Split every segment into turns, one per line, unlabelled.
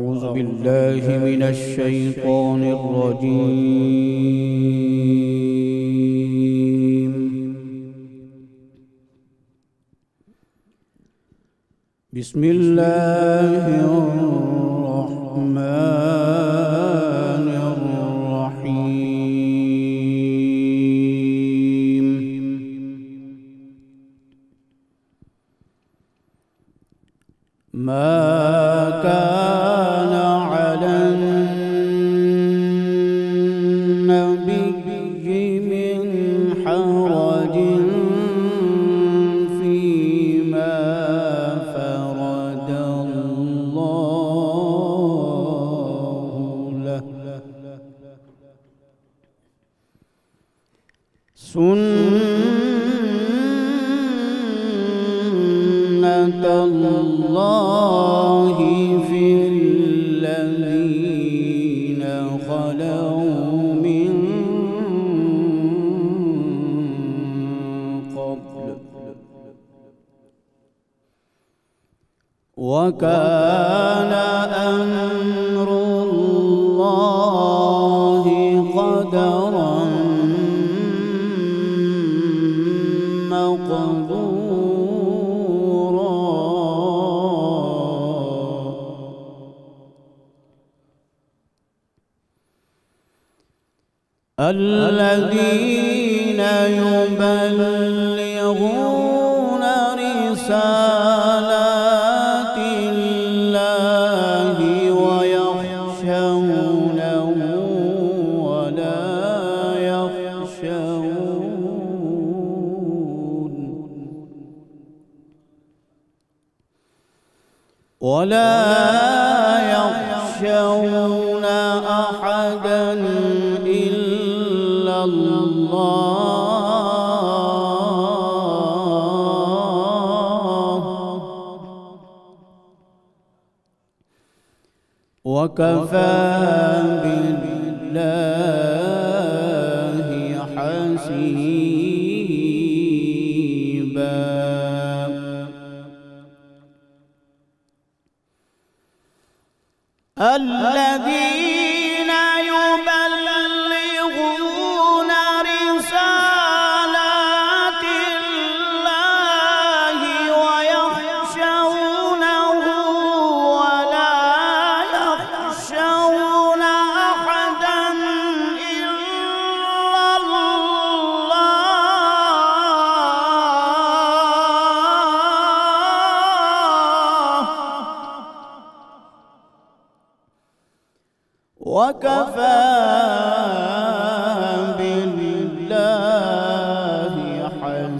أعوذ بالله من الشيطان الرجيم. بسم الله الرحمن الرحيم. ما كان على النبي من حرج فيما فرض الله له، سنة الله في الذين خلوا من قبل، وكان أمر الله قدرا مقدورا. الذين يبلغون رسالات الله ويخشونه ولا يخشون أحدا إلا الله، وكفى بالله حسيبا. الذين يبلغون رسالات الله ويخشونه ولا يخشون أحدا إلا الله، وكفى بالله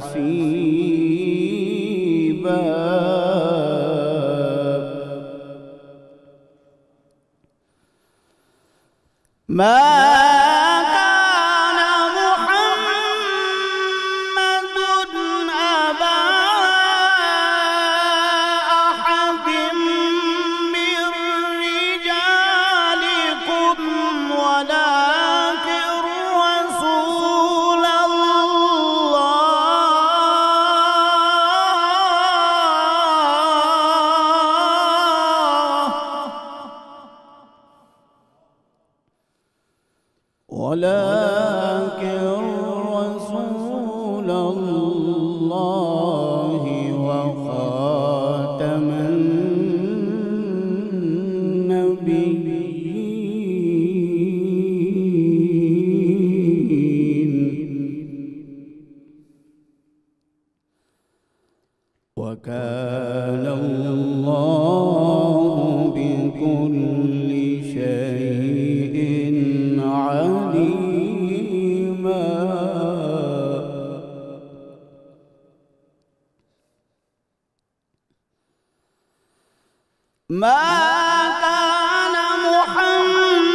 حسيبا. ما كان محمد أبا أحد من رجالكم ولكن رسول الله وخاتم النبيين، وكان الله بكل شيء عليما. ما كان محمد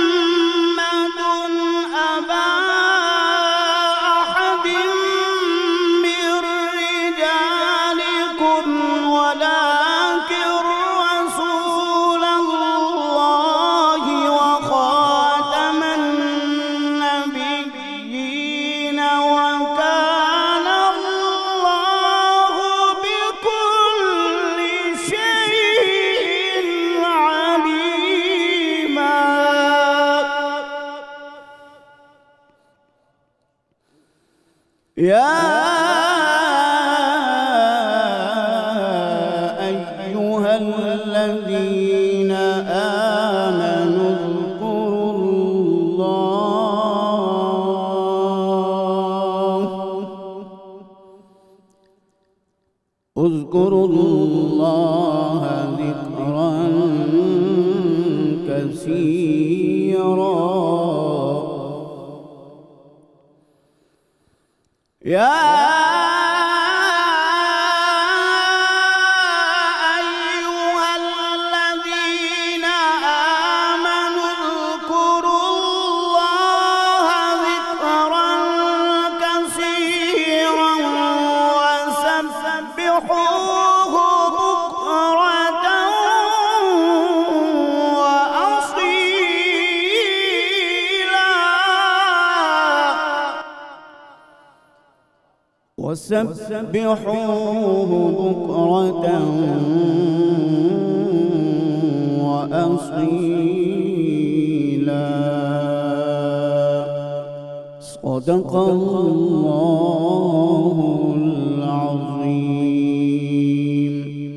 أبا أحد من رجالكم ولكن رسول الله وخاتم النبيين، وكان الله بكل شيء عليما. يا أيها الذين آمنوا اذكروا الله ذكرا كثيرا يا أيها الذين آمنوا اذكروا الله ذكرا كثيرا وسبحوه بكرة وأصيلا وسبحوه بكرة وأصيلا صدق الله العظيم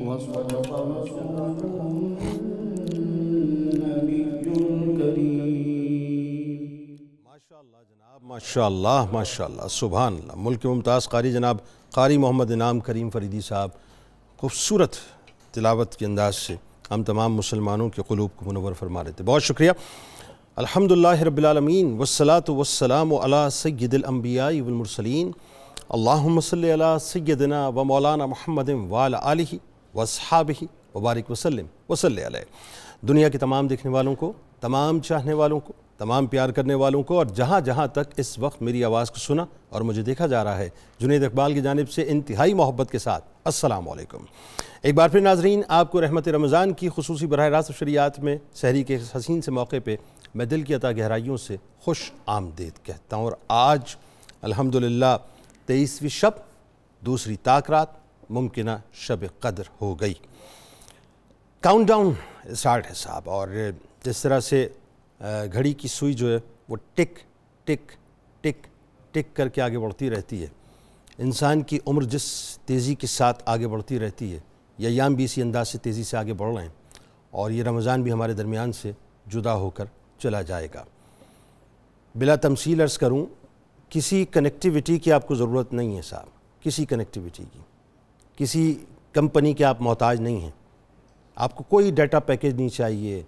وصدق رسوله النبي الكريم.
ماشاءاللہ جناب، ماشاءاللہ ماشاءاللہ، سبحان اللہ. ملک ممتاز قاری جناب قاری محمد انعام کریم فریدی صاحب خوبصورت تلاوت کے انداز سے ہم تمام مسلمانوں کے قلوب کو منور فرما رہے تھے. بہت شکریہ. الحمدللہ رب العالمین والصلاة والسلام علی سید الانبیاء والمرسلین. اللہم صلی علی سیدنا و مولانا محمد وعلی آلہ واصحابہ وبارک وسلم وصلی علیہ. دنیا کے تمام دیکھنے والوں کو، تمام چاہنے والوں کو، تمام پیار کرنے والوں کو، اور جہاں جہاں تک اس وقت میری آواز کو سنا اور مجھے دیکھا جا رہا ہے، جنید اقبال کی جانب سے انتہائی محبت کے ساتھ السلام علیکم. ایک بار پھر ناظرین، آپ کو رحمت رمضان کی خصوصی براہ راست شریعت میں سحری کے حسین سے موقع پہ میں دل کی عطا گہرائیوں سے خوش آمدید کہتا ہوں. اور آج الحمدللہ 23ویں شب، دوسری طاق رات، ممکنہ شب قدر ہو گئی. کاؤنٹ ڈاؤن اسٹارٹ ہے صاحب، اور جس طرح سے گھڑی کی سوئی جو ہے وہ ٹک ٹک ٹک ٹک کر کے آگے بڑھتی رہتی ہے. انسان کی عمر جس تیزی کے ساتھ آگے بڑھتی رہتی ہے، یہ ایام بھی اسی انداز سے تیزی سے آگے بڑھ رہے ہیں، اور یہ رمضان بھی ہمارے درمیان سے جدا ہو کر چلا جائے گا. بلا تمثیل عرض کروں، کسی کنیکٹیویٹی کی آپ کو ضرورت نہیں ہے صاحب، کسی کنیکٹیویٹی کی، کسی کمپنی کے آپ محتاج نہیں ہیں. آپ کو کوئی ڈیٹا پیکیج نہیں چاہیے،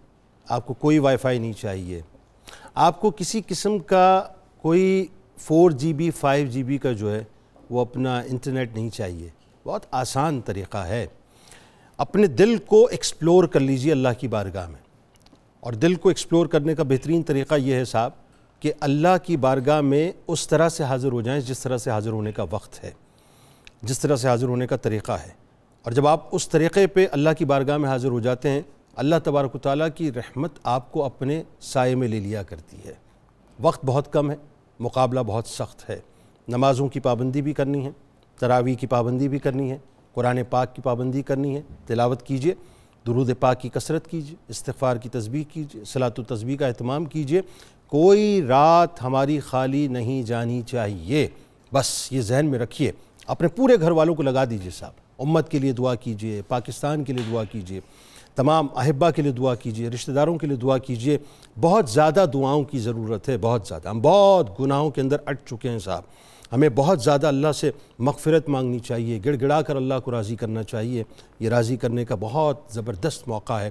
آپ کو کوئی وائی فائی نہیں چاہیے، آپ کو کسی قسم کا کوئی 4GB 5GB کا جو ہے وہ اپنا انٹرنیٹ نہیں چاہیے. بہت آسان طریقہ ہے. اپنے دل کو ایکسپلور کر لیجئے اللہ کی بارگاہ میں. اور دل کو ایکسپلور کرنے کا بہترین طریقہ یہ ہے صاحب کہ اللہ کی بارگاہ میں اس طرح سے حاضر ہو جائیں جس طرح سے حاضر ہونے کا وقت ہے، جس طرح سے حاضر ہونے کا طریقہ ہے. اور جب آپ اس طریقے پہ اللہ کی بارگاہ میں حاضر ہو جاتے ہیں، اللہ تبارک و تعالیٰ کی رحمت آپ کو اپنے سائے میں لے لیا کرتی ہے. وقت بہت کم ہے، مقابلہ بہت سخت ہے. نمازوں کی پابندی بھی کرنی ہے، تراویح کی پابندی بھی کرنی ہے، قرآن پاک کی پابندی کرنی ہے. تلاوت کیجئے، درود پاک کی کثرت کیجئے، استغفار کی تسبیح کیجئے، صلاۃ و تسبیح کا اہتمام کیجئے. کوئی رات ہماری خالی نہیں جانی چاہیے. بس یہ ذہن میں رکھیے. اپنے پورے گھر والوں کو لگا دیجئے صاحب. امت کے لیے دعا کیجئے، پاکستان کے لیے دعا کیجئے، تمام احبہ کے لیے دعا کیجئے، رشتہ داروں کے لیے دعا کیجئے. بہت زیادہ دعاؤں کی ضرورت ہے، بہت زیادہ. ہم بہت گناہوں کے اندر اٹک چکے ہیں صاحب. ہمیں بہت زیادہ اللہ سے مغفرت مانگنی چاہیے، گڑ گڑا کر اللہ کو راضی کرنا چاہیے. یہ راضی کرنے کا بہت زبردست موقع ہے.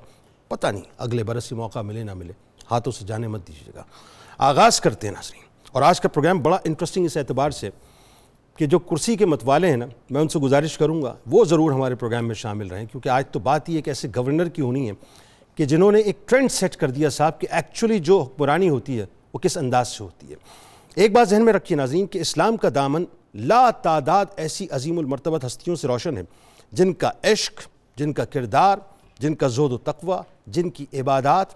پتہ نہیں اگلے برس یہ موقع ملے نہ ملے، ہاتھوں سے جانے مت دیجیے گا. آغاز کرتے ہیں ناظرین. اور آج کا پروگرام بڑا انٹرسٹنگ اس اعتبار سے کہ جو کرسی کے متوالے ہیں نا، میں ان سے گزارش کروں گا وہ ضرور ہمارے پروگرام میں شامل رہیں، کیونکہ آج تو بات یہ ایک ایسے گورنر کی ہونی ہے کہ جنہوں نے ایک ٹرینڈ سیٹ کر دیا صاحب کہ ایکچولی جو حکمرانی ہوتی ہے وہ کس انداز سے ہوتی ہے. ایک بات ذہن میں رکھیے ناظرین کہ اسلام کا دامن لا تعداد ایسی عظیم المرتبت ہستیوں سے روشن ہے جن کا عشق، جن کا کردار، جن کا زہد و تقوی، جن کی عبادات،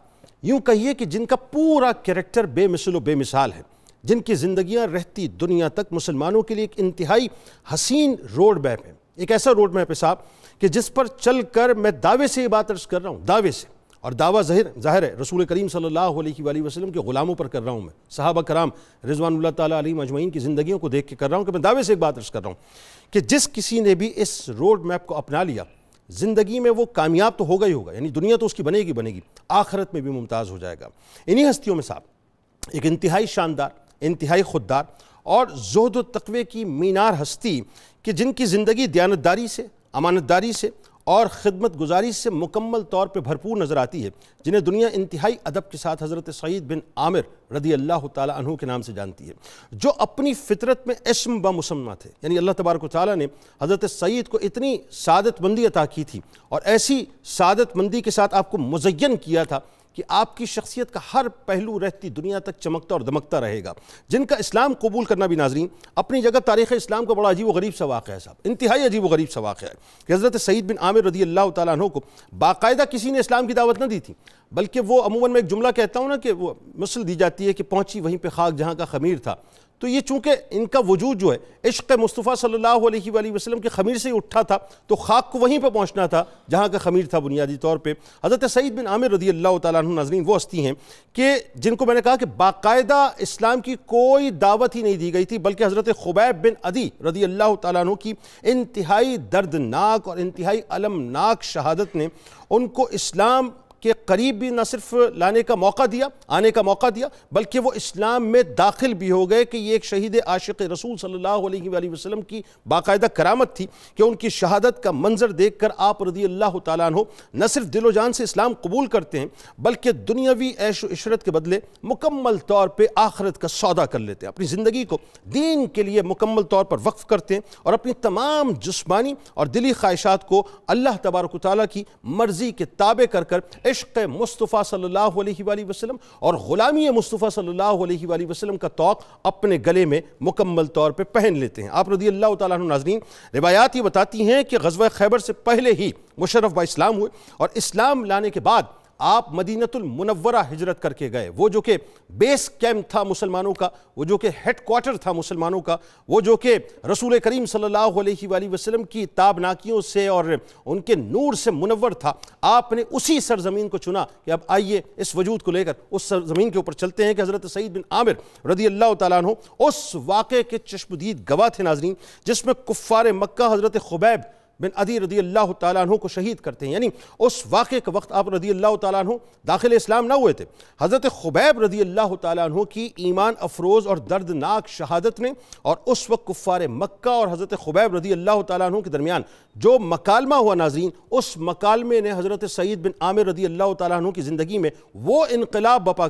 یوں کہیے کہ جن کا پورا کریکٹر بے مثل و بے مثال ہے، جن کی زندگیاں رہتی دنیا تک مسلمانوں کے لیے ایک انتہائی حسین روڈ میپ ہے. ایک ایسا روڈ میپ ہے صاحب کہ جس پر چل کر میں دعوے سے یہ بات عرض کر رہا ہوں، دعوے سے، اور دعویٰ ظاہر ہے رسول کریم صلی اللہ علیہ وآلہ وسلم کے غلاموں پر کر رہا ہوں میں، صحابہ کرام رضوان اللہ تعالیٰ علیہم اجمعین کی زندگیوں کو دیکھ کے کر رہا ہوں کہ میں دعوے سے ایک بات عرض کر رہا ہوں کہ جس کسی نے بھی اس روڈ میپ کو اپنا لیا زندگی میں وہ کامیاب تو ہوگا ہی ہوگا، یعنی دنیا تو اس کی بنے گی، آخرت میں بھی ممتاز ہو جائے گا۔ انہی ہستیوں میں صاحب ایک انتہائی شاندار، انتہائی خوددار اور زہد و تقوی کی مینار ہستی کہ جن کی زندگی دیانتداری سے، امانتداری سے اور خدمت گزاری سے مکمل طور پہ بھرپور نظر آتی ہے، جنہیں دنیا انتہائی ادب کے ساتھ حضرت سعید بن عامر رضی اللہ تعالیٰ عنہ کے نام سے جانتی ہے، جو اپنی فطرت میں اسم بمسمہ تھے، یعنی اللہ تبارک و تعالیٰ نے حضرت سعید کو اتنی سعادت مندی عطا کی تھی اور ایسی سعادت مندی کے ساتھ آپ کو مزین کیا تھا کہ آپ کی شخصیت کا ہر پہلو رہتی دنیا تک چمکتا اور دمکتا رہے گا، جن کا اسلام قبول کرنا بھی ناظرین اپنی جگہ تاریخ اسلام کا بڑا عجیب و غریب سا واقعہ ہے صاحب، انتہائی عجیب و غریب سا واقعہ ہے کہ حضرت سعید بن عامر رضی اللہ تعالیٰ عنہ کو باقاعدہ کسی نے اسلام کی دعوت نہ دی تھی، بلکہ وہ عموماً میں ایک جملہ کہتا ہوں نا کہ وہ مثل دی جاتی ہے کہ پہنچی وہیں پہ خاک جہاں کا خمیر تھا، تو یہ چونکہ ان کا وجود جو ہے عشق مصطفیٰ صلی اللہ علیہ وآلہ وسلم کے خمیر سے ہی اٹھا تھا، تو خاک کو وہیں پہ پہنچنا تھا جہاں کا خمیر تھا بنیادی طور پہ۔ حضرت سعید بن عامر رضی اللہ تعالیٰ عنہ ناظرین وہ ہستی ہیں کہ جن کو میں نے کہا کہ باقاعدہ اسلام کی کوئی دعوت ہی نہیں دی گئی تھی، بلکہ حضرت خبیب بن عدی رضی اللہ تعالیٰ عنہ کی انتہائی دردناک اور انتہائی المناک شہادت نے ان کو اسلام کے قریب بھی نہ صرف آنے کا موقع دیا بلکہ وہ اسلام میں داخل بھی ہو گئے کہ یہ ایک شہید عاشق رسول صلی اللہ علیہ وآلہ وسلم کی باقاعدہ کرامت تھی کہ ان کی شہادت کا منظر دیکھ کر آپ رضی اللہ تعالیٰ عنہ نہ صرف دل و جان سے اسلام قبول کرتے ہیں بلکہ دنیاوی عیش و عشرت کے بدلے مکمل طور پہ آخرت کا سودا کر لیتے ہیں، اپنی زندگی کو دین کے لیے مکمل طور پر وقف کرتے ہیں اور اپنی تمام جسمانی اور دلی خواہشات کو اللہ تبارک و تعالیٰ کی مرضی کے تابع کر عشق مصطفیٰ صلی اللہ علیہ وآلہ وسلم اور غلامی مصطفیٰ صلی اللہ علیہ وآلہ وسلم کا طوق اپنے گلے میں مکمل طور پہ پہن لیتے ہیں۔ آپ رضی اللہ تعالیٰ عنہ ناظرین روایات یہ بتاتی ہیں کہ غزوہ خیبر سے پہلے ہی مشرف با اسلام ہوئے اور اسلام لانے کے بعد آپ مدینہ المنورہ ہجرت کر کے گئے، وہ جو کہ بیس کیمپ تھا مسلمانوں کا، وہ جو کہ ہیڈ کوارٹر تھا مسلمانوں کا، وہ جو کہ رسول کریم صلی اللہ علیہ وآلہ وسلم کی تابناکیوں سے اور ان کے نور سے منور تھا۔ آپ نے اسی سرزمین کو چنا کہ اب آئیے اس وجود کو لے کر اس سرزمین کے اوپر چلتے ہیں کہ حضرت سعید بن عامر رضی اللہ تعالیٰ عنہ اس واقعے کے چشمدید گواہ تھے ناظرین جس میں کفار مکہ حضرت خبیب بن عدی رضی اللہ تعالیٰ عنہ کو شہید کرتے ہیں، یعنی اس واقعے کے وقت آپ رضی اللہ تعالیٰ عنہ داخل اسلام نہ ہوئے تھے۔ حضرت خبیب رضی اللہ تعالیٰ عنہ کی ایمان افروز اور دردناک شہادت نے اور اس وقت کفار مکہ اور حضرت خبیب رضی اللہ تعالیٰ عنہ کے درمیان جو مکالمہ ہوا ناظرین، اس مکالمے نے حضرت سعید بن عامر رضی اللہ تعالیٰ عنہ کی زندگی میں وہ انقلاب بپا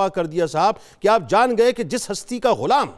کر دیا صاحب کہ آپ جان گئے کہ جس ہستی کا غلام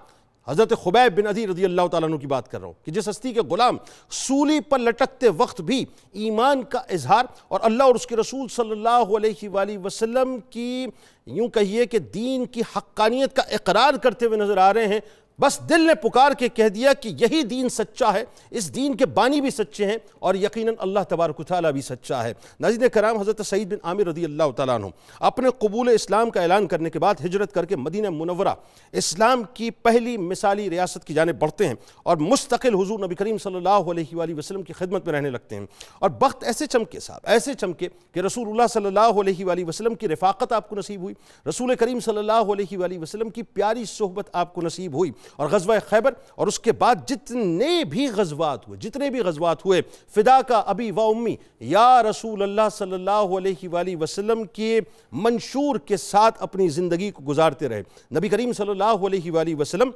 حضرت خبیب بن عدی رضی اللہ تعالیٰ عنہ کی بات کر رہا ہوں کہ جس ہستی کے غلام سولی پر لٹکتے وقت بھی ایمان کا اظہار اور اللہ اور اس کے رسول صلی اللہ علیہ وآلہ وسلم کی یوں کہیے کہ دین کی حقانیت کا اقرار کرتے ہوئے نظر آ رہے ہیں، بس دل نے پکار کے کہہ دیا کہ یہی دین سچا ہے، اس دین کے بانی بھی سچے ہیں اور یقیناً اللہ تبارک و تعالیٰ بھی سچا ہے۔ ناظرین کرام حضرت سعید بن عامر رضی اللہ تعالیٰ عنہ اپنے قبول اسلام کا اعلان کرنے کے بعد ہجرت کر کے مدینہ منورہ اسلام کی پہلی مثالی ریاست کی جانب بڑھتے ہیں اور مستقل حضور نبی کریم صلی اللہ علیہ وآلہ وسلم کی خدمت میں رہنے لگتے ہیں، اور بخت ایسے چمکے صاحب ایسے چمکے کہ رسول اللہ صلی اللہ علیہ وآلہ وسلم کی رفاقت آپ کو نصیب ہوئی، رسول کریم صلی اللہ علیہ وآلہ وسلم کی پیاری صحبت آپ کو نصیب ہوئی، اور غزوہ خیبر اور اس کے بعد جتنے بھی غزوات ہوئے فدا کا ابی و امی یا رسول اللہ صلی اللہ علیہ وآلہ وسلم کے منشور کے ساتھ اپنی زندگی کو گزارتے رہے۔ نبی کریم صلی اللہ علیہ وآلہ وسلم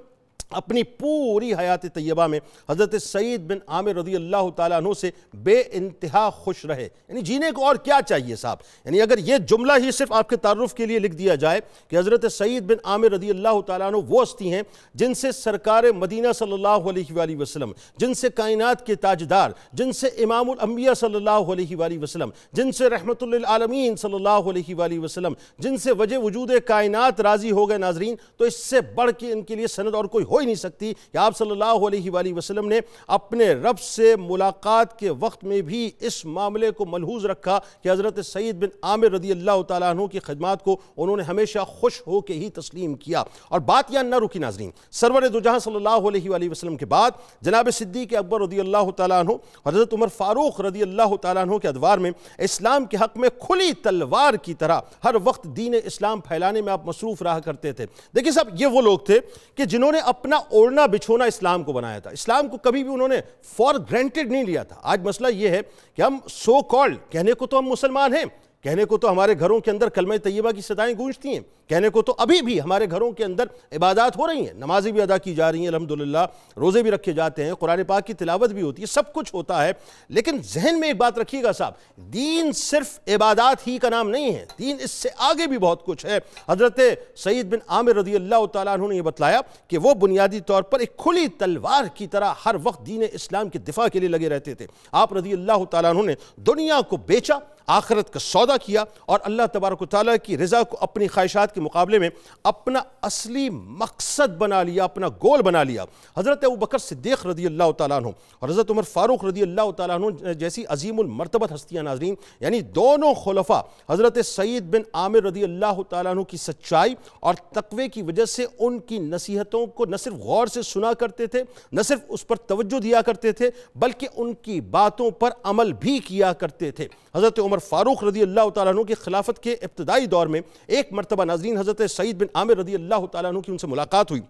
اپنی پوری حیات طیبہ میں حضرت سعید بن عامر رضی اللہ تعالیٰ عنہ سے بے انتہا خوش رہے، یعنی جینے کو اور کیا چاہیے صاحب، یعنی اگر یہ جملہ ہی صرف آپ کے تعارف کے لیے لکھ دیا جائے کہ حضرت سعید بن عامر رضی اللہ تعالیٰ عنہ وہ ہستی ہیں جن سے سرکار مدینہ صلی اللہ علیہ وآلہ وسلم، جن سے کائنات کے تاجدار، جن سے امام الانبیاء صلی اللہ علیہ وآلہ وسلم، جن سے رحمت للعالمین صلی اللہ علیہ وآلہ وسلم، جن سے وجہ وجود کائنات راضی ہو گئے ناظرین، تو اس سے بڑھ کے ان کے لیے سند اور کوئی ہو ہی نہیں سکتی کہ آپ صلی اللہ علیہ وآلہ وسلم نے اپنے رب سے ملاقات کے وقت میں بھی اس معاملے کو ملحوظ رکھا کہ حضرت سعید بن عامر رضی اللہ تعالیٰ عنہ کی خدمات کو انہوں نے ہمیشہ خوش ہو کے ہی تسلیم کیا۔ اور بات یہاں نہ رکی ناظرین، سرور دو جہاں صلی اللہ علیہ وآلہ وسلم کے بعد جناب صدیق اکبر رضی اللہ تعالیٰ عنہ اور حضرت عمر فاروق رضی اللہ تعالیٰ عنہ کے ادوار میں اسلام کے حق میں کھلی تلوار کی طرح ہر وقت دین اسلام پھیلانے میں آپ مصروف رہا کرتے تھے۔ دیکھیں صاحب، یہ وہ لوگ تھے کہ جنہوں نے اپنا اوڑھنا بچھونا اسلام کو بنایا تھا، اسلام کو کبھی بھی انہوں نے فار گرانٹیڈ نہیں لیا تھا۔ آج مسئلہ یہ ہے کہ ہم سو کالڈ، کہنے کو تو ہم مسلمان ہیں، کہنے کو تو ہمارے گھروں کے اندر کلمہ طیبہ کی صدائیں گونجتی ہیں، کہنے کو تو ابھی بھی ہمارے گھروں کے اندر عبادات ہو رہی ہیں، نمازیں بھی ادا کی جا رہی ہیں الحمدللہ، روزے بھی رکھے جاتے ہیں، قرآن پاک کی تلاوت بھی ہوتی ہے، سب کچھ ہوتا ہے۔ لیکن ذہن میں ایک بات رکھیے گا صاحب، دین صرف عبادات ہی کا نام نہیں ہے، دین اس سے آگے بھی بہت کچھ ہے۔ حضرت سعید بن عامر رضی اللہ تعالیٰ عنہ نے یہ بتلایا کہ وہ بنیادی طور پر ایک کھلی تلوار کی طرح ہر وقت دین اسلام کے دفاع کے لیے لگے رہتے تھے۔ آپ رضی اللہ تعالیٰ عنہ نے دنیا کو بیچا، آخرت کا سودا کیا، اور اللہ تبارک و تعالیٰ کی رضا کو اپنی خواہشات کے مقابلے میں اپنا اصلی مقصد بنا لیا، اپنا گول بنا لیا۔ حضرت ابوبکر صدیق رضی اللہ تعالیٰ عنہ اور حضرت عمر فاروق رضی اللہ تعالیٰ عنہ جیسی عظیم المرتبت ہستیاں ناظرین، یعنی دونوں خلفاء حضرت سعید بن عامر رضی اللہ تعالیٰ عنہ کی سچائی اور تقوی کی وجہ سے ان کی نصیحتوں کو نہ صرف غور سے سنا کرتے تھے، نہ صرف اس پر توجہ دیا کرتے تھے، بلکہ ان کی باتوں پر عمل بھی کیا کرتے تھے۔ حضرت عمر فاروق رضی اللہ تعالیٰ عنہ کی خلافت کے ابتدائی دور میں ایک مرتبہ ناظرین حضرت سعید بن عامر رضی اللہ تعالیٰ عنہ کی ان سے ملاقات ہوئی۔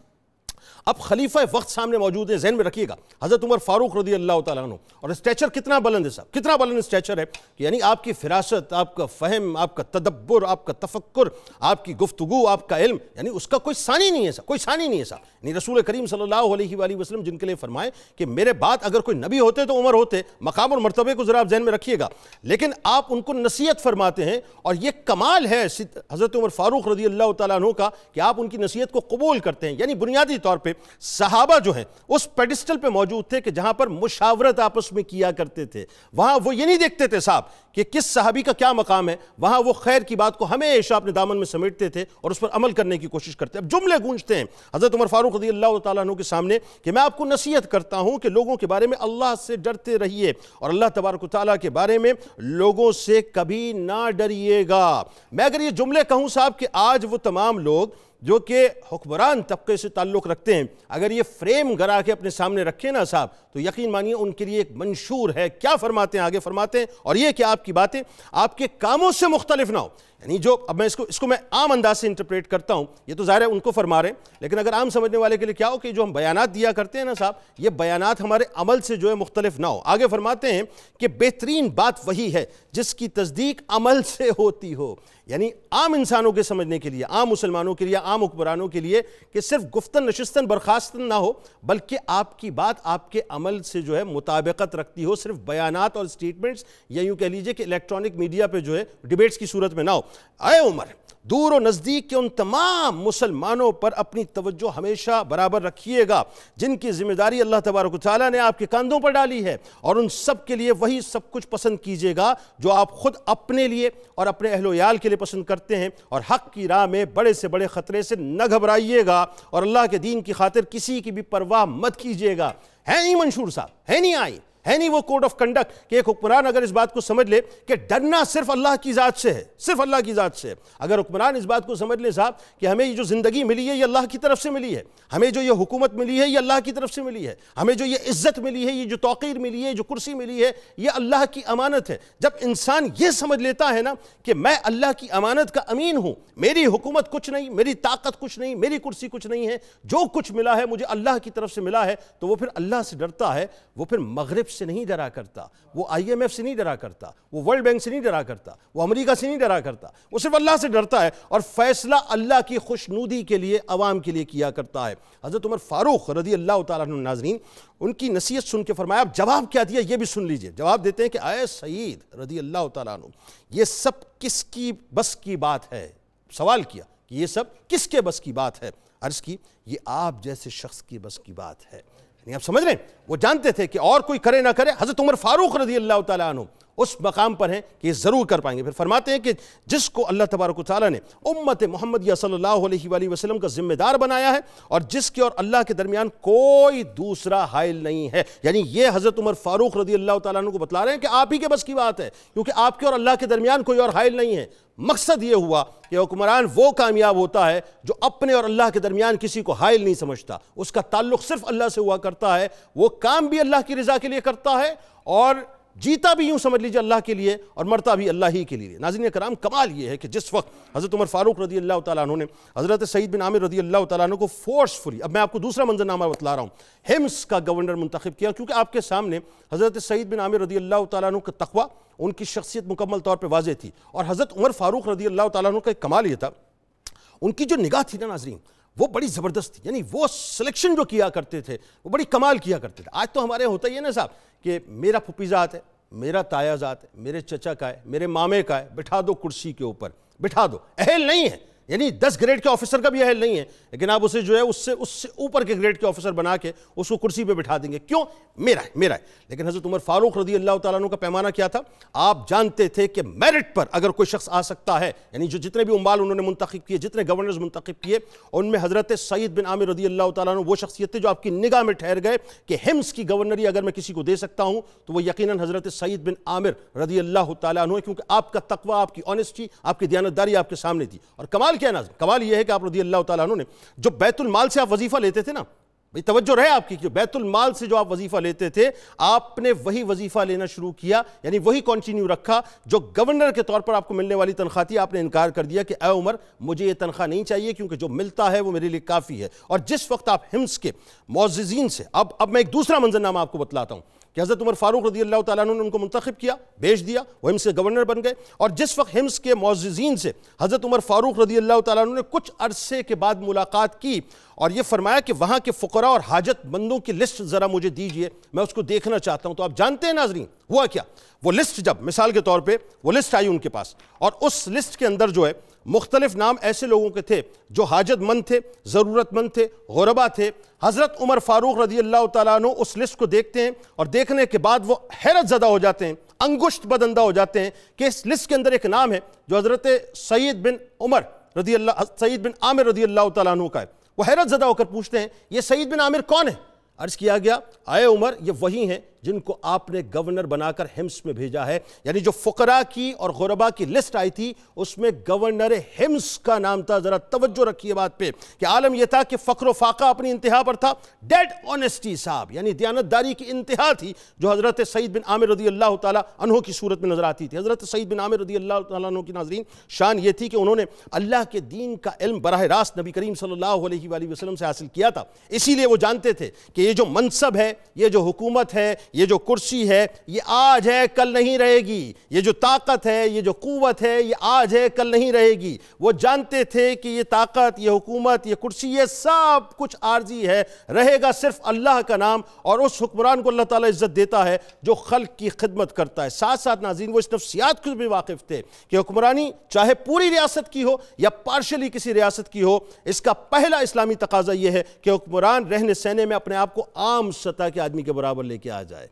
اب خلیفہ وقت سامنے موجود ہے، ذہن میں رکھیے گا، حضرت عمر فاروق رضی اللہ تعالیٰ عنہ، اور اسٹیچر کتنا بلند ہے صاحب، کتنا بلند اسٹیچر ہے کہ یعنی آپ کی فراست، آپ کا فہم، آپ کا تدبر، آپ کا تفکر، آپ کی گفتگو، آپ کا علم، یعنی اس کا کوئی ثانی نہیں ہے صاحب، کوئی ثانی نہیں ہے صاحب۔ یعنی رسول کریم صلی اللہ علیہ وآلہ وسلم جن کے لیے فرمائے کہ میرے بعد اگر کوئی نبی ہوتے تو عمر ہوتے، مقام اور مرتبے کو ذرا آپ ذہن میں رکھیے گا، لیکن آپ ان کو نصیحت فرماتے ہیں، اور یہ کمال ہے حضرت عمر فاروق رضی اللہ تعالیٰ عنہ کا کہ آپ ان کی نصیحت کو قبول کرتے ہیں۔ یعنی بنیادی طور پہ صحابہ جو ہیں اس پیڈسٹل پہ موجود تھے کہ جہاں پر مشاورت آپس میں کیا کرتے تھے، وہاں وہ یہ نہیں دیکھتے تھے صاحب کہ کس صحابی کا کیا مقام ہے، وہاں وہ خیر کی بات کو ہمیشہ اپنے دامن میں سمیٹتے تھے اور اس پر عمل کرنے کی کوشش کرتے۔ اب جملے گونجتے ہیں حضرت عمر فاروق رضی اللہ تعالیٰ عنہ کے سامنے کہ میں آپ کو نصیحت کرتا ہوں کہ لوگوں کے بارے میں اللہ سے ڈرتے رہیے، اور اللہ تبارک و تعالیٰ کے بارے میں لوگوں سے کبھی نہ ڈریے گا۔ میں اگر یہ جملے کہوں صاحب کہ آج وہ تمام لوگ جو کہ حکمران طبقے سے تعلق رکھتے ہیں، اگر یہ فریم گرا کے اپنے سامنے رکھیں نا صاحب، تو یقین مانیے ان کے لیے ایک منشور ہے۔ کیا فرماتے ہیں؟ آگے فرماتے ہیں، اور یہ کہ آپ کی باتیں آپ کے کاموں سے مختلف نہ ہو۔ یعنی جو اب میں اس کو میں عام انداز سے انٹرپریٹ کرتا ہوں، یہ تو ظاہر ہے ان کو فرما رہے ہیں، لیکن اگر عام سمجھنے والے کے لیے کیا ہو کہ جو ہم بیانات دیا کرتے ہیں نا صاحب، یہ بیانات ہمارے عمل سے جو ہے مختلف نہ ہو۔ آگے فرماتے ہیں کہ بہترین بات وہی ہے جس کی تصدیق عمل سے ہوتی ہو۔ یعنی عام انسانوں کے سمجھنے کے لیے، عام مسلمانوں کے لیے، عام حکمرانوں کے لیے کہ صرف گفتن نشستن برخاستن نہ ہو، بلکہ آپ کی بات آپ کے عمل سے جو ہے مطابقت رکھتی ہو، صرف بیانات اور سٹیٹمنٹس یا یوں کہہ لیجئے کہ الیکٹرانک میڈیا پہ جو ہے ڈیبیٹس کی صورت میں نہ ہو۔ اے عمر، دور و نزدیک کے ان تمام مسلمانوں پر اپنی توجہ ہمیشہ برابر رکھیے گا جن کی ذمہ داری اللہ تبارک و تعالیٰ نے آپ کے کاندھوں پر ڈالی ہے، اور ان سب کے لیے وہی سب کچھ پسند کیجیے گا جو آپ خود اپنے لیے اور اپنے اہل و عیال کے لیے پسند کرتے ہیں، اور حق کی راہ میں بڑے سے بڑے خطرے سے نہ گھبرائیے گا، اور اللہ کے دین کی خاطر کسی کی بھی پرواہ مت کیجیے گا۔ ہے نہیں منشور صاحب، ہے نہیں آئی، ہے نہیں وہ کوڈ آف کنڈکٹ کہ ایک حکمران اگر اس بات کو سمجھ لے کہ ڈرنا صرف اللہ کی ذات سے ہے، صرف اللہ کی ذات سے ہے۔ اگر حکمران اس بات کو سمجھ لے صاحب کہ ہمیں یہ جو زندگی ملی ہے یہ اللہ کی طرف سے ملی ہے، ہمیں جو یہ حکومت ملی ہے یہ اللہ کی طرف سے ملی ہے، ہمیں جو یہ عزت ملی ہے، یہ جو توقیر ملی ہے، جو کرسی ملی ہے، یہ اللہ کی امانت ہے۔ جب انسان یہ سمجھ لیتا ہے نا کہ میں اللہ کی امانت کا امین ہوں، میری حکومت کچھ نہیں، میری طاقت کچھ نہیں، میری کرسی کچھ نہیں ہے، جو کچھ ملا ہے مجھے اللہ کی طرف سے ملا ہے، تو وہ پھر اللہ سے ڈرتا ہے۔ وہ پھر مغرب سے نہیں ڈرا کرتا، وہ IMF سے نہیں ڈرا کرتا، وہ ورلڈ بینک سے نہیں ڈرا کرتا، وہ امریکہ سے نہیں ڈرا کرتا، وہ صرف اللہ سے ڈرتا ہے، اور فیصلہ اللہ کی خوشنودی کے لیے، عوام کے لیے کیا کرتا ہے۔ حضرت عمر فاروق رضی اللہ تعالیٰ عنہ ناظرین، ان کی نصیحت سن کے فرمایا، اب جواب کیا دیا یہ بھی سن لیجئے۔ جواب دیتے ہیں کہ اے سعید رضی اللہ تعالیٰ عنہ، یہ سب کس کی بس کی بات ہے؟ سوال کیا کہ یہ سب کس کے بس کی بات ہے؟ عرض کی یہ آپ جیسے شخص کی بس کی بات ہے۔ آپ سمجھ رہے ہیں، وہ جانتے تھے کہ اور کوئی کرے نہ کرے، حضرت عمر فاروق رضی اللہ تعالیٰ عنہ اس مقام پر ہیں کہ یہ ضرور کر پائیں گے۔ پھر فرماتے ہیں کہ جس کو اللہ تبارک و تعالیٰ نے امت محمدیہ صلی اللہ علیہ وآلہ وسلم کا ذمہ دار بنایا ہے اور جس کے اور اللہ کے درمیان کوئی دوسرا حائل نہیں ہے، یعنی یہ حضرت عمر فاروق رضی اللہ تعالیٰ عنہ کو بتلا رہے ہیں کہ آپ ہی کے بس کی بات ہے، کیونکہ آپ کے اور اللہ کے درمیان کوئی اور حائل نہیں ہے۔ مقصد یہ ہوا کہ حکمران وہ کامیاب ہوتا ہے جو اپنے اور اللہ کے درمیان کسی کو حائل نہیں سمجھتا، اس کا تعلق صرف اللہ سے ہوا کرتا ہے، وہ کام بھی اللہ کی رضا کے لیے کرتا ہے اور جیتا بھی یوں سمجھ لیجیے اللہ کے لیے اور مرتا بھی اللہ ہی کے لیے۔ ناظرین کرام، کمال یہ ہے کہ جس وقت حضرت عمر فاروق رضی اللہ تعالیٰ عنہ نے حضرت سعید بن عامر رضی اللہ تعالیٰ عنہ کو فورسفلی، اب میں آپ کو دوسرا منظرنامہ بتلا رہا ہوں، ہمس کا گورنر منتخب کیا، کیونکہ آپ کے سامنے حضرت سعید بن عامر رضی اللہ تعالیٰ عنہ کا تقوی، ان کی شخصیت مکمل طور پہ واضح تھی، اور حضرت عمر فاروق رضی اللہ تعالیٰ عنہ کا ایک کمال یہ تھا، ان کی جو نگاہ تھی نا ناظرین، وہ بڑی زبردست تھی، یعنی وہ سلیکشن جو کیا کرتے تھے وہ بڑی کمال کیا کرتے تھے۔ آج تو ہمارے ہوتا ہی ہے نا صاحب کہ میرا پھپھی ذات ہے، میرا تایا ذات ہے، میرے چچا کا ہے، میرے مامے کا ہے، بٹھا دو کرسی کے اوپر، بٹھا دو، اہل نہیں ہے، یعنی 10 گریڈ کے آفیسر کا بھی اہل نہیں ہے، لیکن آپ اسے جو ہے اس سے اوپر کے گریڈ کے آفیسر بنا کے اس کو کرسی پہ بٹھا دیں گے، کیوں؟ میرا ہے۔ لیکن حضرت عمر فاروق رضی اللہ تعالیٰ عنہ کا پیمانہ کیا تھا؟ آپ جانتے تھے کہ میرٹ پر اگر کوئی شخص آ سکتا ہے، یعنی جو جتنے بھی اموال انہوں نے منتخب کیے، جتنے گورنرز منتخب کیے، ان میں حضرت سعید بن عامر رضی اللہ تعالیٰ عنہ وہ شخصیت تھے جو آپ کی نگاہ میں ٹھہر گئے کہ ہمس کی گورنری اگر میں کسی کو دے سکتا ہوں تو وہ یقیناً حضرت سعید بن عامر رضی اللہ تعالیٰ عنہ ہے، کیونکہ آپ کا تقوی، آپ کی آنیسٹی، آپ کی دیانتداری آپ کے سامنے تھی۔ اور کمال کیا ہے ناظرین؟ کمال یہ ہے کہ آپ رضی اللہ تعالیٰ عنہ نے جو بیت المال سے آپ وظیفہ لیتے تھے نا، بھئی توجہ رہے آپ کی، کہ بیت المال سے جو آپ وظیفہ لیتے تھے، آپ نے وہی وظیفہ لینا شروع کیا، یعنی وہی کنٹینیو رکھا جو گورنر کے طور پر آپ کو ملنے والی تنخواہ تھی۔ آپ نے انکار کر دیا کہ اے عمر، مجھے یہ تنخواہ نہیں چاہیے کیونکہ جو ملتا ہے وہ میرے لیے کافی ہے۔ اور جس وقت آپ ہمس کے معززین سے، اب میں ایک دوسرا منظرنامہ آپ کو بتلاتا ہوں کہ حضرت عمر فاروق رضی اللہ تعالیٰ عنہ نے ان کو منتخب کیا، بھیج دیا، وہ ہمس کے گورنر بن گئے، اور جس وقت ہمس کے معززین سے حضرت عمر فاروق رضی اللہ تعالیٰ عنہ نے کچھ عرصے کے بعد ملاقات کی اور یہ فرمایا کہ وہاں کے فقراء اور حاجت مندوں کی لسٹ ذرا مجھے دیجئے، میں اس کو دیکھنا چاہتا ہوں۔ تو آپ جانتے ہیں ناظرین ہوا کیا؟ وہ لسٹ جب مثال کے طور پہ وہ لسٹ آئی ان کے پاس، اور اس لسٹ کے اندر جو ہے مختلف نام ایسے لوگوں کے تھے جو حاجت مند تھے، ضرورت مند تھے، غربا تھے۔ حضرت عمر فاروق رضی اللہ تعالیٰ عنہ اس لسٹ کو دیکھتے ہیں اور دیکھنے کے بعد وہ حیرت زدہ ہو جاتے ہیں، انگشت بدندہ ہو جاتے ہیں کہ اس لسٹ کے اندر ایک نام ہے جو حضرت سعید بن عامر رضی اللہ تعالیٰ عنہ کا ہے۔ وہ حیرت زدہ ہو کر پوچھتے ہیں یہ سعید بن عامر کون ہے؟ عرض کیا گیا اے عمر، یہ وہی ہیں جن کو آپ نے گورنر بنا کر ہمس میں بھیجا ہے، یعنی جو فقراء کی اور غربا کی لسٹ آئی تھی اس میں گورنر ہمس کا نام تھا۔ ذرا توجہ رکھیے بات پہ کہ عالم یہ تھا کہ فقر و فاقہ اپنی انتہا پر تھا، ڈیڈ آنیسٹی صاحب، یعنی دیانتداری کی انتہا تھی جو حضرت سعید بن عامر رضی اللہ تعالیٰ عنہ کی صورت میں نظر آتی تھی۔ حضرت سعید بن عامر رضی اللہ تعالیٰ عنہ کی ناظرین شان یہ تھی کہ انہوں نے اللہ کے دین کا علم براہ راست نبی کریم صلی اللہ علیہ وآلہ وسلم سے حاصل کیا تھا، اسی لیے وہ جانتے تھے کہ یہ جو منصب ہے، یہ جو حکومت ہے، یہ جو کرسی ہے، یہ آج ہے کل نہیں رہے گی، یہ جو طاقت ہے، یہ جو قوت ہے، یہ آج ہے کل نہیں رہے گی۔ وہ جانتے تھے کہ یہ طاقت، یہ حکومت، یہ کرسی، یہ سب کچھ عارضی ہے، رہے گا صرف اللہ کا نام، اور اس حکمران کو اللہ تعالیٰ عزت دیتا ہے جو خلق کی خدمت کرتا ہے۔ ساتھ ساتھ ناظرین وہ اس نفسیات کو بھی واقف تھے کہ حکمرانی چاہے پوری ریاست کی ہو یا پارشلی کسی ریاست کی ہو، اس کا پہلا اسلامی تقاضا یہ ہے کہ حکمران رہنے سہنے میں اپنے آپ کو عام سطح کے آدمی کے برابر لے کے آ جائے۔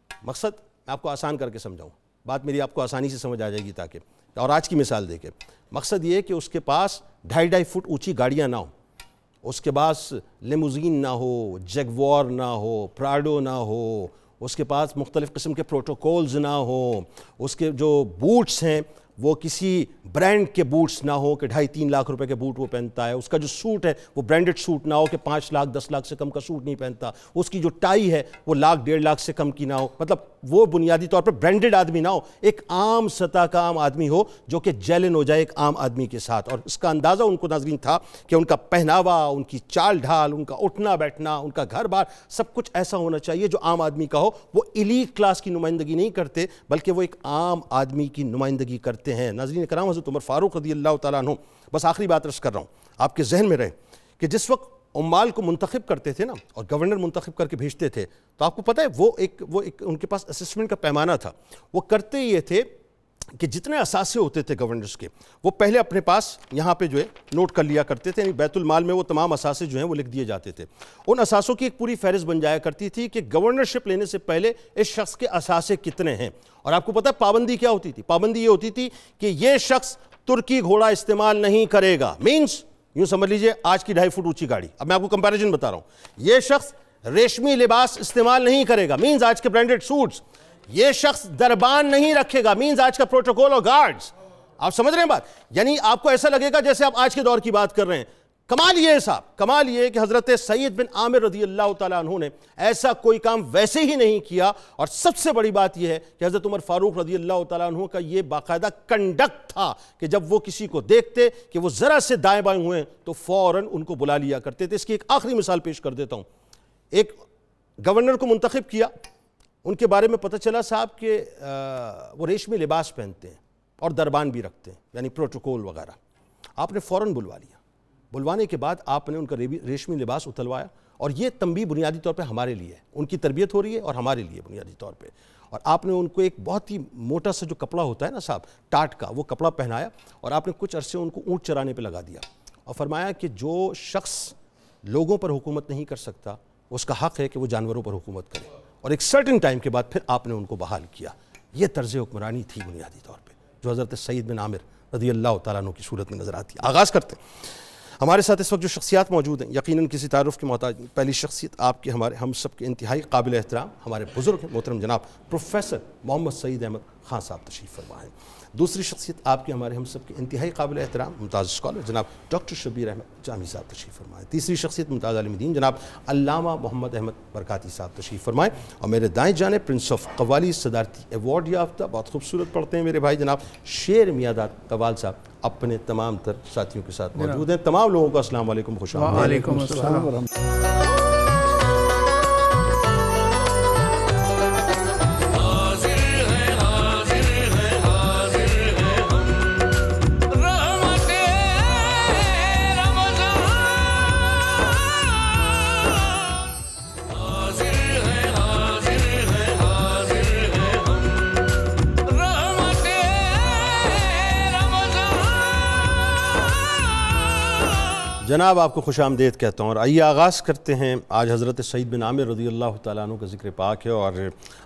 مقصد میں آپ کو آسان کر کے سمجھاؤں، بات میری آپ کو آسانی سے سمجھ آ جائے گی، تاکہ اور آج کی مثال دے کے مقصد یہ ہے کہ اس کے پاس 2.5 فٹ اونچی گاڑیاں نہ ہوں، اس کے پاس لیموزین نہ ہو، جیگوار نہ ہو، پراڈو نہ ہو، اس کے پاس مختلف قسم کے پروٹوکولز نہ ہوں، اس کے جو بوٹس ہیں وہ کسی برانڈ کے بوٹس نہ ہو کہ 2.5-3 لاکھ روپے کے بوٹ وہ پہنتا ہے، اس کا جو سوٹ ہے وہ برانڈڈ سوٹ نہ ہو کہ 5 لاکھ 10 لاکھ سے کم کا سوٹ نہیں پہنتا، اس کی جو ٹائی ہے وہ 1.5 لاکھ سے کم کی نہ ہو، مطلب وہ بنیادی طور پر برانڈڈ آدمی نہ ہو، ایک عام سطح کا عام آدمی ہو جو کہ جیلن ہو جائے ایک عام آدمی کے ساتھ۔ اور اس کا اندازہ ان کو ناظرین تھا کہ ان کا پہناوا، ان کی چال ڈھال، ان کا اٹھنا بیٹھنا، ان کا گھر بار سب کچھ ایسا ہونا چاہیے جو عام آدمی کا ہو۔ وہ ایلیٹ کلاس کی نمائندگی نہیں کرتے بلکہ وہ ایک عام آدمی کی نمائندگی کرتے ہیں۔ ناظرین کرام، حضرت عمر فاروق رضی اللہ تعالیٰ عنہ، بس آخری بات عرض کر رہا ہوں آپ کے ذہن میں رہے کہ جس وقت عمال کو منتخب کرتے تھے نا اور گورنر منتخب کر کے بھیجتے تھے تو آپ کو پتہ ہے وہ ایک ان کے پاس اسسمنٹ کا پیمانہ تھا۔ وہ کرتے یہ تھے کہ جتنے اثاثے ہوتے تھے گورنرز کے وہ پہلے اپنے پاس یہاں پہ جو ہے نوٹ کر لیا کرتے تھے، یعنی بیت المال میں وہ تمام اثاثے جو ہیں وہ لکھ دیے جاتے تھے۔ ان اثاثوں کی ایک پوری فہرست بن جایا کرتی تھی کہ گورنرشپ لینے سے پہلے اس شخص کے اثاثے کتنے ہیں، اور آپ کو پتہ ہے پابندی کیا ہوتی تھی؟ پابندی یہ ہوتی تھی کہ یہ شخص ترکی گھوڑا استعمال نہیں کرے گا، مینز یوں سمجھ لیجئے آج کی 2.5 فٹ اونچی گاڑی، اب میں آپ کو کمپیریزن بتا رہا ہوں، یہ شخص ریشمی لباس استعمال نہیں کرے گا، مینز آج کے برانڈڈ سوٹس، یہ شخص دربان نہیں رکھے گا، مینز آج کا پروٹوکول اور گارڈز، آپ سمجھ رہے ہیں بات؟ یعنی آپ کو ایسا لگے گا جیسے آپ آج کے دور کی بات کر رہے ہیں۔ کمال یہ ہے صاحب، کمال یہ ہے کہ حضرت سعید بن عامر رضی اللہ تعالیٰ عنہ نے ایسا کوئی کام ویسے ہی نہیں کیا، اور سب سے بڑی بات یہ ہے کہ حضرت عمر فاروق رضی اللہ تعالیٰ عنہ کا یہ باقاعدہ کنڈکٹ تھا کہ جب وہ کسی کو دیکھتے کہ وہ ذرا سے دائیں بائیں ہوئے تو فوراً ان کو بلا لیا کرتے تھے۔ اس کی ایک آخری مثال پیش کر دیتا ہوں۔ ایک گورنر کو منتخب کیا، ان کے بارے میں پتہ چلا صاحب کہ وہ ریشمی لباس پہنتے ہیں اور دربان بھی رکھتے ہیں، یعنی پروٹوکول وغیرہ۔ آپ نے فوراً بلوا لیا، بلوانے کے بعد آپ نے ان کا ریشمی لباس اتلوایا، اور یہ تنبیہ بنیادی طور پہ ہمارے لیے ہے، ان کی تربیت ہو رہی ہے اور ہمارے لیے بنیادی طور پہ، اور آپ نے ان کو ایک بہت ہی موٹا سا جو کپڑا ہوتا ہے نا صاحب ٹاٹ کا، وہ کپڑا پہنایا، اور آپ نے کچھ عرصے ان کو اونٹ چرانے پہ لگا دیا، اور فرمایا کہ جو شخص لوگوں پر حکومت نہیں کر سکتا اس کا حق ہے کہ وہ جانوروں پر حکومت کرے، اور ایک سرٹن ٹائم کے بعد پھر آپ نے ان کو بحال کیا۔ یہ طرز حکمرانی تھی بنیادی طور پہ جو حضرت سعید بن عامر رضی اللہ تعالیٰ عنہ کی صورت میں نظر آتی ہے۔ آغاز کرتے ہیں۔ ہمارے ساتھ اس وقت جو شخصیات موجود ہیں یقیناً کسی تعارف کے محتاج، پہلی شخصیت آپ کے ہم سب کے انتہائی قابل احترام ہمارے بزرگ محترم جناب پروفیسر محمد سعید احمد خان صاحب تشریف فرما ہیں۔ دوسری شخصیت آپ کے ہم سب کے انتہائی قابل احترام ممتاز اسکالر جناب ڈاکٹر شبیر احمد جامی صاحب تشریف فرمائیں۔ تیسری شخصیت ممتاز عالم دین جناب علامہ محمد احمد برکاتی صاحب تشریف فرمائیں، اور میرے دائیں جانب پرنس آف قوالی صدارتی ایوارڈ یافتہ بہت خوبصورت پڑھتے ہیں میرے بھائی جناب شیر میاداد قوال صاحب اپنے تمام تر ساتھیوں کے ساتھ موجود ہیں۔ تمام لوگوں کو السلام علیکم، خوش آمدید۔
وعلیکم السلام ورحمۃ اللہ۔
جناب آپ کو خوش آمدید کہتا ہوں، اور آئیے آغاز کرتے ہیں۔ آج حضرت سعید بن عامر رضی اللہ تعالیٰ عنہ کا ذکر پاک ہے، اور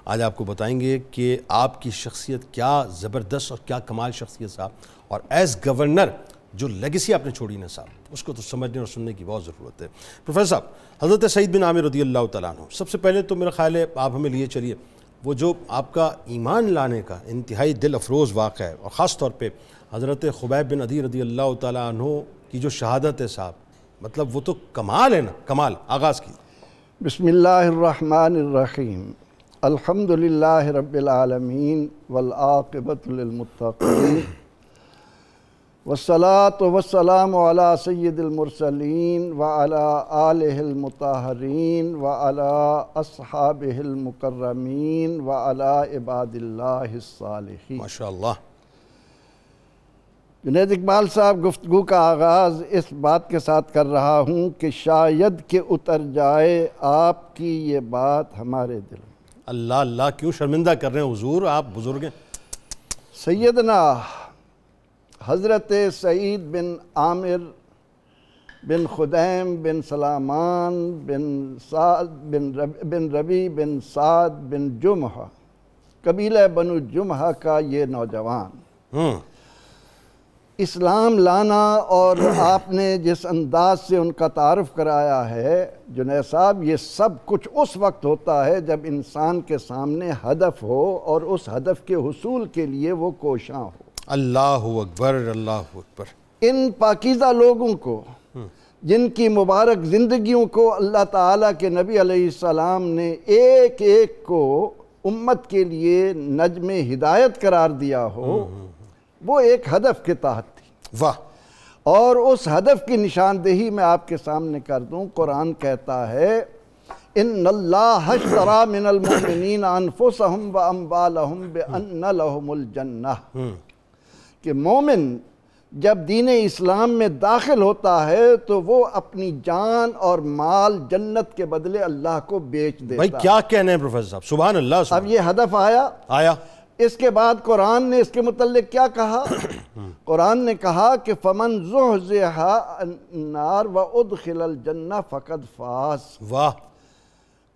آج آپ کو بتائیں گے کہ آپ کی شخصیت کیا زبردست اور کیا کمال شخصیت صاحب، اور ایز گورنر جو لیگیسی آپ نے چھوڑی نا صاحب اس کو تو سمجھنے اور سننے کی بہت ضرورت ہے۔ پروفیسر صاحب، حضرت سعید بن عامر رضی اللہ تعالیٰ عنہ، سب سے پہلے تو میرا خیال ہے آپ ہمیں لیے چلیے وہ جو آپ کا ایمان لانے کا انتہائی دل افروز واقعہ ہے، اور خاص طور پہ حضرت خبیب بن عدی رضی اللہ تعالیٰ عنہ کی جو شہادت ہے صاحب، مطلب وہ تو کمال ہے نا، کمال۔ آغاز کی۔
بسم اللہ الرحمن الرحیم، الحمدللہ رب العالمین والعاقبۃ للمتقین والصلاة والسلام علی سید المرسلین وعلی آلہ المطہرین وعلی اصحابہ المکرمین وعلی عباد اللہ الصالحین۔
ماشاءاللہ۔
جنید اقبال صاحب، گفتگو کا آغاز اس بات کے ساتھ کر رہا ہوں کہ شاید کہ اتر جائے آپ کی یہ بات ہمارے دل میں۔
اللہ اللہ، کیوں شرمندہ کر رہے ہیں حضور، آپ بزرگ ہیں۔
سیدنا حضرت سعید بن عامر بن خدیم بن سلامان بن سعد بن ربی بن سعد بن جمحہ، قبیلہ بنو جمحہ کا یہ نوجوان اسلام لانا، اور آپ نے جس انداز سے ان کا تعارف کرایا ہے جنید صاحب، یہ سب کچھ اس وقت ہوتا ہے جب انسان کے سامنے ہدف ہو اور اس ہدف کے حصول کے لیے وہ کوشاں ہو۔
اللہ اکبر، اللہ اکبر۔
ان پاکیزہ لوگوں کو جن کی مبارک زندگیوں کو اللہ تعالیٰ کے نبی علیہ السلام نے ایک ایک کو امت کے لیے نجم ہدایت قرار دیا ہو، وہ ایک ہدف کے تحت تھی۔
واہ۔
اور اس ہدف کی نشاندہی میں آپ کے سامنے کر دوں، قرآن کہتا ہے ان اللہ اشتری من المؤمنین انفسہم واموالہم بان لہم الجنہ، کہ مومن جب دین اسلام میں داخل ہوتا ہے تو وہ اپنی جان اور مال جنت کے بدلے اللہ کو بیچ دیتا ہے۔
بھائی کیا کہنے ہیں پروفیسر صاحب، سبحان اللہ۔
اب یہ ہدف آیا، اس کے بعد قرآن نے اس کے متعلق کیا کہا؟ قرآن نے کہا کہ فمن زحزح عن النار وادخل الجنہ فقد فاز۔
واہ،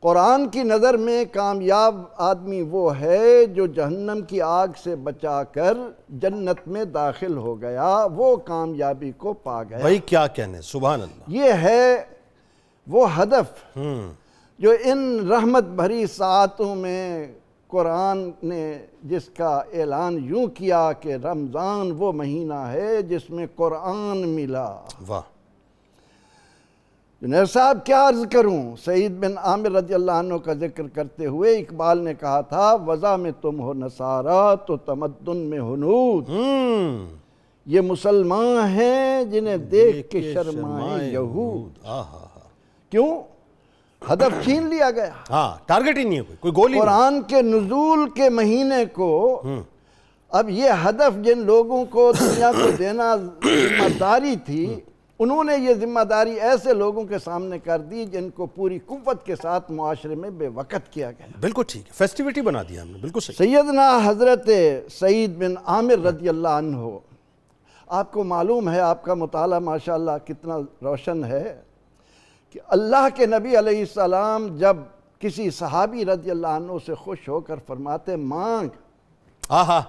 قرآن کی نظر میں کامیاب آدمی وہ ہے جو جہنم کی آگ سے بچا کر جنت میں داخل ہو گیا، وہ کامیابی کو پا گیا۔
بھائی کیا کہنے، سبحان اللہ۔
یہ ہے وہ ہدف جو ان رحمت بھری ساعتوں میں قرآن نے جس کا اعلان یوں کیا کہ رمضان وہ مہینہ ہے جس میں قرآن ملا۔
واہ،
جنید صاحب کیا عرض کروں، سعید بن عامر رضی اللہ عنہ کا ذکر کرتے ہوئے اقبال نے کہا تھا وضع میں تم ہو نصارہ تو تمدن میں ہنود، یہ مسلمان ہیں جنہیں دیکھ کے شرمائیں یہود۔ کیوں؟ ہدف چھین لیا گیا۔
ہاں، ٹارگٹ ہی نہیں ہے، کوئی گول ہی نہیں۔
قرآن کے نزول کے مہینے کو اب یہ ہدف جن لوگوں کو دنیا کو دینا ذمہ داری تھی، انہوں نے یہ ذمہ داری ایسے لوگوں کے سامنے کر دی جن کو پوری قوت کے ساتھ معاشرے میں بے وقت کیا گیا۔
بالکل ٹھیک ہے، فیسٹیوٹی بنا دیا ہم نے، بالکل صحیح۔
سیدنا حضرت سعید بن عامر رضی اللہ عنہ، آپ کو معلوم ہے، آپ کا مطالعہ ماشاءاللہ کتنا روشن ہے کہ اللہ کے نبی علیہ السلام جب کسی صحابی رضی اللہ عنہ سے خوش ہو کر فرماتے مانگ،
آہا،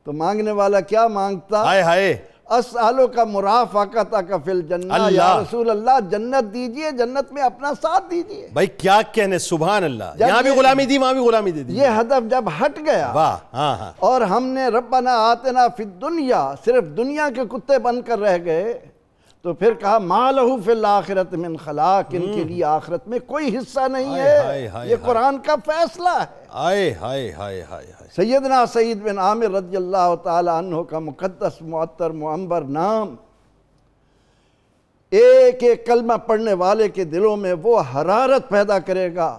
تو مانگنے والا کیا مانگتا؟
ہائے ہائے،
اسالو کا مرافقتک فی الجنہ، یا
اللہ،
رسول اللہ جنت دیجئے، جنت میں اپنا ساتھ دیجئے۔
بھائی کیا کہنے، سبحان اللہ۔
جب
یہاں بھی غلامی دی، وہاں بھی غلامی دے دی۔
یہ ہدف جب ہٹ گیا
واہ، ہاں ہاں،
اور ہم نے ربنا آتنا فی الدنیا صرف دنیا کے کتے بن کر رہ گئے، تو پھر کہا ما لہو فی الآخرۃ من خلاق، ان کے لیے آخرت میں کوئی حصہ نہیں ہے، یہ قرآن کا فیصلہ ہے۔
ہائے ہائے ہائے ہائے ہائے۔
سیدنا سعید بن عامر رضی اللہ تعالی عنہ کا مقدس معطر معمبر نام ایک ایک کلمہ پڑھنے والے کے دلوں میں وہ حرارت پیدا کرے گا،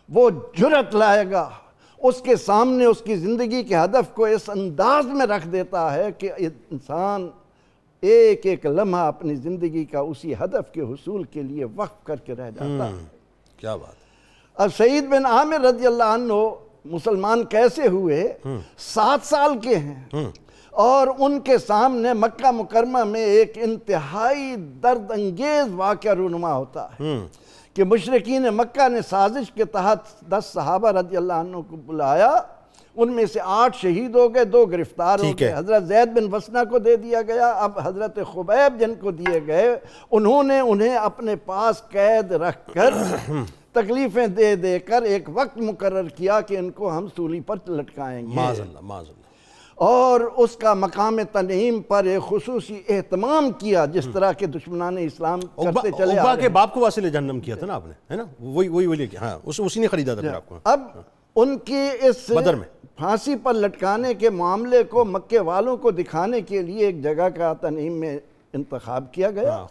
وہ جرأت لائے گا، اس کے سامنے اس کی زندگی کے ہدف کو اس انداز میں رکھ دیتا ہے کہ انسان ایک ایک لمحہ اپنی زندگی کا اسی ہدف کے حصول کے لیے وقف کر کے رہ جاتا ہے۔
کیا بات۔
اب سعید بن عامر رضی اللہ عنہ مسلمان کیسے ہوئے؟ 7 سال کے ہیں، اور ان کے سامنے مکہ مکرمہ میں ایک انتہائی درد انگیز واقعہ رونما ہوتا ہے کہ مشرکین مکہ نے سازش کے تحت 10 صحابہ رضی اللہ عنہ کو بلایا، ان میں سے 8 شہید ہو گئے، 2 گرفتار ہو گئے۔ حضرت زید بن وسنہ کو دے دیا گیا۔ اب حضرت خبیب جن کو دیے گئے، انہوں نے انہیں اپنے پاس قید رکھ کر تکلیفیں دے دے کر ایک وقت مقرر کیا کہ ان کو ہم سولی پر لٹکائیں گے،
معاذ اللہ، معاذ اللہ۔
اور اس کا مقام تنعیم پر ایک خصوصی اہتمام کیا، جس طرح کے دشمنان اسلام کرتے چلے
عقبہ کے باپ کو واصل جہنم کیا تھا نا آپ نے، ہے نا؟ وہی لے کے، ہاں، اسی نے خریدا تھا پھر آپ کو۔
اب ان کی اس
بدر میں
پھانسی پر لٹکانے کے معاملے کو مکے والوں کو دکھانے کے لیے ایک جگہ کا تنعیم میں انتخاب کیا گیا،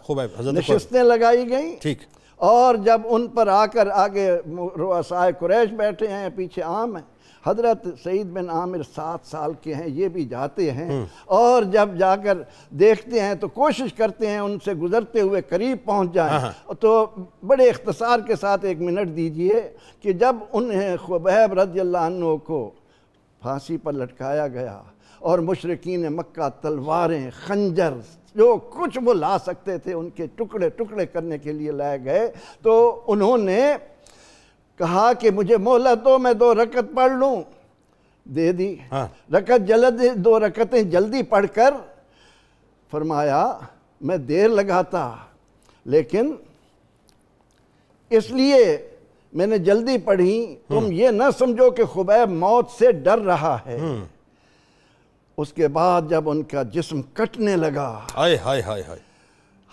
نشستیں لگائی گئیں،
ٹھیک،
اور جب ان پر آ کر آگے رؤسائے قریش بیٹھے ہیں، پیچھے عام ہیں، حضرت سعید بن عامر 7 سال کے ہیں، یہ بھی جاتے ہیں، اور جب جا کر دیکھتے ہیں تو کوشش کرتے ہیں ان سے گزرتے ہوئے قریب پہنچ جائیں، تو بڑے اختصار کے ساتھ 1 منٹ دیجئے کہ جب انہیں خبیب رضی اللہ عنہ کو پھانسی پر لٹکایا گیا اور مشرکین مکہ تلواریں، خنجر، جو کچھ وہ لا سکتے تھے ان کے ٹکڑے ٹکڑے کرنے کے لیے لائے گئے، تو انہوں نے کہا کہ مجھے مہلت دو، میں 2 رکعت پڑھ لوں، دے دی۔ رکعت 2 رکعتیں جلدی پڑھ کر فرمایا میں دیر لگاتا، لیکن اس لیے میں نے جلدی پڑھی، تم یہ نہ سمجھو کہ خبیب موت سے ڈر رہا ہے۔ اس کے بعد جب ان کا جسم کٹنے لگا،
ہائے ہائے ہائے ہائے،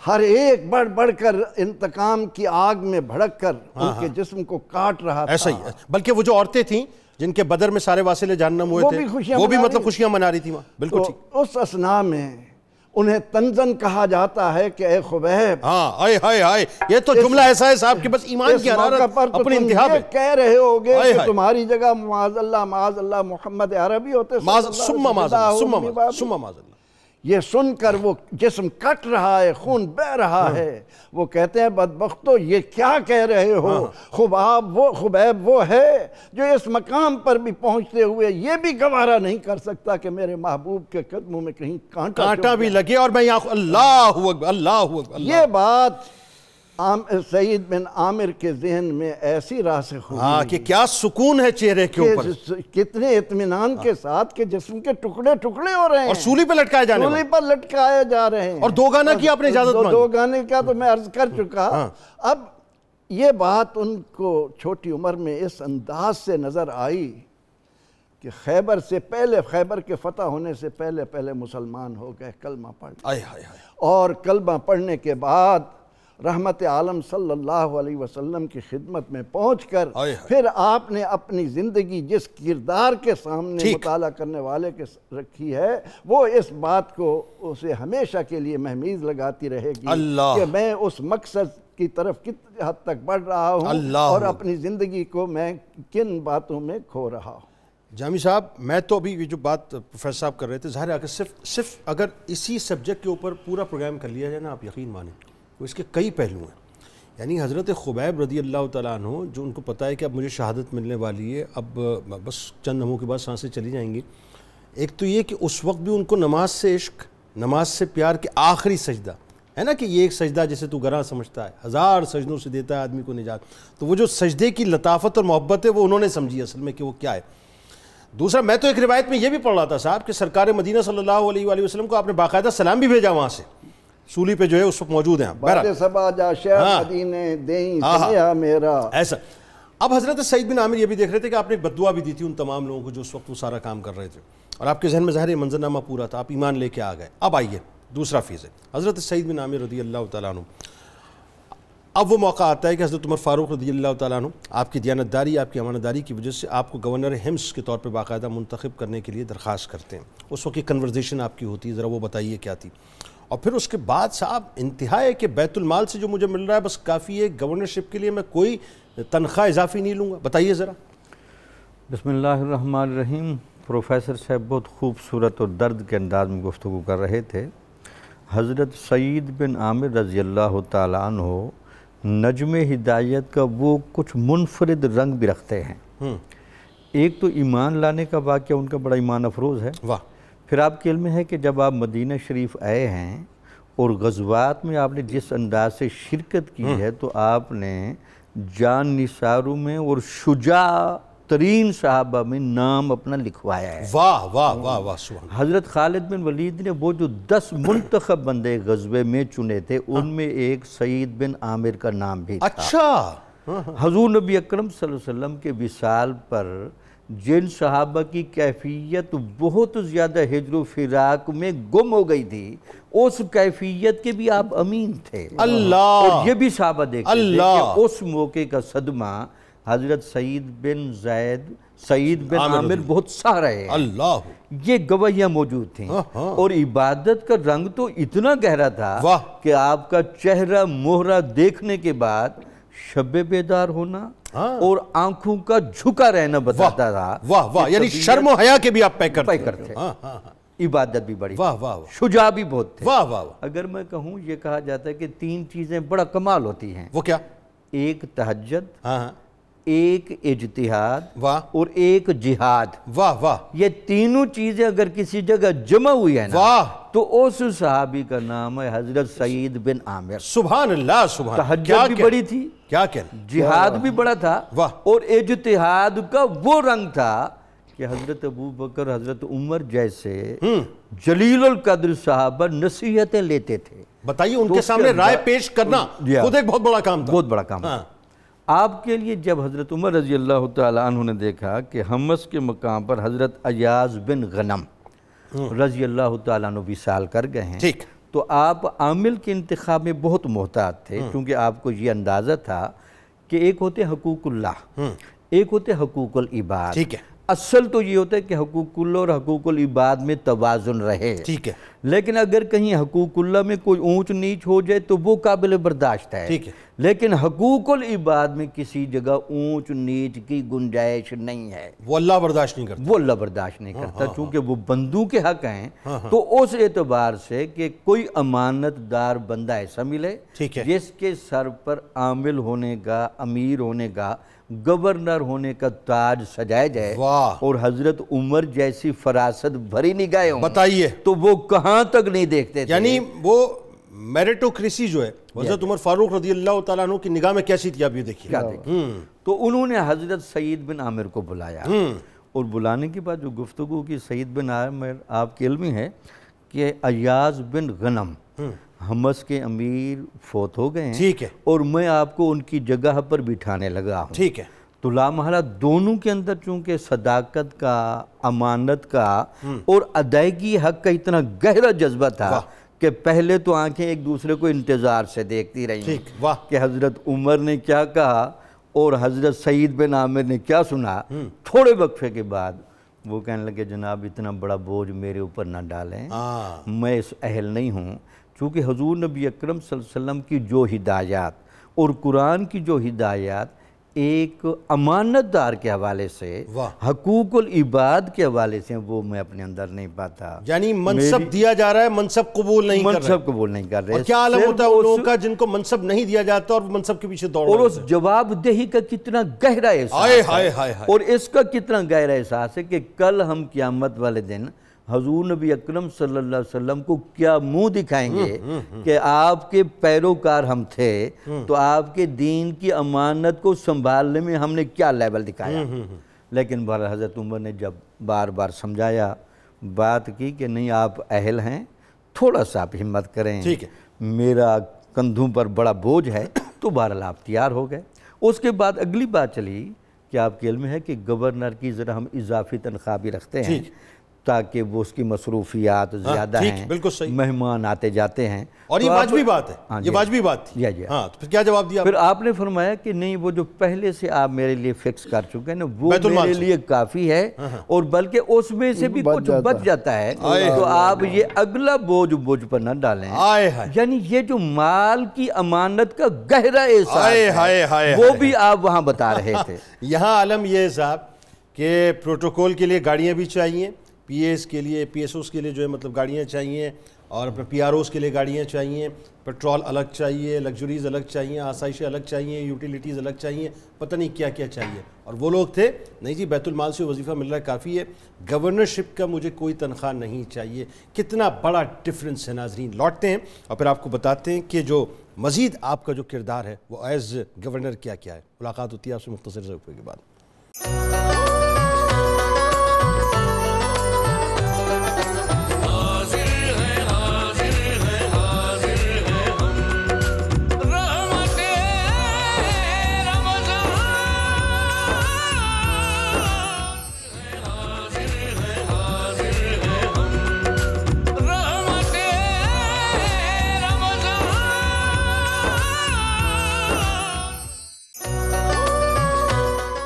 ہر ایک بڑھ بڑھ کر انتقام کی آگ میں بھڑک کر ان کے جسم کو کاٹ رہا تھا۔
ایسا ہی، بلکہ وہ جو عورتیں تھیں جن کے بدر میں سارے واصل جہنم ہوئے تھے، وہ بھی مطلب خوشیاں منا رہی تھیں وہاں، بالکل ٹھیک۔
اس اثناء میں انہیں تنزن کہا جاتا ہے کہ اے خبیب،
ہاں، ہائے ہائے ہائے، یہ تو جملہ ایسا ہے صاحب کہ بس ایمان کی حرارت اپنی انتہا پہ۔
کہہ رہے ہوگے کہ تمہاری جگہ معاذ اللہ محمد عربی ہوتے،
ثم معاذ اللہ۔
یہ سن کر وہ جسم کٹ رہا ہے، خون بہ رہا ہے، وہ کہتے ہیں بدبختو یہ کیا کہہ رہے ہو؟ خبیب وہ ہے جو اس مقام پر بھی پہنچتے ہوئے یہ بھی گوارا نہیں کر سکتا کہ میرے محبوب کے قدموں میں کہیں کانٹا
بھی لگے اور میں یہاں اللہ اکبر اللہ اکبر.
یہ بات سعید بن عامر کے ذہن میں ایسی راسخ ہوئی
کہ کیا سکون ہے چہرے کے اوپر,
کتنے اطمینان کے ساتھ کہ جسم کے ٹکڑے ٹکڑے ہو رہے ہیں
اور سولی پہ لٹکائے جانے
سولی پر لٹکائے جا رہے ہیں.
اور دو گانا کی آپ نے اجازت مانگی.
دو گانے کا تو میں عرض کر چکا. اب یہ بات ان کو چھوٹی عمر میں اس انداز سے نظر آئی کہ خیبر سے پہلے, خیبر کے فتح ہونے سے پہلے مسلمان ہو گئے کلمہ پڑھ, اور کلمہ پڑھنے کے بعد رحمت عالم صلی اللہ علیہ وسلم کی خدمت میں پہنچ کر پھر آپ نے اپنی زندگی جس کردار کے سامنے مطالعہ کرنے والے کے رکھی ہے, وہ اس بات کو اسے ہمیشہ کے لیے مہمیز لگاتی رہے گی کہ میں اس مقصد کی طرف کتنی حد تک بڑھ رہا ہوں اور اپنی زندگی کو میں کن باتوں میں کھو رہا ہوں.
جامی صاحب, میں تو ابھی جو بات پروفیسر صاحب کر رہے تھے, ظاہر ہے کہ صرف اگر اسی سبجیکٹ کے اوپر پورا پروگرام کر لیا جائے نا, آپ یقین مانیں وہ اس کے کئی پہلو ہیں. یعنی حضرت خبیب رضی اللہ تعالیٰ عنہ, جو ان کو پتہ ہے کہ اب مجھے شہادت ملنے والی ہے, اب بس چند لمحوں کے بعد سانسیں چلی جائیں گی. ایک تو یہ کہ اس وقت بھی ان کو نماز سے عشق, نماز سے پیار کے آخری سجدہ ہے نا, کہ یہ ایک سجدہ جسے تو گراں سمجھتا ہے, 1000 سجدوں سے دیتا ہے آدمی کو نجات, تو وہ جو سجدے کی لطافت اور محبت ہے وہ انہوں نے سمجھی اصل میں کہ وہ کیا ہے. دوسرا, میں تو ایک روایت میں یہ بھی پڑھ رہا تھا صاحب کہ سرکار مدینہ صلی اللہ علیہ وآلہ وسلم کو آپ نے باقاعدہ سلام بھی بھیجا وہاں سے, سولی پہ جو ہے اس وقت موجود ہیں. ایسا. اب حضرت سعید بن عامر یہ بھی دیکھ رہے تھے کہ آپ نے بددعا بھی دی تھی ان تمام لوگوں کو جو اس وقت وہ سارا کام کر رہے تھے, اور آپ کے ذہن میں ظاہر یہ منظرنامہ پورا تھا, آپ ایمان لے کے آ گئے. اب آئیے دوسرا فیز ہے حضرت سعید بن عامر رضی اللہ تعالیٰ عنہ. اب وہ موقع آتا ہے کہ حضرت عمر فاروق رضی اللہ تعالیٰ عنہ آپ کی دیانتداری, آپ کی امانتداری کی وجہ سے آپ کو گورنر حمص کے طور پہ باقاعدہ منتخب کرنے کے لیے درخواست کرتے ہیں. اس وقت کی کنورزیشن آپ کی ہوتی ہے, ذرا وہ بتائیے کیا تھی. اور پھر اس کے بعد صاحب انتہا ہے کہ بیت المال سے جو مجھے مل رہا ہے بس کافی ہے, گورنرشپ کے لیے میں کوئی تنخواہ اضافی نہیں لوں گا. بتائیے ذرا.
بسم اللہ الرحمن الرحیم. پروفیسر صاحب بہت خوبصورت اور درد کے انداز میں گفتگو کر رہے تھے. حضرت سعید بن عامر رضی اللہ تعالیٰ عنہ نجم ہدایت کا وہ کچھ منفرد رنگ بھی رکھتے ہیں. ایک تو ایمان لانے کا واقعہ ان کا بڑا ایمان افروز ہے. پھر آپ کے علم میں ہے کہ جب آپ مدینہ شریف آئے ہیں اور غزوات میں آپ نے جس انداز سے شرکت کی ہے, تو آپ نے جان نثاروں میں اور شجاع ترین صحابہ میں نام اپنا لکھوایا ہے.
واہ واہ واہ واہ سبحان.
حضرت خالد بن ولید نے وہ جو 10 منتخب بندے غزوے میں چنے تھے, ان میں ایک سعید بن عامر کا نام بھی تھا.
اچھا.
حضور نبی اکرم صلی اللہ علیہ وسلم کے وصال پر جن صحابہ کی کیفیت بہت زیادہ ہجر و فراق میں گم ہو گئی تھی, اس کیفیت کے بھی آپ امین تھے.
اللہ.
اور یہ بھی صحابہ دیکھتے تھے کہ اس موقع کا صدمہ حضرت سعید بن عامر بہت سہ رہے ہیں.
اللہ.
یہ گواہیاں موجود تھیں. اور عبادت کا رنگ تو اتنا گہرا تھا کہ آپ کا چہرہ مہرہ دیکھنے کے بعد شب بیدار ہونا اور آنکھوں کا جھکا رہنا بتاتا تھا.
واہ واہ. یعنی شرم و حیا کے بھی آپ پیک
کرتے. عبادت بھی بڑی, شجاع بھی بہت تھے.
واہ واہ.
اگر میں کہوں, یہ کہا جاتا ہے کہ 3 چیزیں بڑا کمال ہوتی ہیں.
وہ کیا؟
ایک تہجد, ایک اجتہاد اور ایک جہاد.
واہ واہ.
یہ تینوں چیزیں اگر کسی جگہ جمع ہوئی ہیں نا, تو اس صحابی کا نام ہے حضرت سعید بن عامر.
سبحان اللہ. سبحان.
تہجد بھی بڑی تھی,
کیا کہنا,
جہاد بھی بڑا تھا, اور اجتہاد کا وہ رنگ تھا کہ حضرت ابو بکر, حضرت عمر جیسے جلیل القدر صحابہ نصیحتیں لیتے تھے.
بتائیے, ان کے سامنے رائے پیش کرنا خود ایک بہت بڑا کام تھا.
بہت بڑا کام تھا. آپ کے لیے جب حضرت عمر رضی اللہ تعالیٰ عنہ نے دیکھا کہ حمص کے مقام پر حضرت ایاز بن غنم رضی اللہ تعالیٰ عنہ وصال کر گئے ہیں, تو آپ عامل کے انتخاب میں بہت محتاط تھے, کیونکہ آپ کو یہ اندازہ تھا کہ ایک ہوتے حقوق اللہ, ایک ہوتے حقوق العباد. اصل تو یہ ہوتا ہے کہ حقوق اللہ اور حقوق العباد میں توازن رہے.
ٹھیک ہے.
لیکن اگر کہیں حقوق اللہ میں کوئی اونچ نیچ ہو جائے تو وہ قابل برداشت ہے.
ٹھیک ہے.
لیکن حقوق العباد میں کسی جگہ اونچ نیچ کی گنجائش نہیں ہے.
وہ اللہ برداشت نہیں کرتا.
وہ اللہ برداشت نہیں کرتا چونکہ وہ بندوں کے حق ہیں. تو اس اعتبار سے کہ کوئی امانت دار بندہ ایسا ملے جس کے سر پر عامل ہونے کا، امیر ہونے کا، گورنر ہونے کا تاج سجایا جائے اور حضرت عمر جیسی فراست بھری نگاہیں ہوں،
بتائیے تو
وہ کہاں تک نہیں دیکھتے تھے.
یعنی وہ میریٹوکریسی جو ہے حضرت عمر فاروق رضی اللہ تعالیٰ عنہ کی نگاہ میں کیسی تھی، آپ یہ دیکھیے.
تو انہوں نے حضرت سعید بن عامر کو بلایا اور بلانے کے بعد جو گفتگو کی، سعید بن عامر آپ کے علم میں ہے کہ ایاز بن غنم حمص کے امیر فوت ہو گئے ہیں.
ٹھیک ہے.
اور میں آپ کو ان کی جگہ پر بٹھانے لگا ہوں.
ٹھیک ہے.
تو لامحالہ دونوں کے اندر چونکہ صداقت کا، امانت کا اور ادائیگی حق کا اتنا گہرا جذبہ تھا کہ پہلے تو آنکھیں ایک دوسرے کو انتظار سے دیکھتی رہی کہ حضرت عمر نے کیا کہا اور حضرت سعید بن عامر نے کیا سنا. تھوڑے وقفے کے بعد وہ کہنے لگے جناب اتنا بڑا بوجھ میرے اوپر نہ ڈالیں، میں اس اہل نہیں ہوں. چونکہ حضور نبی اکرم صلی اللہ علیہ وسلم کی جو ہدایات اور قرآن کی جو ہدایات ایک امانت دار کے حوالے سے، حقوق العباد کے حوالے سے، وہ میں اپنے اندر نہیں پاتا.
یعنی منصب دیا جا رہا ہے، منصب قبول نہیں کر رہے. اور کیا عالم ہوتا ہے ان لوگوں کا جن کو منصب نہیں دیا جاتا اور منصب کے پیچھے دوڑ رہے ہیں.
اور اس جواب دہی کا کتنا گہرا احساس ہے اور اس کا کتنا گہرا احساس ہے کہ کل ہم قیامت والے دن حضور نبی اکرم صلی اللہ علیہ وسلم کو کیا منہ دکھائیں گے کہ آپ کے پیروکار ہم تھے تو آپ کے دین کی امانت کو سنبھالنے میں ہم نے کیا لیول دکھایا. لیکن بہرحال حضرت عمر نے جب بار بار سمجھایا، بات کی کہ نہیں آپ اہل ہیں، تھوڑا سا آپ ہمت کریں، میرا کندھوں پر بڑا بوجھ ہے، تو بہرحال آپ تیار ہو گئے. اس کے بعد اگلی بات چلی کہ آپ کے علم ہے کہ گورنر کی ذرا ہم اضافی تنخواہ بھی رکھتے ہیں تاکہ وہ اس کی مصروفیات زیادہ ہیں، مہمان آتے جاتے ہیں.
اور یہ واجبی بات ہے، یہ واجبی بات تھی.
ہاں،
تو پھر کیا جواب دیا؟
پھر آپ نے فرمایا کہ نہیں، وہ جو پہلے سے آپ میرے لیے فکس کر چکے ہیں نا وہ میرے لیے کافی ہے، اور بلکہ اس میں سے بھی کچھ بچ جاتا ہے، تو آپ یہ اگلا بوجھ مجھ پر نہ ڈالیں. یعنی یہ جو مال کی امانت کا گہرا احساس ہے وہ بھی آپ وہاں بتا رہے تھے.
یہاں عالم یہ ہے صاحب کہ پروٹوکول کے لیے گاڑیاں بھی چاہیے، پی ایس کے لیے، پی ایس اوز کے لیے جو ہے مطلب گاڑیاں چاہیے، اور اپنے پی آر اوز کے لیے گاڑیاں چاہیے، پیٹرول الگ چاہیے، لگژریز الگ چاہیے، آسائشیں الگ چاہیے، یوٹیلیٹیز الگ چاہیے، پتہ نہیں کیا کیا چاہیے. اور وہ لوگ تھے نہیں جی بیت المال سے وظیفہ مل رہا ہے کافی ہے، گورنرشپ کا مجھے کوئی تنخواہ نہیں چاہیے. کتنا بڑا ڈفرنس ہے. ناظرین لوٹتے ہیں اور پھر آپ کو بتاتے ہیں کہ جو مزید آپ کا جو کردار ہے وہ ایز گورنر کیا کیا ہے. ملاقات ہوتی ہے آپ سے مختصر سے وقفے کے بعد.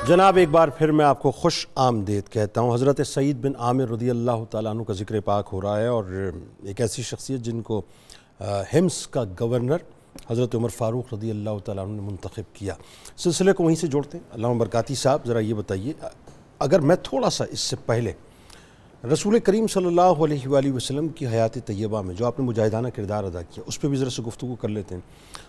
جناب ایک بار پھر میں آپ کو خوش آمدید کہتا ہوں. حضرت سعید بن عامر رضی اللہ تعالیٰ عنہ کا ذکر پاک ہو رہا ہے اور ایک ایسی شخصیت جن کو حمص کا گورنر حضرت عمر فاروق رضی اللہ تعالیٰ عنہ نے منتخب کیا. سلسلے کو وہیں سے جوڑتے ہیں. علامہ برکاتی صاحب ذرا یہ بتائیے، اگر میں تھوڑا سا اس سے پہلے رسول کریم صلی اللہ علیہ وآلہ وسلم کی حیات طیبہ میں جو آپ نے مجاہدانہ کردار ادا کیا اس پہ بھی ذرا سے گفتگو کر لیتے ہیں.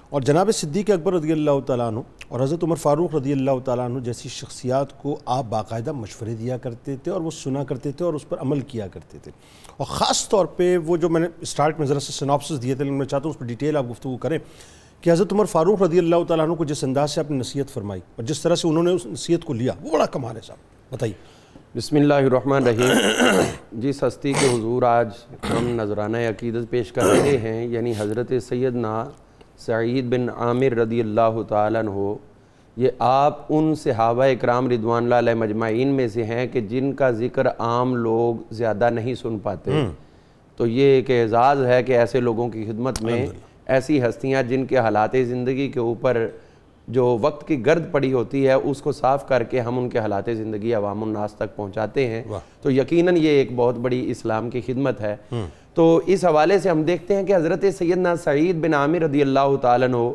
اور جناب صدیق اکبر رضی اللہ تعالیٰ عنہ اور حضرت عمر فاروق رضی اللہ تعالیٰ عنہ جیسی شخصیات کو آپ باقاعدہ مشورے دیا کرتے تھے اور وہ سنا کرتے تھے اور اس پر عمل کیا کرتے تھے. اور خاص طور پہ وہ جو میں نے اسٹارٹ میں ذرا سے سناپسس دیے تھے، لیکن میں چاہتا ہوں اس پر ڈیٹیل آپ گفتگو کریں کہ حضرت عمر فاروق رضی اللہ تعالیٰ عنہ کو جس انداز سے آپ نے نصیحت فرمائی اور جس طرح سے انہوں نے اس نصیحت کو لیا وہ بڑا کمال ہے صاحب. بتائیے.
بسم اللہ الرحمن الرحیم. جس ہستی کے حضور آج ہم نذرانہ عقیدت پیش کر رہے ہیں، یعنی حضرت سیدنا سعید بن عامر رضی اللہ تعالیٰ عنہ، یہ آپ ان صحابہ اکرام رضوان اللہ علیہ مجمعین میں سے ہیں کہ جن کا ذکر عام لوگ زیادہ نہیں سن پاتے. تو یہ ایک اعزاز ہے کہ ایسے لوگوں کی خدمت میں ایسی ہستیاں جن کے حالات زندگی کے اوپر جو وقت کی گرد پڑی ہوتی ہے اس کو صاف کر کے ہم ان کے حالات زندگی عوام الناس تک پہنچاتے ہیں، تو یقیناً یہ ایک بہت بڑی اسلام کی خدمت ہے۔ تو اس حوالے سے ہم دیکھتے ہیں کہ حضرت سیدنا سعید بن عامر رضی اللہ تعالیٰ عنہ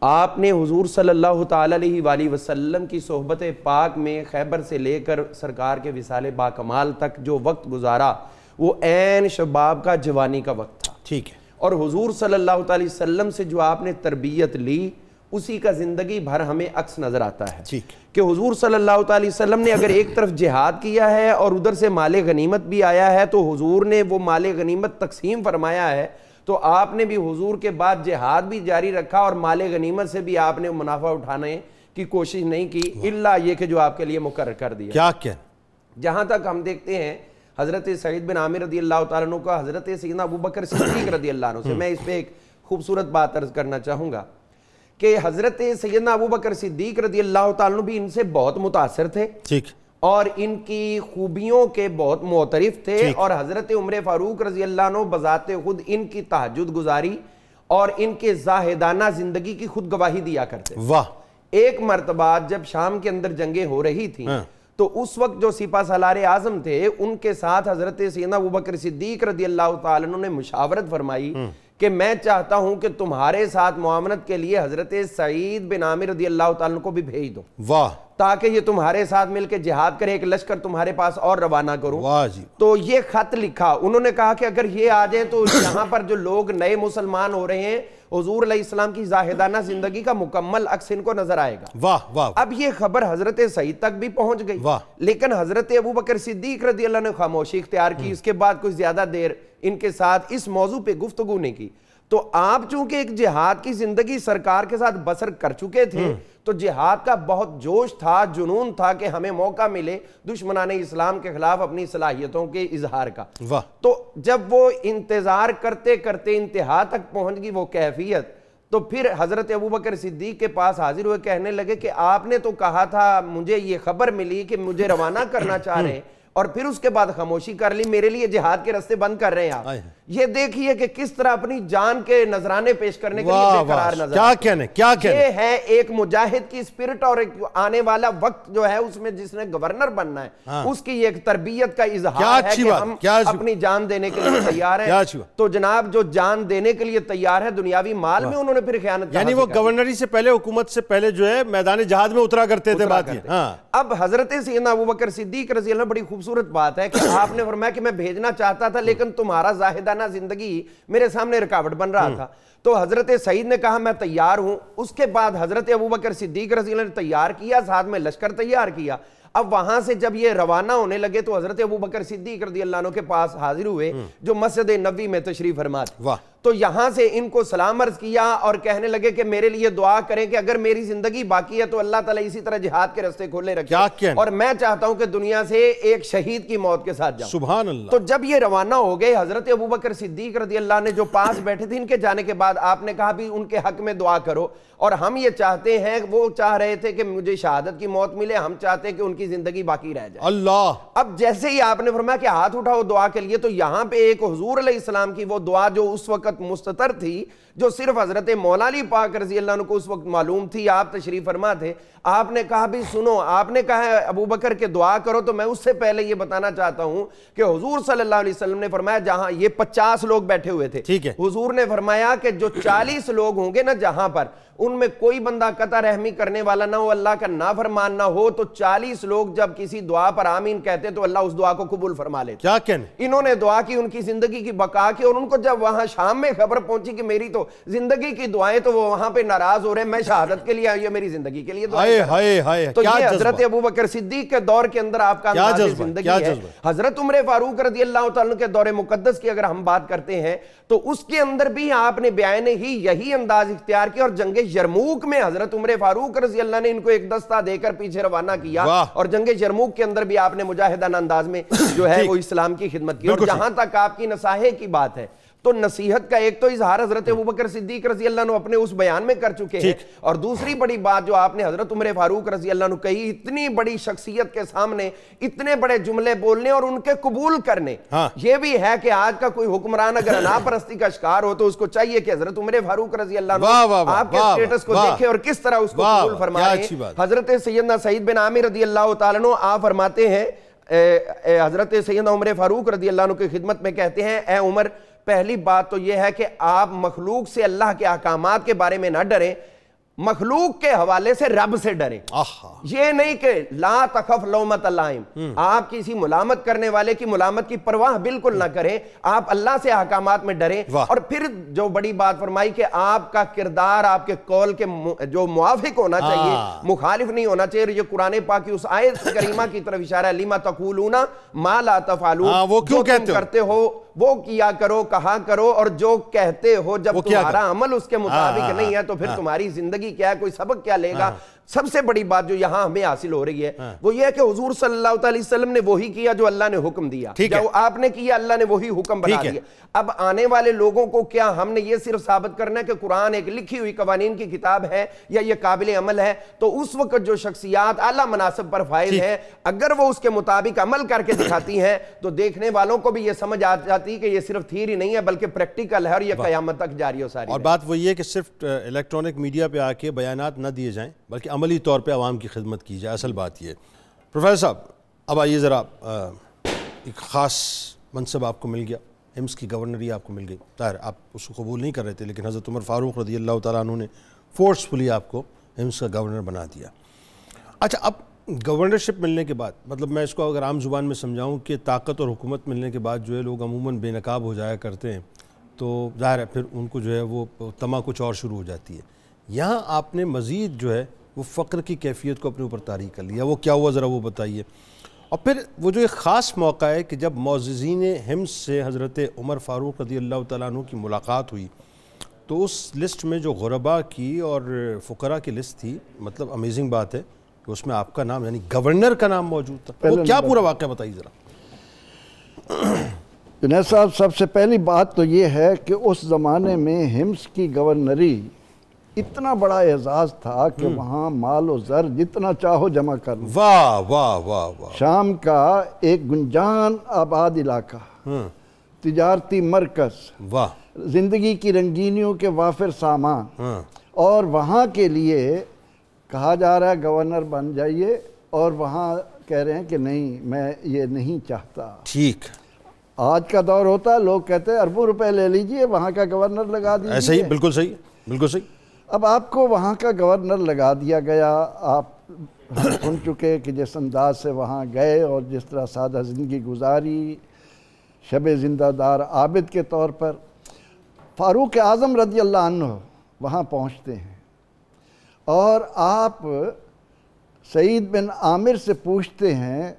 آپ نے حضور صلی اللہ تعالیٰ علیہ وآلہ وسلم کی صحبت پاک میں خیبر سے لے کر سرکار کے وصال باکمال تک جو وقت گزارا وہ عین شباب کا جوانی کا وقت تھا،
ٹھیک ہے،
اور حضور صلی اللہ علیہ وسلم سے جو آپ نے تربیت لی اسی کا زندگی بھر ہمیں عکس نظر آتا ہے کہ حضور صلی اللہ علیہ وسلم نے اگر ایک طرف جہاد کیا ہے اور ادھر سے مال غنیمت بھی آیا ہے تو حضور نے وہ مال غنیمت تقسیم فرمایا ہے، تو آپ نے بھی حضور کے بعد جہاد بھی جاری رکھا اور مال غنیمت سے بھی آپ نے منافع اٹھانے کی کوشش نہیں کی الا یہ کہ جو آپ کے لیے مقرر کر دیا۔
کیا کیا
جہاں تک ہم دیکھتے ہیں حضرت سعید بن عامر رضی اللہ تعالیٰ عنہ کا حضرت سیدنا ابوبکر صدیق رضی اللہ عنہ سے میں اس پہ ایک خوبصورت بات عرض کرنا چاہوں گا کہ حضرت سیدنا ابوبکر صدیق رضی اللہ تعالیٰ عنہ بھی ان سے بہت متاثر تھے اور ان کی خوبیوں کے بہت معترف تھے، اور حضرت عمر فاروق رضی اللہ عنہ بذات خود ان کی تہجد گزاری اور ان کے زاہدانہ زندگی کی خود گواہی دیا کرتے۔ ایک مرتبہ جب شام کے اندر جنگیں ہو رہی تھیں تو اس وقت جو سپہ سالار اعظم تھے ان کے ساتھ حضرت سیدنا ابوبکر صدیق رضی اللہ تعالیٰ عنہ نے مشاورت فرمائی کہ میں چاہتا ہوں کہ تمہارے ساتھ معاونت کے لیے حضرت سعید بن عامر رضی اللہ تعالیٰ عنہ کو بھی بھیج دو تاکہ یہ تمہارے ساتھ مل کے جہاد کرے، ایک لشکر تمہارے پاس اور روانہ کروں۔ تو یہ خط لکھا، انہوں نے کہا کہ اگر یہ آ جائیں تو یہاں پر جو لوگ نئے مسلمان ہو رہے ہیں حضور علیہ السلام کی زاہدانہ زندگی کا مکمل عکس ان کو نظر آئے گا۔ اب یہ خبر حضرت سعید تک بھی پہنچ گئی، لیکن حضرت ابوبکر صدیق رضی اللہ عنہ نے خاموشی اختیار کی، اس کے بعد کچھ زیادہ دیر ان کے ساتھ اس موضوع پہ گفتگو نہیں کی۔ تو آپ چونکہ ایک جہاد کی زندگی سرکار کے ساتھ بسر کر چکے تھے تو جہاد کا بہت جوش تھا، جنون تھا کہ ہمیں موقع ملے دشمنان اسلام کے خلاف اپنی صلاحیتوں کے اظہار کا۔ تو جب وہ انتظار کرتے کرتے انتہا تک پہنچ گئی وہ کیفیت، تو پھر حضرت ابوبکر صدیق کے پاس حاضر ہوئے، کہنے لگے کہ آپ نے تو کہا تھا، مجھے یہ خبر ملی کہ مجھے روانہ کرنا چاہ رہے ہیں اور پھر اس کے بعد خاموشی کر لی، میرے لیے جہاد کے راستے بند کر رہے ہیں آپ۔ یہ دیکھیے کہ کس طرح اپنی جان کے نذرانے پیش کرنے کے لیے بے قرار نظر آتے ہیں۔ یہ ہے ایک مجاہد کی اسپرٹ، اور ایک آنے والا وقت جو ہے اس میں جس نے گورنر بننا ہے اس کی ایک تربیت کا اظہار ہے کہ ہم اپنی جان دینے کے لیے تیار ہیں۔ تو جناب جو جان دینے کے لیے تیار ہے دنیاوی مال میں انہوں نے پھر خیانت،
یعنی وہ گورنری سے پہلے حکومت سے پہلے جو ہے میدان جہاد میں اترا کرتے تھے۔ بات یہ
اب حضرت سیدنا ابوبکر صدیق رضی اللہ عنہ بڑی خوبصورت بات ہے کہ آپ نے فرمایا کہ میں بھیجنا چاہتا تھا لیکن تمہارا زاہدانہ زندگی میرے سامنے رکاوٹ بن رہا تھا۔ تو حضرت سعید نے کہا میں تیار ہوں۔ اس کے بعد حضرت ابوبکر صدیق رضی اللہ عنہ نے تیار کیا، ساتھ میں لشکر تیار کیا۔ اب وہاں سے جب یہ روانہ ہونے لگے تو حضرت ابوبکر صدیق رضی اللہ عنہ کے پاس حاضر ہوئے جو مسجد نبوی میں تشریف فرما تھے۔ تو یہاں سے ان کو سلام عرض کیا اور کہنے لگے کہ میرے لیے دعا کریں کہ اگر میری زندگی باقی ہے تو اللہ تعالیٰ اسی طرح جہاد کے راستے کھولے رکھے، اور میں چاہتا ہوں کہ دنیا سے ایک شہید کی موت کے ساتھ جاؤں۔
سبحان اللہ۔
تو جب یہ روانہ ہو گئے حضرت ابوبکر صدیق رضی اللہ نے جو پاس بیٹھے تھے ان کے جانے کے بعد آپ نے کہا بھی ان کے حق میں دعا کرو، اور ہم یہ چاہتے ہیں، وہ چاہ رہے تھے کہ مجھے شہادت کی موت ملے، ہم چاہتے ہیں کہ ان کی زندگی باقی رہ جائے۔
اللہ۔
اب جیسے ہی آپ نے فرمایا کہ ہاتھ اٹھاؤ دعا کے لیے، تو یہاں پہ ایک حضور علیہ السلام کی وہ دعا جو اس وقت مستتر تھی، جو صرف حضرت مولا علی پاک رضی اللہ عنہ کو اس وقت معلوم تھی، آپ تشریف فرما تھے۔ آپ نے کہا بھی سنو، آپ نے کہا ہے ابوبکر کے دعا کرو، تو میں اس سے پہلے یہ بتانا چاہتا ہوں کہ حضور صلی اللہ علیہ وسلم نے فرمایا، جہاں یہ 50 لوگ بیٹھے ہوئے تھے، حضور نے فرمایا کہ جو 40 لوگ ہوں گے نا جہاں پر، ان میں کوئی بندہ قطع رحمی کرنے والا نہ ہو، اللہ کا نافرمان نہ ہو، تو 40 لوگ جب کسی دعا پر آمین کہتے تو اللہ اس دعا کو قبول فرما لیتے۔
کیا کہنے؟
انہوں نے دعا کی، ان کی زندگی کی بقا کی، اور ان کو جب وہاں شام میں خبر پہنچی کہ میری تو زندگی کی دعائیں، تو وہ وہاں پہ ناراض ہو رہے ہیں، میں شہادت کے لیے آئی ہوں، میری زندگی کے لیے دعائیں کر رہے ہیں۔ تو یہ حضرت ابوبکر صدیق کے دور کے اندر آپ کا انداز زندگی ہے۔ حضرت عمر فاروق رضی اللہ تعالیٰ کے دور مقدس کی اگر ہم بات کرتے ہیں تو اس کے اندر بھی آپ نے بیان ہی یہی انداز اختیار کیا، اور جنگ یرموک میں حضرت عمر فاروق رضی اللہ نے ان کو ایک دستہ دے کر پیچھے روانہ کیا، اور جنگ یرموک کے اندر بھی آپ نے مجاہدانہ انداز میں جو ہے وہ اسلام کی خدمت کی۔ اور جہاں تک آپ کی نصاحے کی بات ہے، تو نصیحت کا ایک تو اظہار حضرت ابوبکر صدیق رضی اللہ عنہ اپنے اس بیان میں کر چکے ہیں، اور دوسری بڑی بات جو آپ نے حضرت عمر فاروق رضی اللہ عنہ کہی، اتنی بڑی شخصیت کے سامنے اتنے بڑے جملے بولنے اور ان کے قبول کرنے، یہ بھی ہے کہ آج کا کوئی حکمران اگر انا پرستی کا شکار ہو تو اس کو چاہیے کہ حضرت عمر فاروق رضی اللہ عنہ آپ کے اسٹیٹس کو دیکھے اور کس طرح اس کو قبول فرمائے۔ حضرت سیدنا سعید بن عامر رضی اللہ تعالیٰ عنہ آپ فرماتے ہیں، حضرت سیدنا عمر فاروق رضی اللہ عنہ کی خدمت میں کہتے ہیں، اے عمر، پہلی بات تو یہ ہے کہ آپ مخلوق سے اللہ کے احکامات کے بارے میں نہ ڈریں، مخلوق کے حوالے سے رب سے ڈریں۔ یہ نہیں کہ لا تخف لومت لائم، آپ کسی ملامت کرنے والے کی ملامت کی پرواہ بالکل نہ کریں، آپ اللہ سے احکامات میں ڈریں۔ اور پھر جو بڑی بات فرمائی کہ آپ کا کردار آپ کے قول کے جو موافق ہونا چاہیے، مخالف نہیں ہونا چاہیے۔ یہ قرآن پاک کی اس آیت کریمہ کی طرف اشارہ ہے، لما تقولون ما لا تفعلون، جو تم کرتے ہو وہ کیا کرو، کہا کرو، اور جو کہتے ہو جب تمہارا عمل اس کے مطابق نہیں ہے تو پھر تمہاری زندگی کیا ہے، کوئی سبق کیا لے گا۔ سب سے بڑی بات جو یہاں ہمیں حاصل ہو رہی ہے وہ یہ ہے کہ حضور صلی اللہ علیہ وسلم نے وہی کیا جو اللہ نے حکم دیا، جو آپ نے کیا اللہ نے وہی حکم بنا دیا۔ اب آنے والے لوگوں کو کیا ہم نے یہ صرف ثابت کرنا ہے کہ قرآن ایک لکھی ہوئی قوانین کی کتاب ہے یا یہ قابل عمل ہے؟ تو اس وقت جو شخصیات اعلیٰ مناصب پر فائز ہیں، اگر وہ اس کے مطابق عمل کر کے دکھاتی ہیں تو دیکھنے والوں کو بھی یہ سمجھ آ جاتی کہ یہ صرف تھیوری نہیں ہے بلکہ پریکٹیکل ہے، اور یہ قیامت تک جاری ہو ساری۔
اور بات وہ یہ کہ صرف الیکٹرانک میڈیا پہ آ کے بیانات نہ دیے جائیں بلکہ عملی طور پہ عوام کی خدمت کی جائے، اصل بات یہ ہے۔ پروفیسر صاحب، اب آئیے ذرا، ایک خاص منصب آپ کو مل گیا، ہمس کی گورنری آپ کو مل گئی، ظاہر آپ اس کو قبول نہیں کر رہے تھے، لیکن حضرت عمر فاروق رضی اللہ تعالیٰ عنہ نے فورسفلی آپ کو ہمس کا گورنر بنا دیا۔ اچھا، اب گورنرشپ ملنے کے بعد، مطلب میں اس کو اگر عام زبان میں سمجھاؤں کہ طاقت اور حکومت ملنے کے بعد جو ہے لوگ عموماً بے نقاب ہو جایا کرتے ہیں، تو ظاہر ہے پھر ان کو جو ہے وہ تما کچھ اور شروع ہو جاتی ہے۔ یہاں آپ نے مزید جو ہے وہ فقر کی کیفیت کو اپنے اوپر طاری کر لیا، وہ کیا ہوا ذرا وہ بتائیے۔ اور پھر وہ جو ایک خاص موقع ہے کہ جب معززین ہمس سے حضرت عمر فاروق رضی اللہ تعالیٰ عنہ کی ملاقات ہوئی تو اس لسٹ میں جو غرباء کی اور فقراء کی لسٹ تھی، مطلب امیزنگ بات ہے کہ اس میں آپ کا نام یعنی گورنر کا نام موجود تھا۔ وہ کیا پورا واقعہ بتائیے ذرا۔
جنید صاحب، سب سے پہلی بات تو یہ ہے کہ اس زمانے میں ہمس کی گورنری اتنا بڑا اعزاز تھا کہ وہاں مال و زر جتنا چاہو جمع کر لو۔
واہ واہ واہ واہ۔
شام کا ایک گنجان آباد علاقہ، تجارتی مرکز،
واہ،
زندگی کی رنگینیوں کے وافر سامان، اور وہاں کے لیے کہا جا رہا ہے گورنر بن جائیے، اور وہاں کہہ رہے ہیں کہ نہیں، میں یہ نہیں چاہتا۔
ٹھیک،
آج کا دور ہوتا ہے، لوگ کہتے ہیں اربوں روپے لے لیجئے، وہاں کا گورنر لگا دیجئے۔
ایسا ہی، بالکل صحیح، بالکل صحیح۔
اب آپ کو وہاں کا گورنر لگا دیا گیا، آپ سن چکے کہ جس انداز سے وہاں گئے اور جس طرح سادہ زندگی گزاری، شب زندہ دار عابد کے طور پر۔ فاروق اعظم رضی اللہ عنہ وہاں پہنچتے ہیں اور آپ سعید بن عامر سے پوچھتے ہیں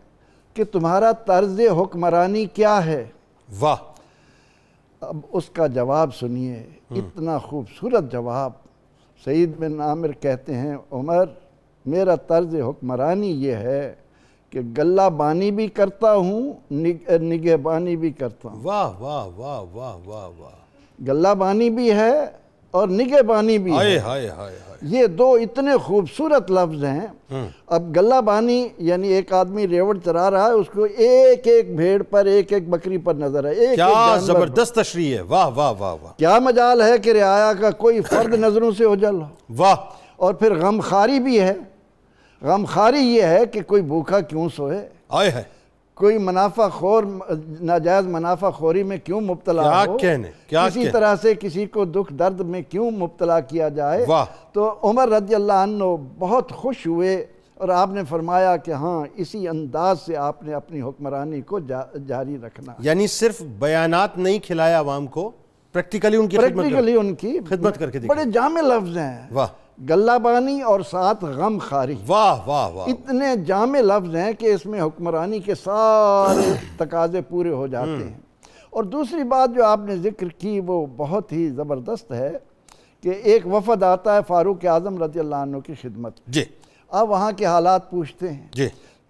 کہ تمہارا طرز حکمرانی کیا ہے؟
واہ۔
اب اس کا جواب سنیے، اتنا خوبصورت جواب۔ سعید بن عامر کہتے ہیں، عمر، میرا طرز حکمرانی یہ ہے کہ غلہ بانی بھی کرتا ہوں، نگہ بانی بھی کرتا ہوں۔
واہ واہ واہ واہ واہ واہ۔
غلہ بانی بھی ہے اور نگہ بانی بھی ہے۔ یہ دو اتنے خوبصورت لفظ ہیں۔ اب غلہ بانی یعنی ایک آدمی ریوڑ چرا رہا ہے، اس کو ایک ایک بھیڑ پر، ایک ایک بکری پر نظر ہے،
کیا زبردست تشریح ہے، واہ واہ واہ واہ۔
کیا مجال ہے کہ رعایا کا کوئی فرد نظروں سے اوجھل ہو۔
واہ۔
اور پھر غمخواری بھی ہے۔ غمخواری یہ ہے کہ کوئی بھوکا کیوں سوئے،
آئے ہے،
کوئی منافع خور ناجائز منافع خوری میں کیوں مبتلا ہو، کسی طرح سے کسی کو دکھ درد میں کیوں مبتلا کیا جائے۔ تو عمر رضی اللہ عنہ بہت خوش ہوئے اور آپ نے فرمایا کہ ہاں، اسی انداز سے آپ نے اپنی حکمرانی کو جاری رکھنا،
یعنی صرف بیانات نہیں کھلایا عوام کو، پریکٹیکلی ان کی خدمت کر کے
بڑے جامع لفظ ہیں۔ واہ، غلہ بانی اور ساتھ غم خاری،
واہ واہ واہ،
اتنے جامع لفظ ہیں کہ اس میں حکمرانی کے سارے تقاضے پورے ہو جاتے ہیں۔ اور دوسری بات جو آپ نے ذکر کی وہ بہت ہی زبردست ہے کہ ایک وفد آتا ہے فاروق اعظم رضی اللہ عنہ کی خدمت۔
جی۔
اب وہاں کے حالات پوچھتے ہیں۔
جی۔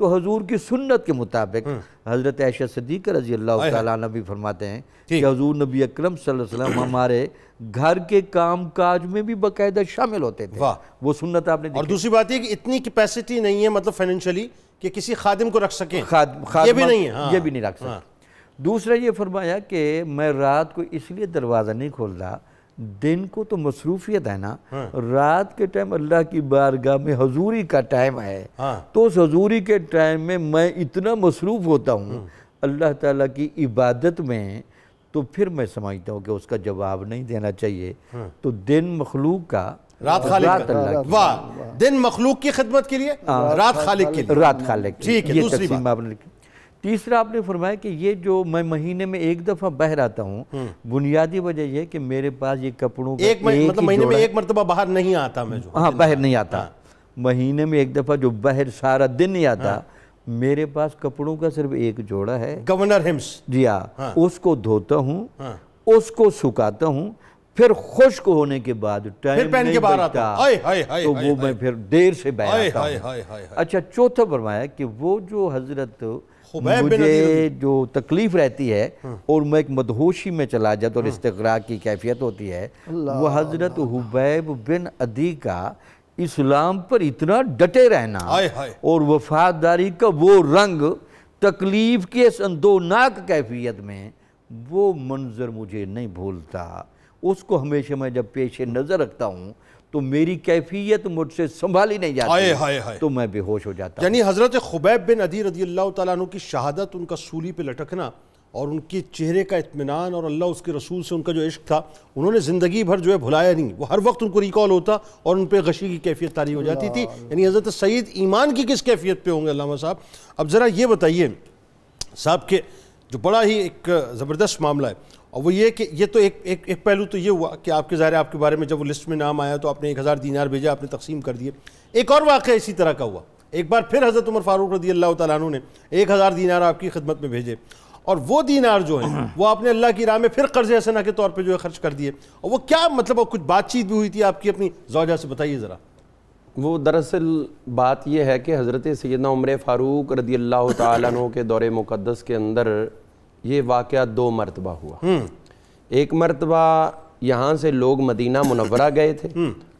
تو حضور کی سنت کے مطابق حضرت عائشہ صدیقہ رضی اللہ تعالیٰ عنہ بھی فرماتے ہیں کہ حضور نبی اکرم صلی اللہ علیہ وسلم ہمارے گھر کے کام کاج میں بھی باقاعدہ شامل ہوتے تھے. وہ سنت آپ نے دیکھی.
اور دوسری بات یہ کہ اتنی کیپیسٹی نہیں ہے مطلب فائنینشلی کہ کسی خادم کو رکھ سکیں, یہ بھی نہیں ہے,
یہ بھی نہیں رکھ سکتے. دوسرا یہ فرمایا کہ میں رات کو اس لیے دروازہ نہیں کھولتا, دن کو تو مصروفیت ہے نا, رات کے ٹائم اللہ کی بارگاہ میں حضوری کا ٹائم ہے, تو اس حضوری کے ٹائم میں میں اتنا مصروف ہوتا ہوں اللہ تعالیٰ کی عبادت میں, تو پھر میں سمجھتا ہوں کہ اس کا جواب نہیں دینا چاہیے. تو دن مخلوق کا,
رات خالق کا. واہ, دن مخلوق کی خدمت کے لیے, رات خالق کے لیے.
رات خالق.
ٹھیک ہے.
یہ تقسیم آپ نے. تیسرا آپ نے فرمایا کہ یہ جو میں مہینے میں ایک دفعہ باہر آتا ہوں, بنیادی وجہ یہ کہ میرے پاس یہ کپڑوں کا
مطلب مہینے میں ایک مرتبہ باہر نہیں آتا میں, جو
ہاں باہر نہیں آتا, مہینے میں ایک دفعہ جو باہر سارا دن نہیں آتا, میرے پاس کپڑوں کا صرف ایک جوڑا ہے,
گورنر ہمس.
جی ہاں, اس کو دھوتا ہوں, اس کو سکھاتا ہوں, پھر خشک ہونے کے بعد ٹائم نہیں بچتا تو وہ میں پھر دیر سے باہر آتا ہوں. اچھا, چوتھا فرمایا کہ وہ جو حضرت مجھے جو تکلیف رہتی ہے اور میں ایک مدہوشی میں چلا جاتا اور استغراق کی کیفیت ہوتی ہے, وہ حضرت حبیب بن عدی کا اسلام پر اتنا ڈٹے رہنا اور وفاداری کا وہ رنگ, تکلیف کے اس اندوناک کیفیت میں, وہ منظر مجھے نہیں بھولتا. اس کو ہمیشہ میں جب پیش نظر رکھتا ہوں تو میری کیفیت مجھ سے سنبھالی نہیں جاتی, تو میں بے ہوش ہو جاتا.
یعنی حضرت خبیب بن عدی رضی اللہ تعالیٰ عنہ کی شہادت, ان کا سولی پہ لٹکنا اور ان کی چہرے کا اطمینان اور اللہ اس کے رسول سے ان کا جو عشق تھا, انہوں نے زندگی بھر جو ہے بھلایا نہیں. وہ ہر وقت ان کو ریکال ہوتا اور ان پہ غشی کی کیفیت طاری ہو جاتی تھی. یعنی حضرت سید ایمان کی کس کیفیت پہ ہوں گے علامہ صاحب؟ اب ذرا یہ بتائیے صاحب کہ جو بڑا ہی ایک زبردست معاملہ ہے, اور وہ یہ کہ یہ تو ایک پہلو تو یہ ہوا کہ آپ کے ظاہر آپ کے بارے میں جب وہ لسٹ میں نام آیا تو آپ نے 1000 دینار بھیجا, آپ نے تقسیم کر دیے. ایک اور واقعہ اسی طرح کا ہوا, ایک بار پھر حضرت عمر فاروق رضی اللہ تعالیٰ عنہ نے 1000 دینار آپ کی خدمت میں بھیجے, اور وہ دینار جو ہیں وہ آپ نے اللہ کی راہ میں پھر قرض حسنہ کے طور پہ جو ہے خرچ کر دیے. اور وہ کیا مطلب, کچھ بات چیت بھی ہوئی تھی آپ کی اپنی زوجہ سے, بتائیے ذرا.
وہ دراصل بات یہ ہے کہ حضرت سیدنا عمر فاروق رضی اللہ تعالیٰ عنہ کے دور مقدس کے اندر یہ واقعہ 2 مرتبہ ہوا. ایک مرتبہ یہاں سے لوگ مدینہ منورہ گئے تھے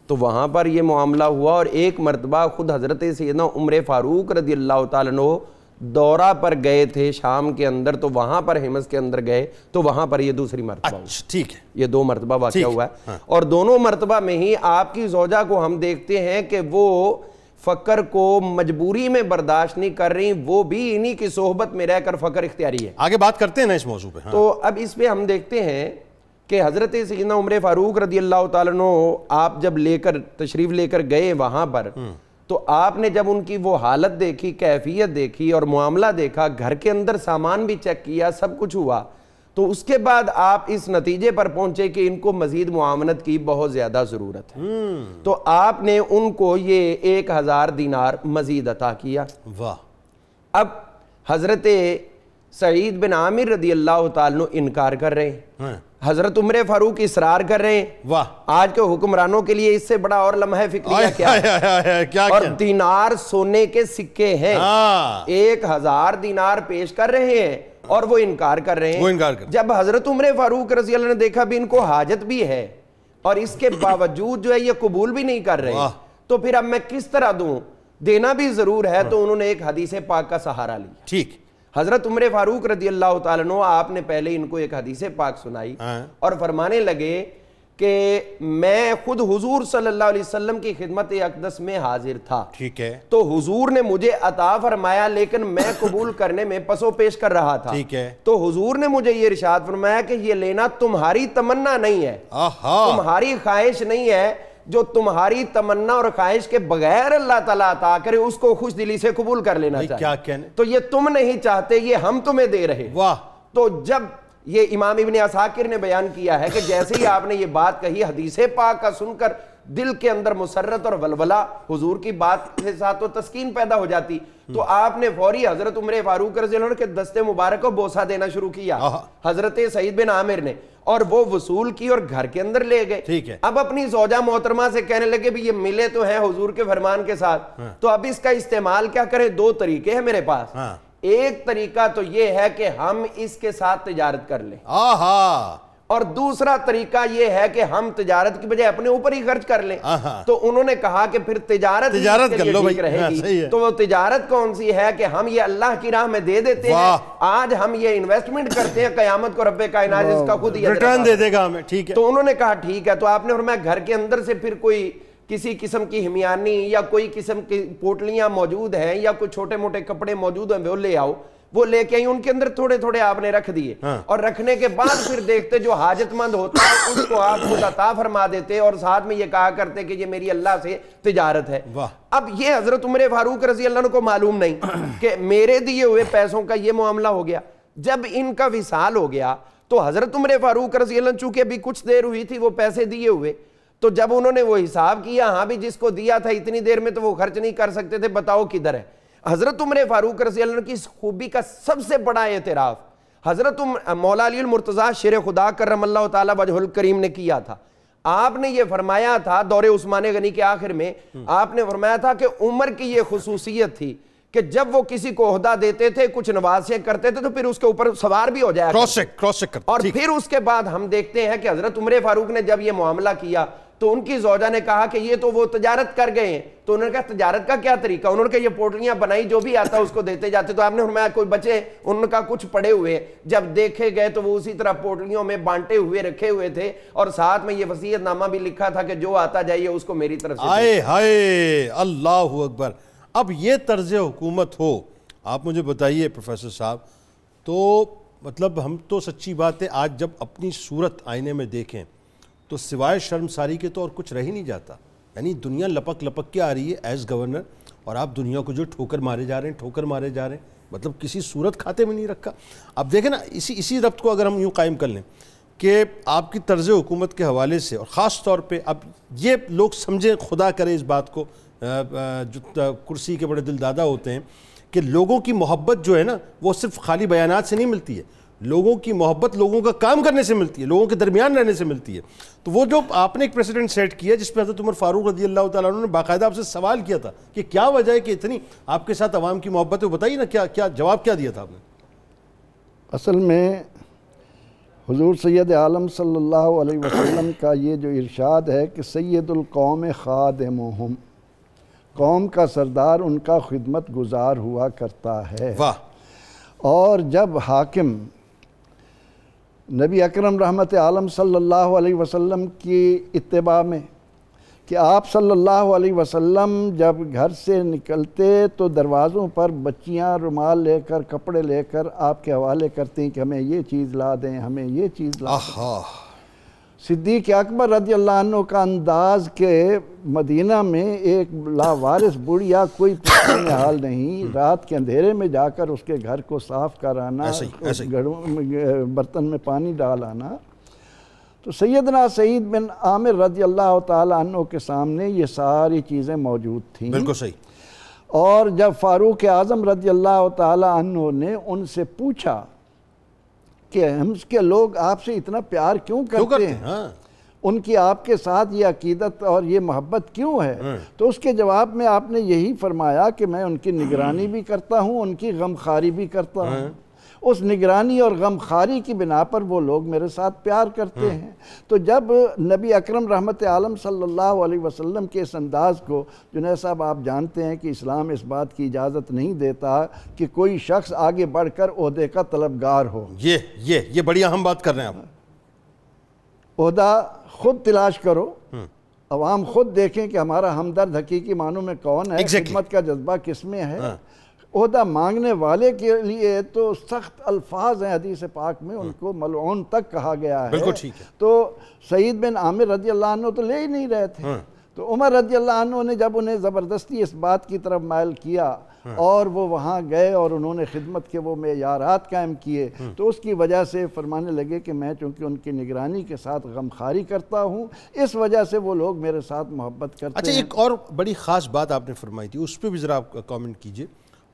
تو وہاں پر یہ معاملہ ہوا, اور ایک مرتبہ خود حضرت سیدنا عمر فاروق رضی اللہ تعالیٰ عنہ دورہ پر گئے تھے شام کے اندر, تو وہاں پر حمص کے اندر گئے تو وہاں پر یہ دوسری مرتبہ ہوا.
ٹھیک ہے,
یہ 2 مرتبہ واقعہ ہوا ہے. اور دونوں مرتبہ میں ہی آپ کی زوجہ کو ہم دیکھتے ہیں کہ وہ فقر کو مجبوری میں برداشت نہیں کر رہی, وہ بھی انہی کی صحبت میں رہ کر فقر اختیاری ہے.
آگے بات کرتے ہیں نا اس موضوع پہ.
تو اب اس پہ ہم دیکھتے ہیں کہ حضرت سیدنا عمر فاروق رضی اللہ تعالیٰ عنہ آپ جب تشریف لے کر گئے وہاں پر, تو آپ نے جب ان کی وہ حالت دیکھی, کیفیت دیکھی اور معاملہ دیکھا, گھر کے اندر سامان بھی چیک کیا, سب کچھ ہوا, تو اس کے بعد آپ اس نتیجے پر پہنچے کہ ان کو مزید معاونت کی بہت زیادہ ضرورت ہے. تو آپ نے ان کو یہ 1000 دینار مزید عطا کیا.
واہ.
اب حضرت سعید بن عامر رضی اللہ تعالیٰ انکار کر رہے ہیں, حضرت عمر فاروق اصرار کر رہے ہیں.
واہ.
آج کے حکمرانوں کے لیے اس سے بڑا اور لمحہ فکریہ کیا, اور دینار سونے کے سکے ہیں, 1000 دینار پیش کر رہے ہیں اور وہ انکار کر رہے ہیں. جب حضرت عمر فاروق رضی اللہ نے دیکھا بھی ان کو حاجت بھی ہے اور اس کے باوجود جو ہے یہ قبول بھی نہیں کر رہے, تو پھر اب میں کس طرح دوں, دینا بھی ضرور ہے. تو انہوں نے ایک حدیث پاک کا سہارا لیا.
ٹھیک.
حضرت عمر فاروق رضی اللہ تعالیٰ عنہ آپ نے پہلے ان کو ایک حدیث پاک سنائی اور فرمانے لگے کہ میں خود حضور صلی اللہ علیہ وسلم کی خدمت اقدس میں حاضر تھا.
ٹھیک ہے.
تو حضور نے مجھے عطا فرمایا لیکن میں قبول کرنے میں پسو پیش کر رہا تھا.
ٹھیک ہے.
تو حضور نے مجھے یہ ارشاد فرمایا کہ یہ لینا تمہاری تمنا نہیں ہے, تمہاری خواہش نہیں ہے, جو تمہاری تمنا اور خواہش کے بغیر اللہ تعالیٰ عطا کرے اس کو خوش دلی سے قبول کر لینا چاہیے. تو یہ تم نہیں چاہتے, یہ ہم تمہیں دے رہے.
واہ.
تو جب یہ امام ابن عساکر نے بیان کیا ہے کہ جیسے ہی آپ نے یہ بات کہی, حدیث پاک کا سن کر دل کے اندر مسرت اور ولولہ حضور کی بات کے ساتھ تو تسکین پیدا ہو جاتی. تو آپ نے فوری حضرت عمر فاروق رضی اللہ عنہ کے دستے مبارک کو بوسہ دینا شروع کیا حضرت سعید بن عامر نے, اور وہ وصول کی اور گھر کے اندر لے گئے. اب اپنی زوجہ محترمہ سے کہنے لگے بھی یہ ملے تو ہیں حضور کے فرمان کے ساتھ, تو اب اس کا استعمال کیا کریں؟ 2 طریقے ہیں میرے پاس. ایک طریقہ تو یہ ہے کہ ہم اس کے ساتھ تجارت کر لیں, اور دوسرا طریقہ یہ ہے کہ ہم تجارت کی بجائے اپنے اوپر ہی خرچ کر لیں. تو انہوں نے کہا کہ پھر تجارت کر لو رہے گی. تو وہ تجارت کون سی ہے کہ ہم یہ اللہ کی راہ میں دے دیتے ہیں, آج ہم یہ انویسٹمنٹ کرتے ہیں, قیامت کو رب کائنات اس کا خود ہی
ریٹرن دے دے گا ہمیں. ٹھیک ہے.
تو انہوں نے کہا ٹھیک ہے. تو آپ نے فرمایا گھر کے اندر سے پھر کوئی کسی قسم کی ہمیانی یا کوئی قسم کی پوٹلیاں موجود ہیں یا کوئی چھوٹے موٹے کپڑے موجود ہیں وہ لے آؤ. وہ لے کے ان کے اندر تھوڑے تھوڑے آپ نے رکھ دیے, اور رکھنے کے بعد پھر دیکھتے جو حاجت مند ہوتا ہے اس کو آپ خود عطا فرما دیتے, اور ساتھ میں یہ کہا کرتے کہ یہ میری اللہ سے تجارت ہے. اب یہ حضرت عمر فاروق رضی اللہ عنہ کو معلوم نہیں کہ میرے دیے ہوئے پیسوں کا یہ معاملہ ہو گیا. جب ان کا وصال ہو گیا تو حضرت عمر فاروق رضی اللہ عنہ چونکہ ابھی کچھ دیر ہوئی تھی وہ پیسے دیے ہوئے, تو جب انہوں نے وہ حساب کیا, ہاں بھی جس کو دیا تھا اتنی دیر میں تو وہ خرچ نہیں کر سکتے تھے, بتاؤ کدھر ہے. حضرت عمر فاروق رضی اللہ عنہ کی اس خوبی کا سب سے بڑا اعتراف حضرت مولا علی المرتضیٰ شیر خدا کرم اللہ تعالی وجہ الکریم نے کیا تھا. آپ نے یہ فرمایا تھا دور عثمان غنی کے آخر میں, آپ نے فرمایا تھا کہ عمر کی یہ خصوصیت تھی کہ جب وہ کسی کو عہدہ دیتے تھے, کچھ نوازشیں کرتے تھے, تو پھر اس کے اوپر سوار بھی ہو جایا اور پھر اس کے بعد ہم دیکھتے ہیں کہ حضرت عمر فاروق نے جب یہ معاملہ کیا تو ان کی زوجہ نے کہا کہ یہ تو وہ تجارت کر گئے ہیں. تو انہوں نے کہا تجارت کا کیا طریقہ؟ انہوں نے کہا یہ پوٹلیاں بنائی, جو بھی آتا اس کو دیتے جاتے. تو آپ نے فرمایا کوئی بچے, انہوں نے کہا کچھ پڑے ہوئے. جب دیکھے گئے تو وہ اسی طرح پوٹلیوں میں بانٹے ہوئے رکھے ہوئے تھے, اور ساتھ میں یہ وصیت نامہ بھی لکھا تھا کہ جو آتا جائیے اس کو میری طرف سے.
آئے ہائے اللہ اکبر. اب یہ طرز حکومت ہو, آپ مجھے بتائیے پروفیسر صاحب, تو مطلب ہم تو سچی بات ہے آج جب اپنی صورت آئینے میں دیکھیں تو سوائے شرمساری کے تو اور کچھ رہ ہی نہیں جاتا. یعنی دنیا لپک لپک کے آ رہی ہے ایز گورنر, اور آپ دنیا کو جو ٹھوکر مارے جا رہے ہیں, مطلب کسی صورت کھاتے میں نہیں رکھا. اب دیکھیں نا, اسی ربط کو اگر ہم یوں قائم کر لیں کہ آپ کی طرز حکومت کے حوالے سے, اور خاص طور پہ اب یہ لوگ سمجھیں, خدا کرے اس بات کو, جو کرسی کے بڑے دل دادا ہوتے ہیں, کہ لوگوں کی محبت جو ہے نا وہ صرف خالی بیانات سے نہیں ملتی ہے. لوگوں کی محبت لوگوں کا کام کرنے سے ملتی ہے, لوگوں کے درمیان رہنے سے ملتی ہے. تو وہ جو آپ نے ایک پریسیڈنٹ سیٹ کیا جس پہ حضرت عمر فاروق رضی اللہ تعالیٰ عنہ نے باقاعدہ آپ سے سوال کیا تھا کہ کیا وجہ ہے کہ اتنی آپ کے ساتھ عوام کی محبت ہے, وہ بتائیے نا کیا جواب کیا دیا تھا آپ نے؟
اصل میں حضور سید عالم صلی اللہ علیہ وسلم کا یہ جو ارشاد ہے کہ سید القوم خادمہم, قوم کا سردار ان کا خدمت گزار ہوا کرتا ہے.
واہ.
اور جب حاکم نبی اکرم رحمت عالم صلی اللہ علیہ وسلم کی اتباع میں, کہ آپ صلی اللہ علیہ وسلم جب گھر سے نکلتے تو دروازوں پر بچیاں رومال لے کر, کپڑے لے کر آپ کے حوالے کرتی ہیں کہ ہمیں یہ چیز لا دیں, ہمیں یہ چیز لا دیں. صدیق اکبر رضی اللہ عنہ کا انداز کے مدینہ میں ایک لاوارث بڑھیا, کوئی پوچھنے حال نہیں, رات کے اندھیرے میں جا کر اس کے گھر کو صاف کرانا, برتن میں پانی ڈال آنا. تو سیدنا سعید بن عامر رضی اللہ تعالی عنہ کے سامنے یہ ساری چیزیں موجود تھیں.
بالکل صحیح.
اور جب فاروق اعظم رضی اللہ تعالی عنہ نے ان سے پوچھا کہ ہم کے لوگ آپ سے اتنا پیار کیوں کرتے ہیں, ان کی آپ کے ساتھ یہ عقیدت اور یہ محبت کیوں ہے, تو اس کے جواب میں آپ نے یہی فرمایا کہ میں ان کی نگرانی بھی کرتا ہوں, ان کی غمخواری بھی کرتا ہوں. اس نگرانی اور غمخواری کی بنا پر وہ لوگ میرے ساتھ پیار کرتے ہیں. تو جب نبی اکرم رحمت عالم صلی اللہ علیہ وسلم کے اس انداز کو, جنید صاحب آپ جانتے ہیں کہ اسلام اس بات کی اجازت نہیں دیتا کہ کوئی شخص آگے بڑھ کر عہدے کا طلبگار ہو.
یہ بڑی اہم بات کر رہے ہیں آپ.
عہدہ خود تلاش کرو, عوام خود دیکھیں کہ ہمارا ہمدرد حقیقی معنوں میں کون ہے, خدمت کا جذبہ کس میں ہے. عہدہ مانگنے والے کے لیے تو سخت الفاظ ہیں حدیث پاک میں, ان کو ملعون تک کہا گیا ہے.
بالکل ٹھیک ہے.
تو سعید بن عامر رضی اللہ عنہ تو لے ہی نہیں رہے تھے. تو عمر رضی اللہ عنہ نے جب انہیں زبردستی اس بات کی طرف مائل کیا اور وہ وہاں گئے اور انہوں نے خدمت کے وہ معیارات قائم کیے، تو اس کی وجہ سے فرمانے لگے کہ میں چونکہ ان کی نگرانی کے ساتھ غمخواری کرتا ہوں، اس وجہ سے وہ لوگ میرے ساتھ محبت کرتے ہیں۔
اچھا، ایک اور بڑی خاص بات آپ نے فرمائی تھی، اس پہ بھی ذرا آپ کامنٹ کیجئے۔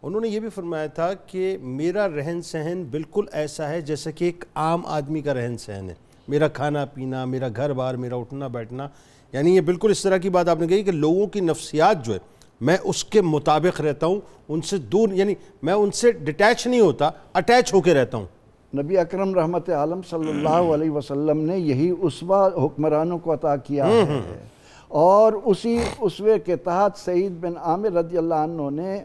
انہوں نے یہ بھی فرمایا تھا کہ میرا رہن سہن بالکل ایسا ہے جیسا کہ ایک عام آدمی کا رہن سہن ہے، میرا کھانا پینا، میرا گھر بار، میرا اٹھنا بیٹھنا، یعنی یہ بالکل اس طرح کی بات آپ نے کہی کہ لوگوں کی نفسیات جو ہے میں اس کے مطابق رہتا ہوں، ان سے دور، یعنی میں ان سے ڈیٹیچ نہیں ہوتا، اٹیچ ہو کے رہتا ہوں۔
نبی اکرم رحمت عالم صلی اللہ علیہ وسلم نے یہی اسوہ حکمرانوں کو عطا کیا ہے، اور اسی اسوے کے تحت سعید بن عامر رضی اللہ عنہ نے،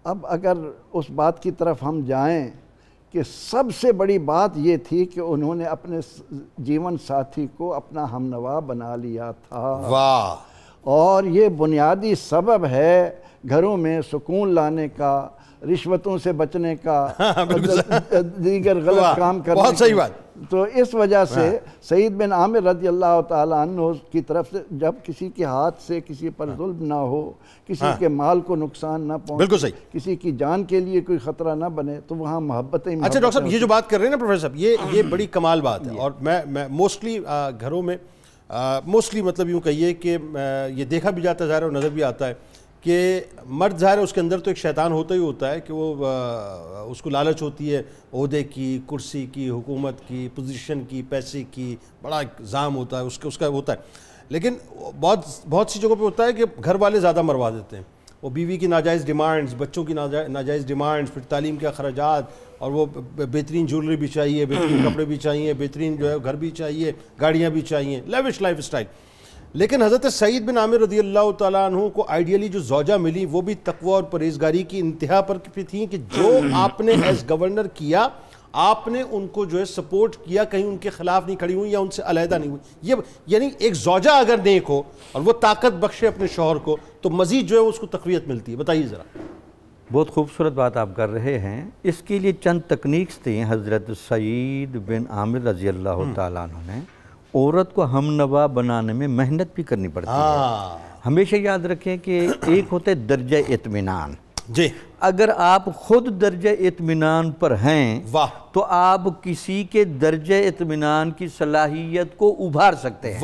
اب اگر اس بات کی طرف ہم جائیں کہ سب سے بڑی بات یہ تھی کہ انہوں نے اپنے جیون ساتھی کو اپنا ہمنوا بنا لیا تھا،
واہ،
اور یہ بنیادی سبب ہے گھروں میں سکون لانے کا، رشوتوں سے بچنے کا، دیگر غلط کام کرنے کا۔
بہت صحیح بات۔
تو اس وجہ سے سعید بن عامر رضی اللہ تعالیٰ عنہ کی طرف سے جب کسی کے ہاتھ سے کسی پر ظلم نہ ہو، کسی کے مال کو نقصان نہ پہنچے،
بالکل صحیح،
کسی کی جان کے لیے کوئی خطرہ نہ بنے، تو وہاں محبتیں۔
اچھا ڈاکٹر صاحب، یہ جو بات کر رہے ہیں نا پروفیسر صاحب، یہ بڑی کمال بات ہے، اور میں موسٹلی گھروں میں موسٹلی مطلب یوں کہیے کہ یہ دیکھا بھی جاتا ہے ظاہر اور نظر بھی آتا ہے کہ مرد ظاہر اس کے اندر تو ایک شیطان ہوتا ہی ہوتا ہے کہ وہ اس کو لالچ ہوتی ہے عہدے کی، کرسی کی، حکومت کی، پوزیشن کی، پیسے کی، بڑا اگزام ہوتا ہے اس کا ہوتا ہے، لیکن بہت سی جگہوں پہ ہوتا ہے کہ گھر والے زیادہ مروا دیتے ہیں، وہ بیوی کی ناجائز ڈیمانڈز، بچوں کی ناجائز ڈیمانڈز، پھر تعلیم کے اخراجات، اور وہ بہترین جولری بھی چاہیے، بہترین کپڑے بھی چاہیے، بہترین جو ہے گھر بھی چاہیے، گاڑیاں بھی چاہیے، لیوش لائف اسٹائل۔ لیکن حضرت سعید بن عامر رضی اللہ تعالیٰ عنہ کو آئیڈیلی جو زوجہ ملی وہ بھی تقوی اور پرہیزگاری کی انتہا پر تھیں کہ جو آپ نے ایز گورنر کیا، آپ نے ان کو جو ہے سپورٹ کیا، کہیں ان کے خلاف نہیں کھڑی ہوئی یا ان سے علیحدہ نہیں ہوئی۔ یہ یعنی ایک زوجہ اگر نیک ہو اور وہ طاقت بخشے اپنے شوہر کو تو مزید جو ہے اس کو تقویت ملتی ہے۔ بتائیے ذرا۔
بہت خوبصورت بات آپ کر رہے ہیں۔ اس کے لیے چند تکنیکس تھیں حضرت سعید بن عامر رضی اللہ تعالیٰ عنہ نے۔ عورت کو ہم نوا بنانے میں محنت بھی کرنی پڑتی ہے۔ ہمیشہ یاد رکھیں کہ ایک ہوتا ہے درجہ اطمینان،
جی،
اگر آپ خود درجہ اطمینان پر ہیں تو آپ کسی کے درجہ اطمینان کی صلاحیت کو ابھار سکتے ہیں۔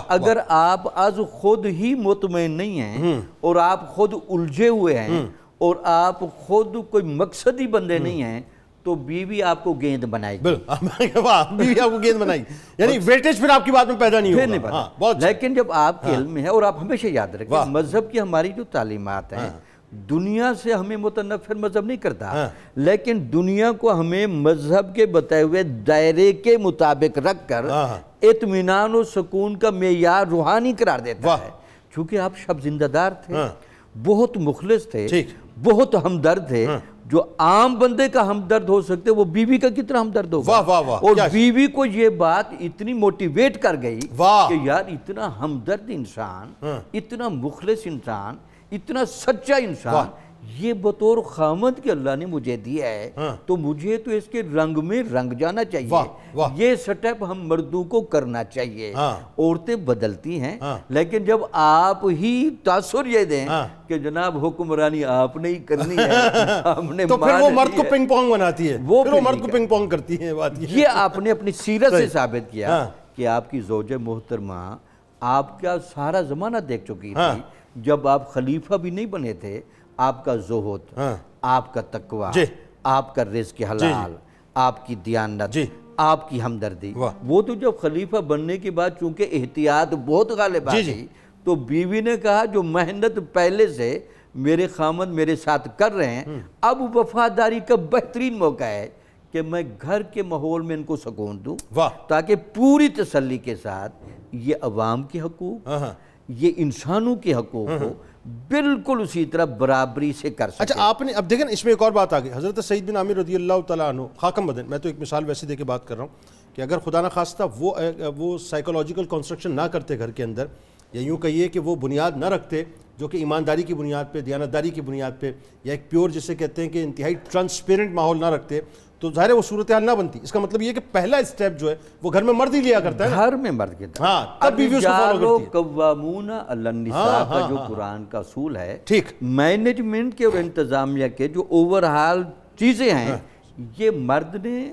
اگر آپ از خود ہی مطمئن نہیں ہیں اور آپ خود الجھے ہوئے ہیں اور آپ خود کوئی مقصدی بندے نہیں ہیں تو بیوی آپ کو گیند بنائے گی۔
بیوی آپ کو گیند بنائے گی، یعنی ویٹیج پھر آپ کی بات میں پیدا نہیں ہوگا۔
لیکن جب آپ کے علم میں ہے، اور آپ ہمیشہ یاد رکھیں مذہب کی ہماری جو تعلیمات ہیں، دنیا سے ہمیں متنفر مذہب نہیں کرتا، لیکن دنیا کو ہمیں مذہب کے بتائے ہوئے دائرے کے مطابق رکھ کر اطمینان و سکون کا معیار روحانی قرار دیتا ہے۔ چونکہ آپ شب زندہ دار تھے، بہت مخلص تھے، بہت ہمدرد تھے۔ جو عام بندے کا ہمدرد ہو سکتے وہ بیوی کا کتنا ہمدرد ہوگا، اور بیوی کو یہ بات اتنی موٹیویٹ کر گئی کہ یار اتنا ہمدرد انسان، اتنا مخلص انسان، اتنا سچا انسان یہ بطور خامد کہ اللہ نے مجھے دیا ہے تو مجھے تو اس کے رنگ میں رنگ جانا چاہیے۔ یہ سٹیپ ہم مردوں کو کرنا چاہیے۔ عورتیں بدلتی ہیں لیکن جب آپ ہی تاثر یہ دیں کہ جناب حکمرانی آپ نے ہی کرنی ہے، ہم نے
تو پھر وہ مرد کو پنگ پونگ بناتی ہے، پھر وہ مرد کو پنگ پونگ کرتی ہے۔
یہ آپ نے اپنی سیرت سے ثابت کیا کہ آپ کی زوجہ محترمہ آپ کا سارا زمانہ دیکھ چکی تھی۔ جب آپ خلیفہ بھی نہیں بنے تھے، آپ کا زہد، آپ کا تقوی، آپ کا رزق حلال، آپ کی دیانت، آپ کی ہمدردی، وہ تو جب خلیفہ بننے کے بعد چونکہ احتیاط بہت غالب آ گئی تو بیوی نے کہا جو محنت پہلے سے میرے خامد میرے ساتھ کر رہے ہیں، اب وفاداری کا بہترین موقع ہے کہ میں گھر کے ماحول میں ان کو سکون دوں تاکہ پوری تسلی کے ساتھ یہ عوام کے حقوق، یہ انسانوں کے حقوق ہو بالکل اسی طرح برابری سے کر سکتے۔
اچھا آپ نے اب دیکھیں اس میں ایک اور بات آ گئی، حضرت سعید بن عامر رضی اللہ تعالیٰ عنہ خاکم بدن، میں تو ایک مثال ویسے دے کے بات کر رہا ہوں کہ اگر خدا نخواستہ وہ سائیکولوجیکل کنسٹرکشن نہ کرتے گھر کے اندر، یا یوں کہیے کہ وہ بنیاد نہ رکھتے جو کہ ایمانداری کی بنیاد پہ، دیانتداری کی بنیاد پہ، یا ایک پیور جسے کہتے ہیں کہ انتہائی ٹرانسپیرنٹ ماحول نہ رکھتے، تو ظاہر ہے وہ صورتحال نہ بنتی. اس کا مطلب یہ کہ پہلا اسٹیپ جو ہے وہ گھر میں مرد ہی لیا کرتا ہے,
گھر میں مرد کے تھا.
ہاں, تب بیوی اس کو فالو کرتی ہے.
قوامون علی النساء کا جو قرآن کا اصول ہے,
ٹھیک,
مینجمنٹ کے اور انتظامیہ کے جو اوورہال چیزیں ہیں, یہ مرد نے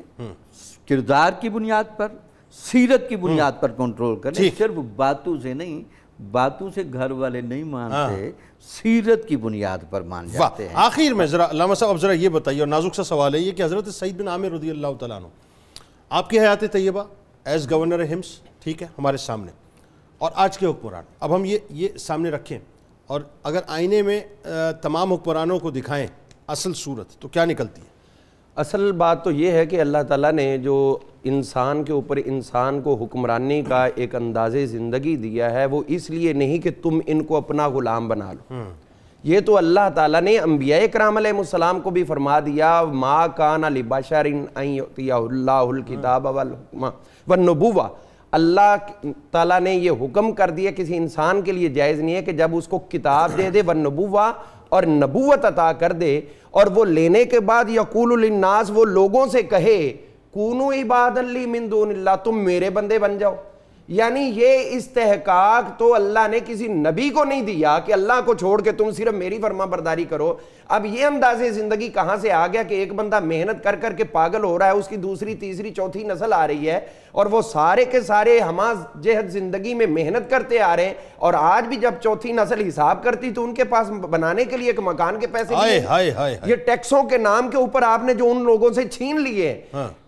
کردار کی بنیاد پر, سیرت کی بنیاد پر کنٹرول کرنے, صرف باتوں سے نہیں. باتوں سے گھر والے نہیں مانتے, سیرت کی بنیاد پر مان جاتے ہیں.
آخر میں ذرا علامہ صاحب اب ذرا یہ بتائیے, اور نازک سا سوال ہے یہ کہ حضرت سعید بن عامر رضی اللہ تعالیٰ عنہ آپ کی حیات طیبہ ایز گورنر ہمس, ٹھیک ہے, ہمارے سامنے, اور آج کے حکمران, اب ہم یہ سامنے رکھیں اور اگر آئینے میں تمام حکمرانوں کو دکھائیں اصل صورت, تو کیا نکلتی ہے؟
اصل بات تو یہ ہے کہ اللہ تعالیٰ نے جو انسان کے اوپر انسان کو حکمرانی کا ایک انداز زندگی دیا ہے, وہ اس لیے نہیں کہ تم ان کو اپنا غلام بنا لو. یہ تو اللہ تعالیٰ نے انبیاء اکرام علیہ السلام کو بھی فرما دیا, ما کان لبشر ان یؤتیہ اللہ الکتاب والحکم والنبوہ. اللہ تعالیٰ نے یہ حکم کر دیا کسی انسان کے لیے جائز نہیں ہے کہ جب اس کو کتاب دے دے والنبوہ اور نبوت عطا کر دے, اور وہ لینے کے بعد یقول للناس, وہ لوگوں سے کہے کونوا عبادا لی من دون اللہ, تم میرے بندے بن جاؤ. یعنی یہ استحقاق تو اللہ نے کسی نبی کو نہیں دیا کہ اللہ کو چھوڑ کے تم صرف میری فرما برداری کرو. اب یہ انداز زندگی کہاں سے آ گیا کہ ایک بندہ محنت کر کر کے پاگل ہو رہا ہے, اس کی دوسری تیسری چوتھی نسل آ رہی ہے, اور وہ سارے کے سارے ہما جہد زندگی میں محنت کرتے آ رہے ہیں, اور آج بھی جب چوتھی نسل حساب کرتی تو ان کے پاس بنانے کے لیے ایک مکان کے پیسے نہیں. یہ ٹیکسوں کے نام کے اوپر آپ نے جو ان لوگوں سے چھین لیے.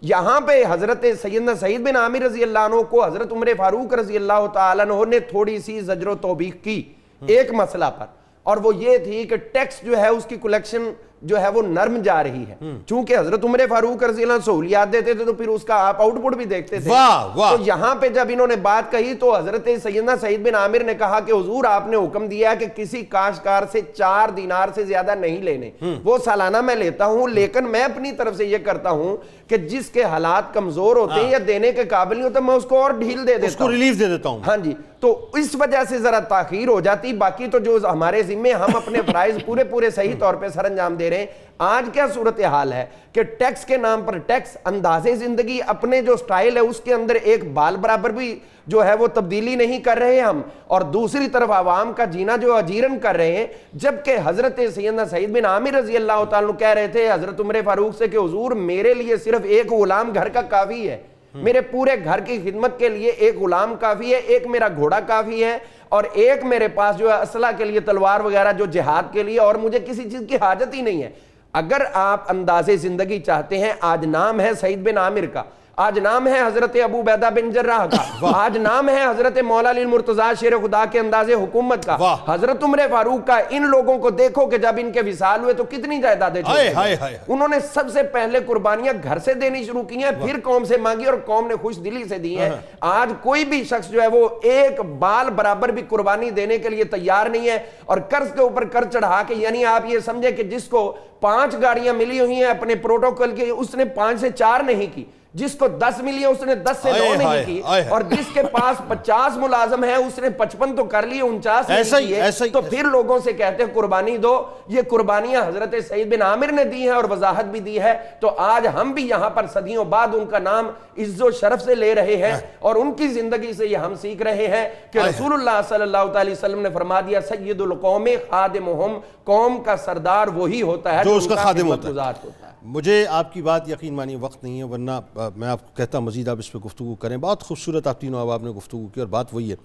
یہاں پہ حضرت سیدنا سعید بن عامر رضی اللہ عنہ کو حضرت عمر فاروق رضی اللہ تعالیٰ عنہ نے تھوڑی سی زجر و توبیخ کی ایک مسئلہ پر, اور وہ یہ تھی کہ ٹیکس جو ہے اس کی کلیکشن جو ہے وہ نرم جا رہی ہے. چونکہ حضرت عمر فاروق رضی اللہ عنہ سہولیات دیتے تھے تو پھر اس کا آپ آؤٹ پٹ بھی دیکھتے تھے. تو یہاں پہ جب انہوں نے بات کہی تو حضرت سیدنا سعید بن عامر نے کہا کہ حضور آپ نے حکم دیا کہ کسی کاشتکار سے 4 دینار سے زیادہ نہیں لینے, وہ سالانہ میں لیتا ہوں, لیکن میں اپنی طرف سے یہ کرتا ہوں کہ جس کے حالات کمزور ہوتے ہیں یا دینے کے قابل نہیں ہوتے, میں اس کو اور ڈھیل دے دیتا ہوں, اس کو
ریلیف دے دیتا ہوں.
ہاں جی, تو اس وجہ سے ذرا تاخیر ہو جاتی. باقی تو جو ہمارے ذمے ہم اپنے فرائض پورے صحیح طور پہ سر انجام دے رہے ہیں. آج کیا صورتحال ہے کہ ٹیکس کے نام پر ٹیکس, انداز زندگی, اپنے جو سٹائل ہے اس کے اندر ایک بال برابر بھی جو ہے وہ تبدیلی نہیں کر رہے ہم, اور دوسری طرف عوام کا جینا جو اجیرن کر رہے ہیں. جبکہ حضرت سیدنا سعید بن عامر رضی اللہ تعالیٰ عنہ کہہ رہے تھے حضرت عمر فاروق سے کہ حضور میرے لیے صرف ایک غلام گھر کا کافی ہے, میرے پورے گھر کی خدمت کے لیے ایک غلام کافی ہے, ایک میرا گھوڑا کافی ہے, اور ایک میرے پاس جو ہے اسلحہ کے لیے تلوار وغیرہ جو جہاد کے لیے, اور مجھے کسی چیز کی حاجت ہی نہیں ہے. اگر آپ انداز زندگی چاہتے ہیں, آج نام ہے سعید بن عامر کا, آج نام ہے حضرت ابو عبیدہ بن جراح کا, آج نام ہے حضرت مولا علی المرتضیٰ شیر خدا کے انداز حکومت کا, حضرت عمر فاروق کا. ان لوگوں کو دیکھو کہ جب ان کے وصال ہوئے تو کتنی جائیدادیں چھوڑی, انہوں نے سب سے پہلے قربانیاں گھر سے دینی شروع کی ہیں, پھر قوم سے مانگی اور قوم نے خوش دلی سے دی ہیں. آج کوئی بھی شخص جو ہے وہ ایک بال برابر بھی قربانی دینے کے لیے تیار نہیں ہے, اور قرض کے اوپر قرض چڑھا کے, یعنی آپ یہ سمجھے کہ جس کو 5 گاڑیاں ملی ہوئی ہیں اپنے پروٹوکول کے, اس نے 5 سے 4 نہیں کی, جس کو 10 ملی ہے اس نے 10 سے 9 نہیں کی, اور جس کے پاس 50 ملازم ہے اس نے 55 تو کر لیے, 49 نہیں کیے. تو پھر لوگوں سے کہتے ہیں قربانی دو. یہ قربانیاں حضرت سعید بن عامر نے دی ہیں اور وضاحت بھی دی ہے. تو آج ہم بھی یہاں پر صدیوں بعد ان کا نام عز و شرف سے لے رہے ہیں, اور ان کی زندگی سے یہ ہم سیکھ رہے ہیں کہ رسول اللہ صلی اللہ علیہ وسلم نے فرما دیا سید القوم خادمہم, قوم کا سردار وہی ہوتا ہے جو اس کا خادم ہوتا ہے.
مجھے آپ کی بات یقین مانی وقت نہیں ہے, ورنہ میں آپ کو کہتا مزید آپ اس پہ گفتگو کریں. بہت خوبصورت آپ تینوں آپ نے گفتگو کی, اور بات وہی ہے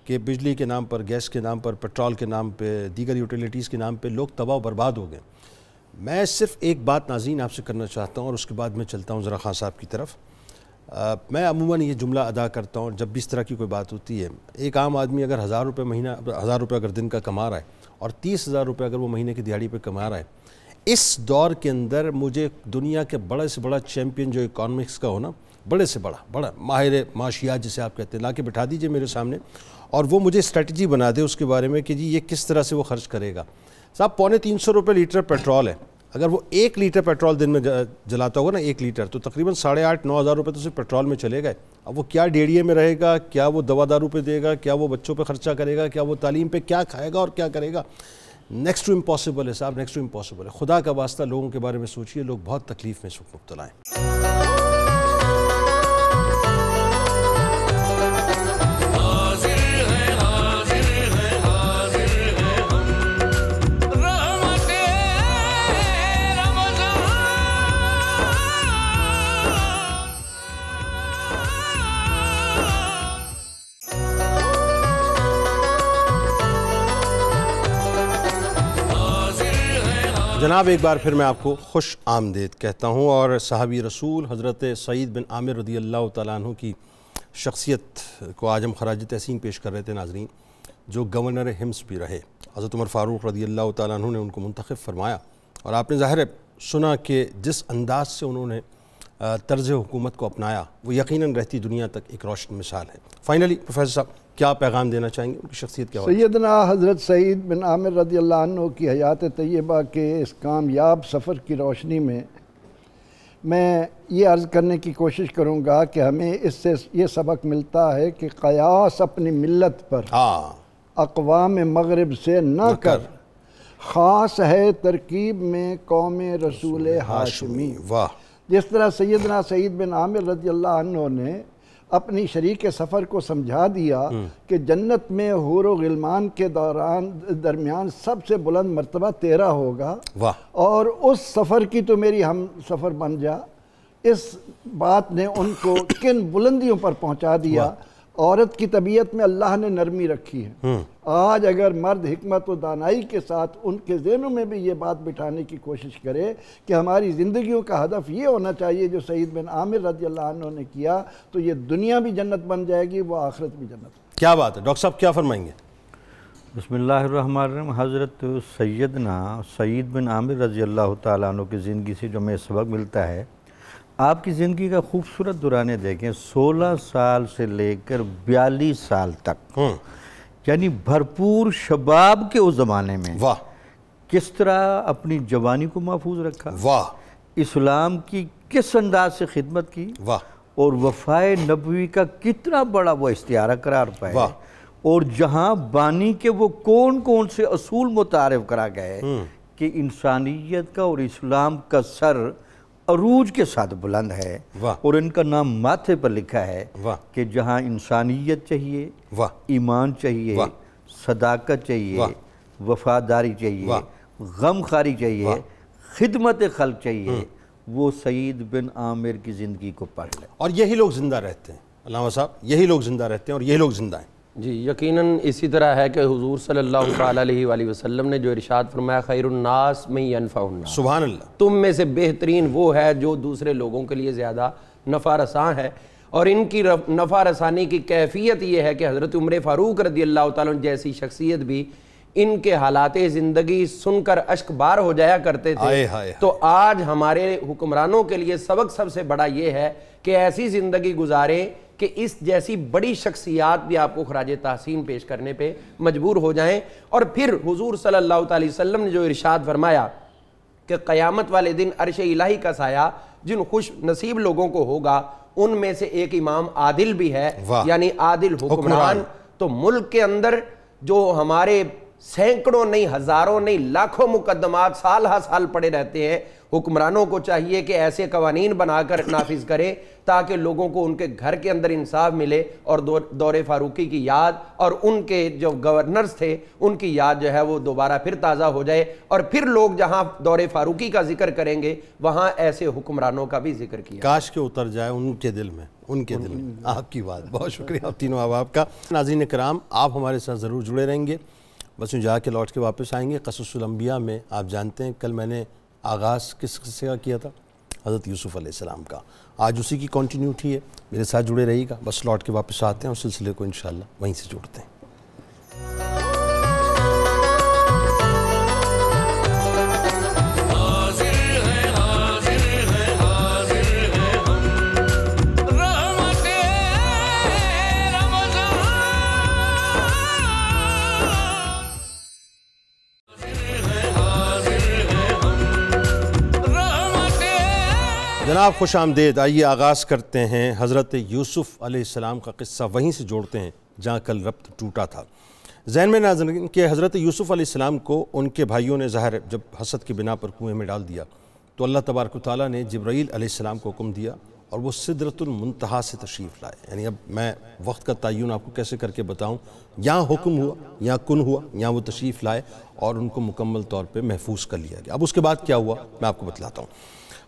کہ بجلی کے نام پر, گیس کے نام پر, پیٹرول کے نام پہ, دیگر یوٹیلیٹیز کے نام پہ لوگ تباہ و برباد ہو گئے. میں صرف ایک بات ناظرین آپ سے کرنا چاہتا ہوں, اور اس کے بعد میں چلتا ہوں ذرا خان صاحب کی طرف. میں عموماً یہ جملہ ادا کرتا ہوں جب بھی اس طرح کی کوئی بات ہوتی ہے. ایک عام آدمی اگر 1000 روپے مہینہ, 1000 روپے اگر دن کا کما رہا ہے, اور 30,000 روپے اگر وہ مہینے کی دیہاڑی پہ کما رہا ہے, اس دور کے اندر مجھے دنیا کے بڑے سے بڑا چیمپئن جو اکانومکس کا ہونا, بڑے سے بڑا ماہر معاشیات جسے آپ کہتے ہیں, لا کے بٹھا دیجئے میرے سامنے, اور وہ مجھے اسٹریٹجی بنا دے اس کے بارے میں کہ جی یہ کس طرح سے وہ خرچ کرے گا. صاحب 350 روپے لیٹر پیٹرول ہے, اگر وہ 1 لیٹر پیٹرول دن میں جلاتا ہوگا نا 1 لیٹر, تو تقریباً 8,500-9 ہزار روپے تو صرف پیٹرول میں چلے گئے. اب وہ کیا ڈیڑیے میں رہے گا, کیا وہ دوا دارو پہ دے گا, کیا وہ بچوں پہ خرچہ کرے گا, کیا وہ تعلیم پہ کیا کھائے گا اور کیا کرے گا. نیکسٹ ٹو امپاسبل ہے صاحب، نیکسٹ ٹو امپاسبل ہے. خدا کا واسطہ لوگوں کے بارے میں سوچیے، لوگ بہت تکلیف میں اس وقت مبتلا ہیں. جناب ایک بار پھر میں آپ کو خوش آمدید کہتا ہوں، اور صحابی رسول حضرت سعید بن عامر رضی اللہ تعالیٰ عنہ کی شخصیت کو آج ہم خراج تحسین پیش کر رہے تھے ناظرین، جو گورنر حمص بھی رہے. حضرت عمر فاروق رضی اللہ تعالیٰ عنہ نے ان کو منتخب فرمایا، اور آپ نے ظاہر ہے سنا کہ جس انداز سے انہوں نے طرز حکومت کو اپنایا وہ یقیناً رہتی دنیا تک ایک روشن مثال ہے. فائنلی پروفیسر صاحب کیا پیغام دینا چاہیں گے ان کی شخصیت کے حوالے سے؟
سیدنا حضرت سعید بن عامر رضی اللہ عنہ کی حیات طیبہ کے اس کامیاب سفر کی روشنی میں یہ عرض کرنے کی کوشش کروں گا کہ ہمیں اس سے یہ سبق ملتا ہے کہ قیاس اپنی ملت پر اقوام مغرب سے نہ کر، خاص ہے ترکیب میں قوم رسول ہاشمی.
واہ.
جس طرح سیدنا سعید بن عامر رضی اللہ عنہ نے اپنی شریک سفر کو سمجھا دیا کہ جنت میں حور و غلمان کے درمیان سب سے بلند مرتبہ تیرا ہوگا، اور اس سفر کی تو میری ہم سفر بن جا. اس بات نے ان کو کن بلندیوں پر پہنچا دیا. عورت کی طبیعت میں اللہ نے نرمی رکھی ہے. آج اگر مرد حکمت و دانائی کے ساتھ ان کے ذہنوں میں بھی یہ بات بٹھانے کی کوشش کرے کہ ہماری زندگیوں کا ہدف یہ ہونا چاہیے جو سعید بن عامر رضی اللہ عنہ نے کیا، تو یہ دنیا بھی جنت بن جائے گی، وہ آخرت بھی جنت.
کیا بات ہے ڈاکٹر صاحب، کیا فرمائیں گے؟
بسم اللہ الرحمن الرحیم. حضرت سیدنا سعید بن عامر رضی اللہ تعالیٰ عنہ کی زندگی سے جو ہمیں سبق ملتا ہے، آپ کی زندگی کا خوبصورت دورانیہ دیکھیں. 16 سال سے لے کر 42 سال تک، یعنی بھرپور شباب کے اس زمانے میں کس طرح اپنی جوانی کو محفوظ رکھا، اسلام کی کس انداز سے خدمت کی، اور وفائے نبوی کا کتنا بڑا وہ استعارہ قرار پائے، اور جہاں بانی کے وہ کون سے اصول متعارف کرا گئے کہ انسانیت کا اور اسلام کا سر عروج کے ساتھ بلند ہے، اور ان کا نام ماتھے پر لکھا ہے کہ جہاں انسانیت چاہیے، ایمان چاہیے، صداقت چاہیے، وفاداری چاہیے، غم خاری چاہیے، خدمت خلق چاہیے، وہ سعید بن عامر کی زندگی کو پڑھ لیں.
اور یہی لوگ زندہ رہتے ہیں علامہ صاحب، یہی لوگ زندہ رہتے ہیں اور یہی لوگ زندہ ہیں.
جی یقیناً اسی طرح ہے کہ حضور صلی اللہ علیہ وآلہ وسلم نے جو ارشاد فرمایا خیر الناس من ینفع الناس،
سبحان اللہ،
تم میں سے بہترین وہ ہے جو دوسرے لوگوں کے لیے زیادہ نفع رساں ہے. اور ان کی نفع رسانی کی کیفیت یہ ہے کہ حضرت عمر فاروق رضی اللہ تعالیٰ عنہ جیسی شخصیت بھی ان کے حالات زندگی سن کر اشک بار ہو جایا کرتے تھے. تو آج ہمارے حکمرانوں کے لیے سبق سب سے بڑا یہ ہے کہ ایسی زندگی گزاریں کہ اس جیسی بڑی شخصیات بھی آپ کو خراج تحسین پیش کرنے پہ مجبور ہو جائیں. اور پھر حضور صلی اللہ علیہ وسلم نے جو ارشاد فرمایا کہ قیامت والے دن عرش الہی کا سایہ جن خوش نصیب لوگوں کو ہوگا ان میں سے ایک امام عادل بھی ہے، یعنی عادل حکمران. تو ملک کے اندر جو ہمارے سینکڑوں نہیں، ہزاروں نہیں، لاکھوں مقدمات سال ہا سال پڑے رہتے ہیں، حکمرانوں کو چاہیے کہ ایسے قوانین بنا کر نافذ کریں تاکہ لوگوں کو ان کے گھر کے اندر انصاف ملے، اور دور فاروقی کی یاد اور ان کے جو گورنرز تھے ان کی یاد جو ہے وہ دوبارہ پھر تازہ ہو جائے. اور پھر لوگ جہاں دور فاروقی کا ذکر کریں گے وہاں ایسے حکمرانوں کا بھی ذکر کیا.
کاش کے اتر جائے ان کے دل میں، ان کے دل میں. آپ کی بات، بہت شکریہ آپ تینوں احباب کا. ناظرین کرام، آپ ہمارے ساتھ ضرور جڑے رہیں گے، بس جا کے لوٹ کے واپس آئیں گے. قصص الانبیاء میں آپ جانتے ہیں کل میں نے آغاز کس قصے کا کیا تھا؟ حضرت یوسف علیہ السلام کا. آج اسی کی کنٹینیوٹی ہے. میرے ساتھ جڑے رہیے گا. بس لوٹ کے واپس آتے ہیں اور سلسلے کو انشاءاللہ وہیں سے جوڑتے ہیں. جناب خوش آمدید. آئیے آغاز کرتے ہیں حضرت یوسف علیہ السلام کا قصہ، وہیں سے جوڑتے ہیں جہاں کل ربط ٹوٹا تھا. ذہن میں ناظرین کہ حضرت یوسف علیہ السلام کو ان کے بھائیوں نے ظاہر جب حسد کی بنا پر کنویں میں ڈال دیا تو اللہ تبارک و تعالیٰ نے جبرائیل علیہ السلام کو حکم دیا اور وہ سدرۃ المنتہا سے تشریف لائے. یعنی اب میں وقت کا تعین آپ کو کیسے کر کے بتاؤں، یہاں حکم ہوا، یہاں کن ہوا، یہاں وہ تشریف لائے اور ان کو مکمل طور پہ محفوظ کر لیا گیا. اب اس کے بعد کیا ہوا میں آپ کو بتلاتا ہوں.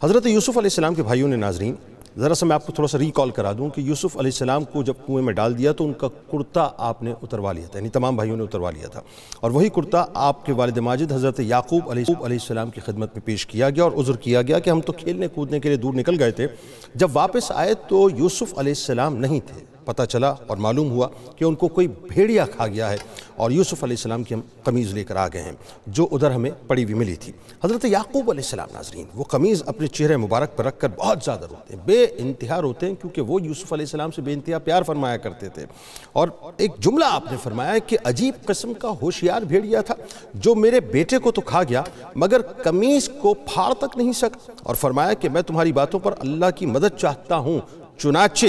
حضرت یوسف علیہ السلام کے بھائیوں نے ناظرین ذرا سا میں آپ کو تھوڑا سا ریکال کرا دوں کہ یوسف علیہ السلام کو جب کنویں میں ڈال دیا تو ان کا کرتا آپ نے اتروا لیا تھا، یعنی تمام بھائیوں نے اتروا لیا تھا، اور وہی کرتا آپ کے والد ماجد حضرت یعقوب علیہ السلام کی خدمت میں پیش کیا گیا اور عذر کیا گیا کہ ہم تو کھیلنے کودنے کے لیے دور نکل گئے تھے. جب واپس آئے تو یوسف علیہ السلام نہیں تھے. پتہ چلا اور معلوم ہوا کہ ان کو کوئی بھیڑیا کھا گیا ہے اور یوسف علیہ السلام کی ہم قمیض لے کر آ گئے ہیں جو ادھر ہمیں پڑی ہوئی ملی تھی. حضرت یعقوب علیہ السلام ناظرین وہ قمیض اپنے چہرے مبارک پر رکھ کر بہت زیادہ روتے ہیں، بے انتہا روتے ہیں، کیونکہ وہ یوسف علیہ السلام سے بے انتہا پیار فرمایا کرتے تھے. اور ایک جملہ آپ نے فرمایا کہ عجیب قسم کا ہوشیار بھیڑیا تھا جو میرے بیٹے کو تو کھا گیا مگر قمیض کو پھاڑ تک نہیں سکا، اور فرمایا کہ میں تمہاری باتوں پر اللہ کی مدد چاہتا ہوں. چنانچہ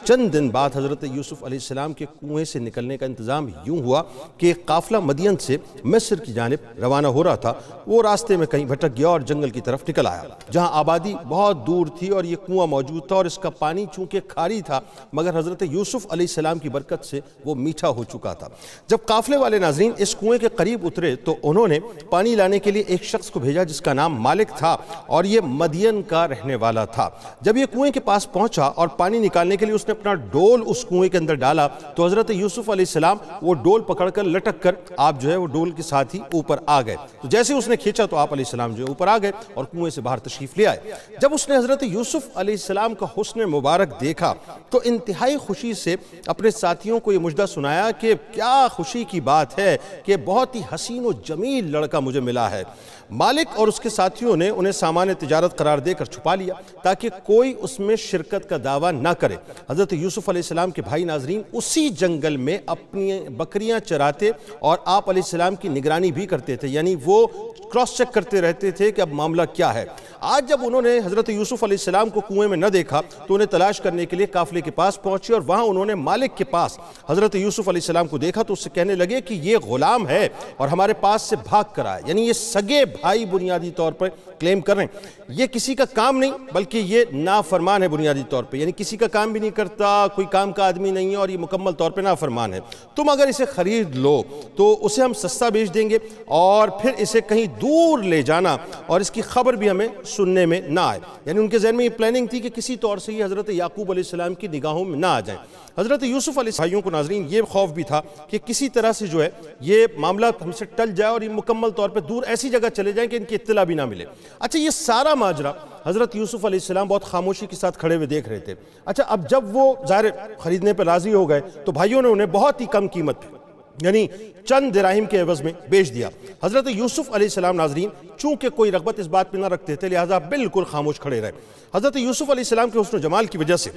چند دن بعد حضرت یوسف علیہ السلام کے کنویں سے نکلنے کا انتظام یوں ہوا کہ ایک قافلہ مدین سے مصر کی جانب روانہ ہو رہا تھا. وہ راستے میں کہیں بھٹک گیا اور جنگل کی طرف نکل آیا جہاں آبادی بہت دور تھی اور یہ کنواں موجود تھا اور اس کا پانی چونکہ کھاری تھا مگر حضرت یوسف علیہ السلام کی برکت سے وہ میٹھا ہو چکا تھا. جب قافلے والے ناظرین اس کنویں کے قریب اترے تو انہوں نے پانی لانے کے لیے ایک شخص کو بھیجا جس کا نام مالک تھا اور یہ مدین کا رہنے والا تھا. جب یہ کنویں کے پاس پہنچا اور پانی نکالنے کے لیے اس نے اپنا ڈول اس کنویں کے اندر ڈالا تو حضرت یوسف علیہ السلام وہ ڈول پکڑ کر لٹک کر آپ جو ہے وہ ڈول کے ساتھ ہی اوپر آ گئے. تو جیسے اس نے کھینچا تو آپ علیہ السلام جو ہے اوپر آ گئے اور کنویں سے باہر تشریف لے آئے. جب اس نے حضرت یوسف علیہ السلام کا حسن مبارک دیکھا تو انتہائی خوشی سے اپنے ساتھیوں کو یہ مجدہ سنایا کہ کیا خوشی کی بات ہے کہ بہت ہی حسین و جمیل لڑکا مجھے ملا ہے. مالک اور اس کے ساتھیوں نے انہیں سامان تجارت قرار دے کر چھپا لیا تاکہ کوئی اس میں شرکت کا دعویٰ نہ کرے. حضرت یوسف علیہ السلام کے بھائی ناظرین اسی جنگل میں اپنی بکریاں چراتے اور آپ علیہ السلام کی نگرانی بھی کرتے تھے، یعنی وہ کراس چیک کرتے رہتے تھے کہ اب معاملہ کیا ہے. آج جب انہوں نے حضرت یوسف علیہ السلام کو کنویں میں نہ دیکھا تو انہیں تلاش کرنے کے لیے قافلے کے پاس پہنچے اور وہاں انہوں نے مالک کے پاس حضرت یوسف علیہ السلام کو دیکھا تو اس سے کہنے لگے کہ یہ غلام ہے اور ہمارے پاس سے بھاگ کر آئے. یعنی یہ سگے بھائی بنیادی طور پر کلیم کر رہے ہیں. یہ کسی کا کام نہیں بلکہ یہ نافرمان ہے بنیادی طور پہ، یعنی کسی کا کام بھی نہیں کرتا، کوئی کام کا آدمی نہیں ہے اور یہ مکمل طور پہ نافرمان ہے. تم اگر اسے خرید لو تو اسے ہم سستا بیچ دیں گے اور پھر اسے کہیں دور لے جانا اور اس کی خبر بھی ہمیں سننے میں نہ آئے. یعنی ان کے ذہن میں یہ پلاننگ تھی کہ کسی طور سے یہ حضرت یعقوب علیہ السلام کی نگاہوں میں نہ آ جائیں. حضرت یوسف علیہ السلام کو ناظرین یہ خوف بھی تھا کہ کسی طرح سے جو ہے یہ معاملہ ہم سے ٹل جائے اور یہ مکمل طور پہ دور ایسی جگہ چلے جائیں کہ ان کی اطلاع بھی نہ ملے. اچھا یہ سارا ماجرا حضرت یوسف علیہ السلام بہت خاموشی کے ساتھ کھڑے ہوئے دیکھ رہے تھے. اچھا اب جب وہ ظاہر خریدنے پہ راضی ہو گئے تو بھائیوں نے انہیں بہت ہی کم قیمت پہ یعنی چند دراہم کے عوض میں بیچ دیا. حضرت یوسف علیہ السلام ناظرین چونکہ کوئی رغبت اس بات پہ نہ رکھتے تھے لہٰذا بالکل خاموش کھڑے رہے. حضرت یوسف علیہ السلام کے حسن و جمال کی وجہ سے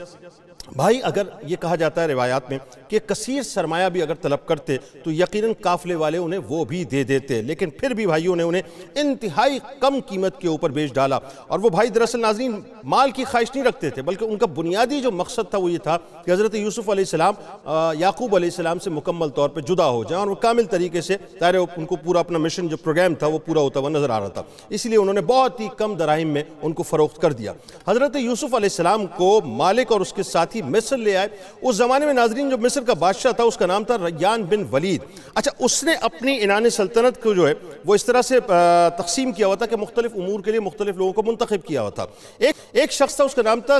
بھائی اگر یہ کہا جاتا ہے روایات میں کہ کثیر سرمایہ بھی اگر طلب کرتے تو یقیناً قافلے والے انہیں وہ بھی دے دیتے، لیکن پھر بھی بھائیوں نے انہیں انتہائی کم قیمت کے اوپر بیچ ڈالا. اور وہ بھائی دراصل ناظرین مال کی خواہش نہیں رکھتے تھے بلکہ ان کا بنیادی جو مقصد تھا وہ یہ تھا کہ حضرت یوسف علیہ السلام یعقوب علیہ السلام سے مکمل طور پہ جدا ہو جائیں اور وہ کامل طریقے سے ظاہر ان کو پورا اپنا مشن جو پروگرام تھا وہ پورا ہوتا ہوا نظر آ رہا تھا، اس لیے انہوں نے بہت ہی کم دراہم میں ان کو فروخت کر دیا. حضرت یوسف علیہ السلام کو مالک اور اس کے ساتھی مصر لے آئے. اس زمانے میں ناظرین جو مصر کا بادشاہ تھا اس کا نام تھا ریان بن ولید. اچھا اس نے اپنی عنان سلطنت کو جو ہے وہ اس طرح سے تقسیم کیا ہوا تھا کہ مختلف امور کے لیے مختلف لوگوں کو منتخب کیا ہوا تھا. ایک شخص تھا اس کا نام تھا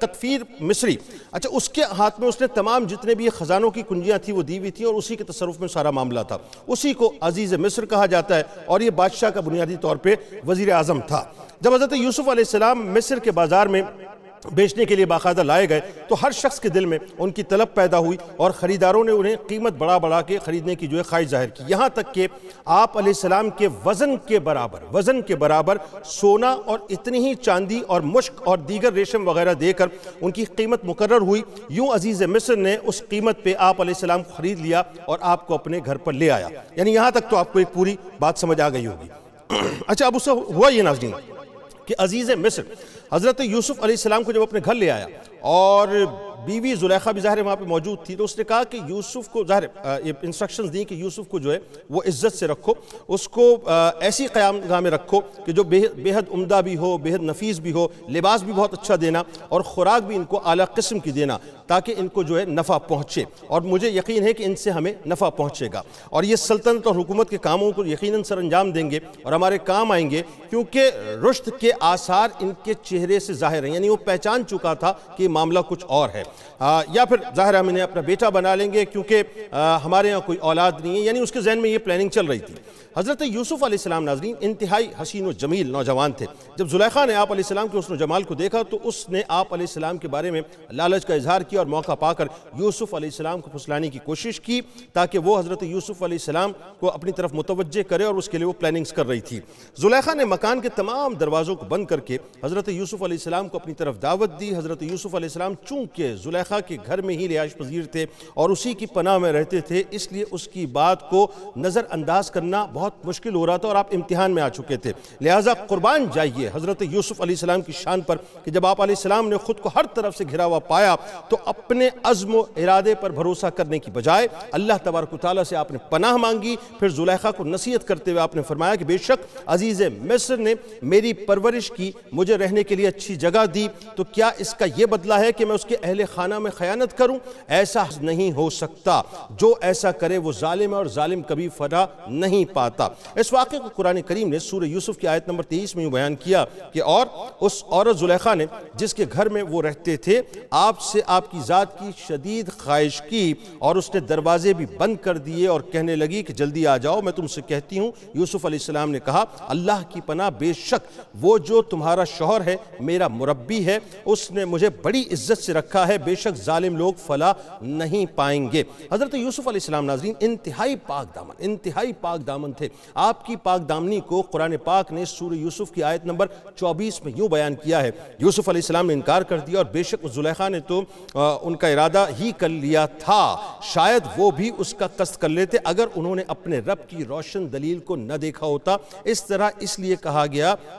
قطفیر مصری. اچھا اس کے ہاتھ میں اس نے تمام جتنے بھی خزانوں کی کنجیاں تھیں وہ دی ہوئی تھیں اور اسی کے تصرف میں سارا معاملہ تھا. اسی کو عزیز مصر کہا جاتا ہے اور یہ بادشاہ کا بنیادی طور پہ وزیر اعظم تھا. جب حضرت یوسف علیہ السلام مصر کے بازار میں بیچنے کے لیے باقاعدہ لائے گئے تو ہر شخص کے دل میں ان کی طلب پیدا ہوئی اور خریداروں نے انہیں قیمت بڑھا کے خریدنے کی جو ہے خواہش ظاہر کی، یہاں تک کہ آپ علیہ السلام کے وزن کے برابر سونا اور اتنی ہی چاندی اور مشک اور دیگر ریشم وغیرہ دے کر ان کی قیمت مقرر ہوئی. یوں عزیز مصر نے اس قیمت پہ آپ علیہ السلام کو خرید لیا اور آپ کو اپنے گھر پر لے آیا. یعنی یہاں تک تو آپ کو ایک پوری بات سمجھ آ گئی ہوگی. اچھا اب اس سے ہوا یہ ناظرین کہ عزیز مصر حضرت یوسف علیہ السلام کو جب اپنے گھر لے آیا اور بیوی زلیخا بھی ظاہر وہاں پہ موجود تھی، تو اس نے کہا کہ یوسف کو ظاہر انسٹرکشنز دی کہ یوسف کو جو ہے وہ عزت سے رکھو، اس کو ایسی قیام گاہ میں رکھو کہ جو بے حد عمدہ بھی ہو، بے حد نفیس بھی ہو، لباس بھی بہت اچھا دینا اور خوراک بھی ان کو اعلیٰ قسم کی دینا تاکہ ان کو جو ہے نفع پہنچے، اور مجھے یقین ہے کہ ان سے ہمیں نفع پہنچے گا اور یہ سلطنت اور حکومت کے کاموں کو یقیناً سر انجام دیں گے اور ہمارے کام آئیں گے، کیونکہ رشد کے آثار ان کے چہرے سے ظاہر ہیں، یعنی وہ پہچان چکا تھا کہ یہ معاملہ کچھ اور ہے، یا پھر ظاہر ہم انہیں اپنا بیٹا بنا لیں گے کیونکہ ہمارے یہاں کوئی اولاد نہیں ہے، یعنی اس کے ذہن میں یہ پلاننگ چل رہی تھی۔ حضرت یوسف علیہ السلام ناظرین انتہائی حسین و جمیل نوجوان تھے۔ جب زلیخا نے آپ علیہ السلام کے حسن و جمال کو دیکھا تو اس نے آپ علیہ السلام کے بارے میں لالچ کا اظہار کیا اور موقع پا کر یوسف علیہ السلام کو پھسلانے کی کوشش کی تاکہ وہ حضرت یوسف علیہ السلام کو اپنی طرف متوجہ کرے، اور اس کے لیے وہ پلاننگز کر رہی تھی۔ زلیخا نے مکان کے تمام دروازوں کو بند کر کے حضرت یوسف علیہ السلام کو اپنی طرف دعوت دی۔ حضرت یوسف علیہ السلام چونکہ زلیخا کے گھر میں ہی رہائش پذیر تھے اور اسی کی پناہ میں رہتے تھے، اس لیے اس کی بات کو نظر انداز کرنا بہت مشکل ہو رہا تھا اور آپ امتحان میں آ چکے تھے، لہٰذا قربان جائیے حضرت یوسف علیہ السلام کی شان پر کہ جب آپ علیہ السلام نے خود کو ہر طرف سے گھرا ہوا پایا تو اپنے عزم و ارادے پر بھروسہ کرنے کی بجائے اللہ تبارک و تعالیٰ سے آپ نے پناہ مانگی۔ پھر زلیخا کو نصیحت کرتے ہوئے آپ نے فرمایا کہ بے شک عزیز مصر نے میری پرورش کی، مجھے رہنے کے لیے اچھی جگہ دی، تو کیا اس کا یہ بدلہ ہے کہ میں اس کے اہل خانہ میں خیانت کروں؟ ایسا نہیں ہو سکتا، جو ایسا کرے وہ ظالم ہے اور ظالم کبھی فنا نہیں پاتا۔ اس واقعے کو قرآن کریم نے سورہ یوسف کی آیت نمبر 23 میں یوں بیان کیا کہ اور اس عورت زلیخا نے جس کے گھر میں وہ رہتے تھے آپ سے آپ کی ذات کی شدید خواہش کی اور اس نے دروازے بھی بند کر دیے اور کہنے لگی کہ جلدی آ جاؤ، میں تم سے کہتی ہوں۔ یوسف علیہ السلام نے کہا اللہ کی پناہ، بے شک وہ جو تمہارا شوہر ہے میرا مربی ہے، اس نے مجھے بڑی عزت سے رکھا ہے، بے شک ظالم لوگ فلاح نہیں پائیں گے۔ حضرت یوسف علیہ السلام ناظرین انتہائی پاک دامن تھے۔ آپ کی پاک دامنی کو قرآن پاک نے سورہ یوسف کی آیت نمبر 24 میں یوں بیان کیا ہے، یوسف علیہ السلام نے انکار کر دیا اور بے شک زلیخا نے تو ان کا ارادہ ہی کر لیا تھا، شاید وہ بھی اس کا قصد کر لیتے اگر انہوں نے اپنے رب کی روشن دلیل کو نہ دیکھا ہوتا۔ اس طرح اس لیے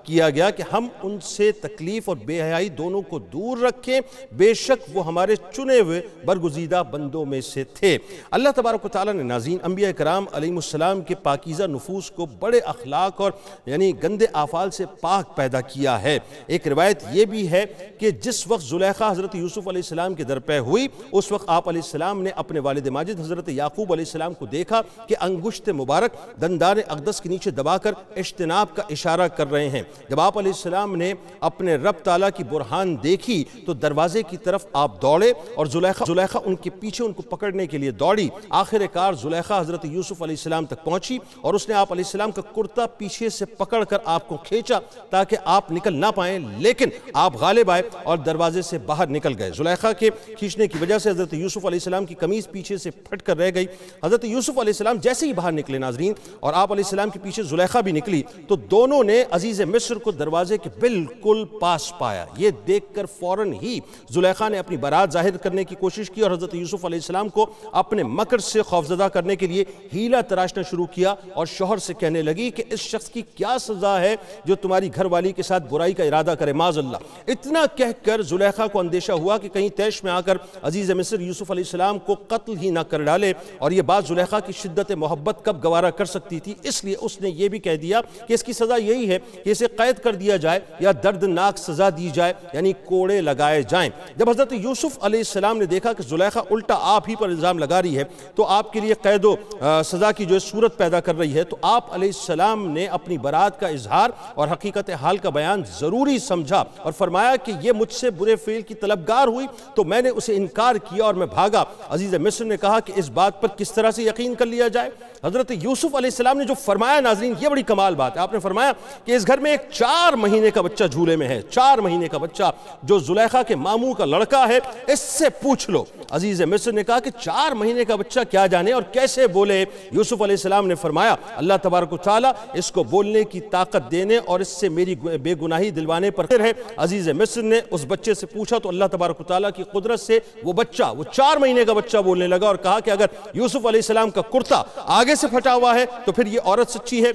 کیا گیا کہ ہم ان سے تکلیف اور بے حیائی دونوں کو دور رکھیں، بے شک وہ ہمارے چنے ہوئے برگزیدہ بندوں میں سے تھے۔ اللہ تبارک و تعالیٰ نے ناظرین انبیاء کرام علیہ السلام کے پاکیزہ نفوس کو بڑے اخلاق اور یعنی گندے اعمال سے پاک پیدا کیا ہے۔ ایک روایت یہ بھی ہے کہ جس وقت زلیخا حضرت یوسف علیہ السلام کے در پہ ہوئی اس وقت آپ علیہ السلام نے اپنے والد ماجد حضرت یعقوب علیہ السلام کو دیکھا کہ انگشت مبارک دندان اقدس کے نیچے دبا کر اجتناب کا اشارہ کر رہے ہیں۔ جب آپ علیہ السلام نے اپنے رب تعالیٰ کی برہان دیکھی تو دروازے کی طرف آپ دوڑے اور زلیخا ان کے پیچھے ان کو پکڑنے کے لیے دوڑی۔ آخر کار زلیخا حضرت یوسف علیہ السلام تک پہنچی اور اس نے آپ علیہ السلام کا کرتا پیچھے سے پکڑ کر آپ کو کھینچا تاکہ آپ نکل نہ پائیں، لیکن آپ غالب آئے اور دروازے سے باہر نکل گئے۔ زلیخا کے کھینچنے کی وجہ سے حضرت یوسف علیہ السلام کی قمیض پیچھے سے پھٹ کر رہ گئی۔ حضرت یوسف علیہ السلام جیسے ہی باہر نکلے ناظرین اور آپ علیہ السلام کے پیچھے زلیخا بھی نکلی تو دونوں نے عزیز مصر کو دروازے کے بالکل پاس پایا۔ یہ دیکھ کر فوراً ہی زلیخا نے اپنی برات ظاہر کرنے کی کوشش کی اور حضرت یوسف علیہ السلام کو اپنے مکر سے خوفزدہ کرنے کے لیے ہیلا تراشنا شروع کیا اور شوہر سے کہنے لگی کہ اس شخص کی کیا سزا ہے جو تمہاری گھر والی کے ساتھ برائی کا ارادہ کرے، معاذ اللہ۔ اتنا کہہ کر زلیخا کو اندیشہ ہوا کہ کہیں طیش میں آ کر عزیز مصر یوسف علیہ السلام کو قتل ہی نہ کر ڈالے، اور یہ بات زلیخا کی شدت محبت کب گوارا کر سکتی تھی، اس لیے اس نے یہ بھی کہہ دیا کہ اس کی سزا یہی ہے کہ اسے قید کر دیا جائے یا دردناک سزا دی جائے، یعنی کوڑے لگائے جائیں۔ جب حضرت یوسف علیہ السلام نے دیکھا کہ زلیخا الٹا آپ ہی پر الزام لگا رہی ہے تو آپ کے لیے قید و سزا کی جو صورت پیدا کر رہی ہے، تو آپ علیہ السلام نے اپنی برات کا اظہار اور حقیقت حال کا بیان ضروری سمجھا اور فرمایا کہ یہ مجھ سے برے فعل کی طلبگار ہوئی تو میں نے اسے انکار کیا اور میں بھاگا۔ عزیز مصر نے کہا کہ اس بات پر کس طرح سے یقین کر لیا جائے؟ حضرت یوسف علیہ السلام نے جو فرمایا ناظرین یہ بڑی کمال بات ہے۔ آپ نے فرمایا کہ اس گھر میں ایک 4 مہینے کا بچہ جھولے میں ہے، 4 مہینے کا بچہ جو زلیخا کے ماموں کا لڑکا ہے، اس سے پوچھ لو۔ عزیز مصر نے کہا کہ 4 مہینے کا بچہ کیا جانے اور کیسے بولے؟ یوسف علیہ السلام نے فرمایا اللہ تبارک و تعالیٰ اس کو بولنے کی طاقت دینے اور اس سے میری بے گناہی دلوانے پر ہے۔ عزیز مصر نے اس بچے سے پوچھا تو اللہ تبارک و تعالیٰ کی قدرت سے وہ 4 مہینے کا بچہ بولنے لگا اور کہا کہ اگر یوسف علیہ السلام کا کرتا آگے سے پھٹا ہوا ہے تو پھر یہ عورت سچی ہے،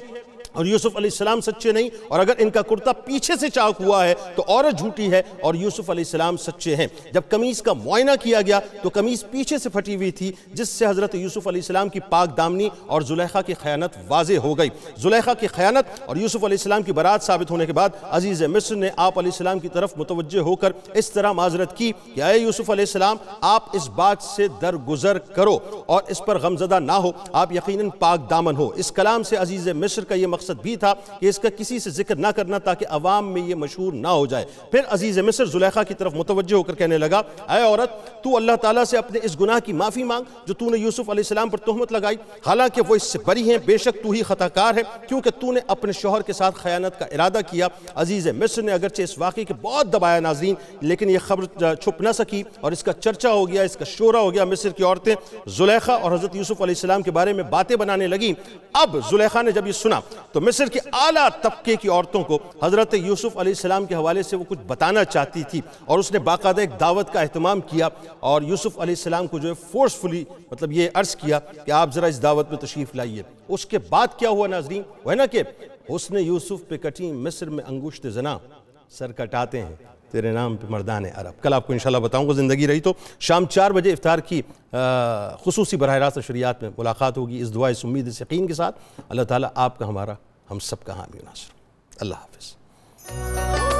اور یوسف علیہ السلام سچے نہیں، اور اگر ان کا کرتا پیچھے سے چاک ہوا ہے تو عورت جھوٹی ہے اور یوسف علیہ السلام سچے ہیں۔ جب قمیص کا معائنہ کیا گیا تو قمیص پیچھے سے پھٹی ہوئی تھی، جس سے حضرت یوسف علیہ السلام کی پاک دامنی اور زلیخا کی خیانت واضح ہو گئی۔ زلیخا کی خیانت اور یوسف علیہ السلام کی برات ثابت ہونے کے بعد عزیز مصر نے آپ علیہ السلام کی طرف متوجہ ہو کر اس طرح معذرت کی کہ اے یوسف علیہ السلام، آپ اس بات سے درگزر کرو اور اس پر غمزدہ نہ ہو، آپ یقیناً پاک دامن ہو۔ اس کلام سے عزیز مصر کا یہ مقصد بھی تھا کہ اس کا کسی سے ذکر نہ کرنا تاکہ عوام میں یہ مشہور نہ ہو جائے۔ پھر عزیز مصر زلیخا کی طرف متوجہ ہو کر کہنے لگا، اے عورت، تو اللہ تعالیٰ سے اپنے اس گناہ کی معافی مانگ جو تو نے یوسف علیہ السلام پر تہمت لگائی، حالانکہ وہ اس سے بری ہیں، بے شک تو ہی خطا کار ہے کیونکہ تو نے اپنے شوہر کے ساتھ خیانت کا ارادہ کیا۔ عزیز مصر نے اگرچہ اس واقعے کے بہت دبایا ناظرین، لیکن یہ خبر چھپ نہ سکی اور اس کا چرچا ہو گیا، اس کا شورا ہو گیا۔ مصر کی عورتیں زلیخا اور حضرت یوسف علیہ السلام کے بارے میں باتیں بنانے لگیں۔ اب زلیخا نے جب یہ سنا تو مصر کے اعلیٰ طبقے کی عورتوں کو حضرت یوسف علیہ السلام کے حوالے سے وہ کچھ بتانا چاہتی تھی، اور اس نے باقاعدہ ایک دعوت کا اہتمام کیا اور یوسف علیہ السلام کو جو ہے فورسفلی یہ عرض کیا کہ آپ ذرا اس دعوت میں تشریف لائیے۔ اس کے بعد کیا ہوا ناظرین؟ وہ ہے نا کہ حسن یوسف پہ کٹیں مصر میں انگشت زنا، سر کٹاتے ہیں تیرے نام پہ مردان عرب۔ کل آپ کو انشاءاللہ بتاؤں گا، زندگی رہی تو شام 4 بجے افطار کی خصوصی براہ راست نشریات میں ملاقات ہوگی اس دعائے امید یقین کے ساتھ۔ اللہ تعالیٰ آپ کا، ہمارا، ہم سب کا حامی و ناصر۔ اللہ حافظ۔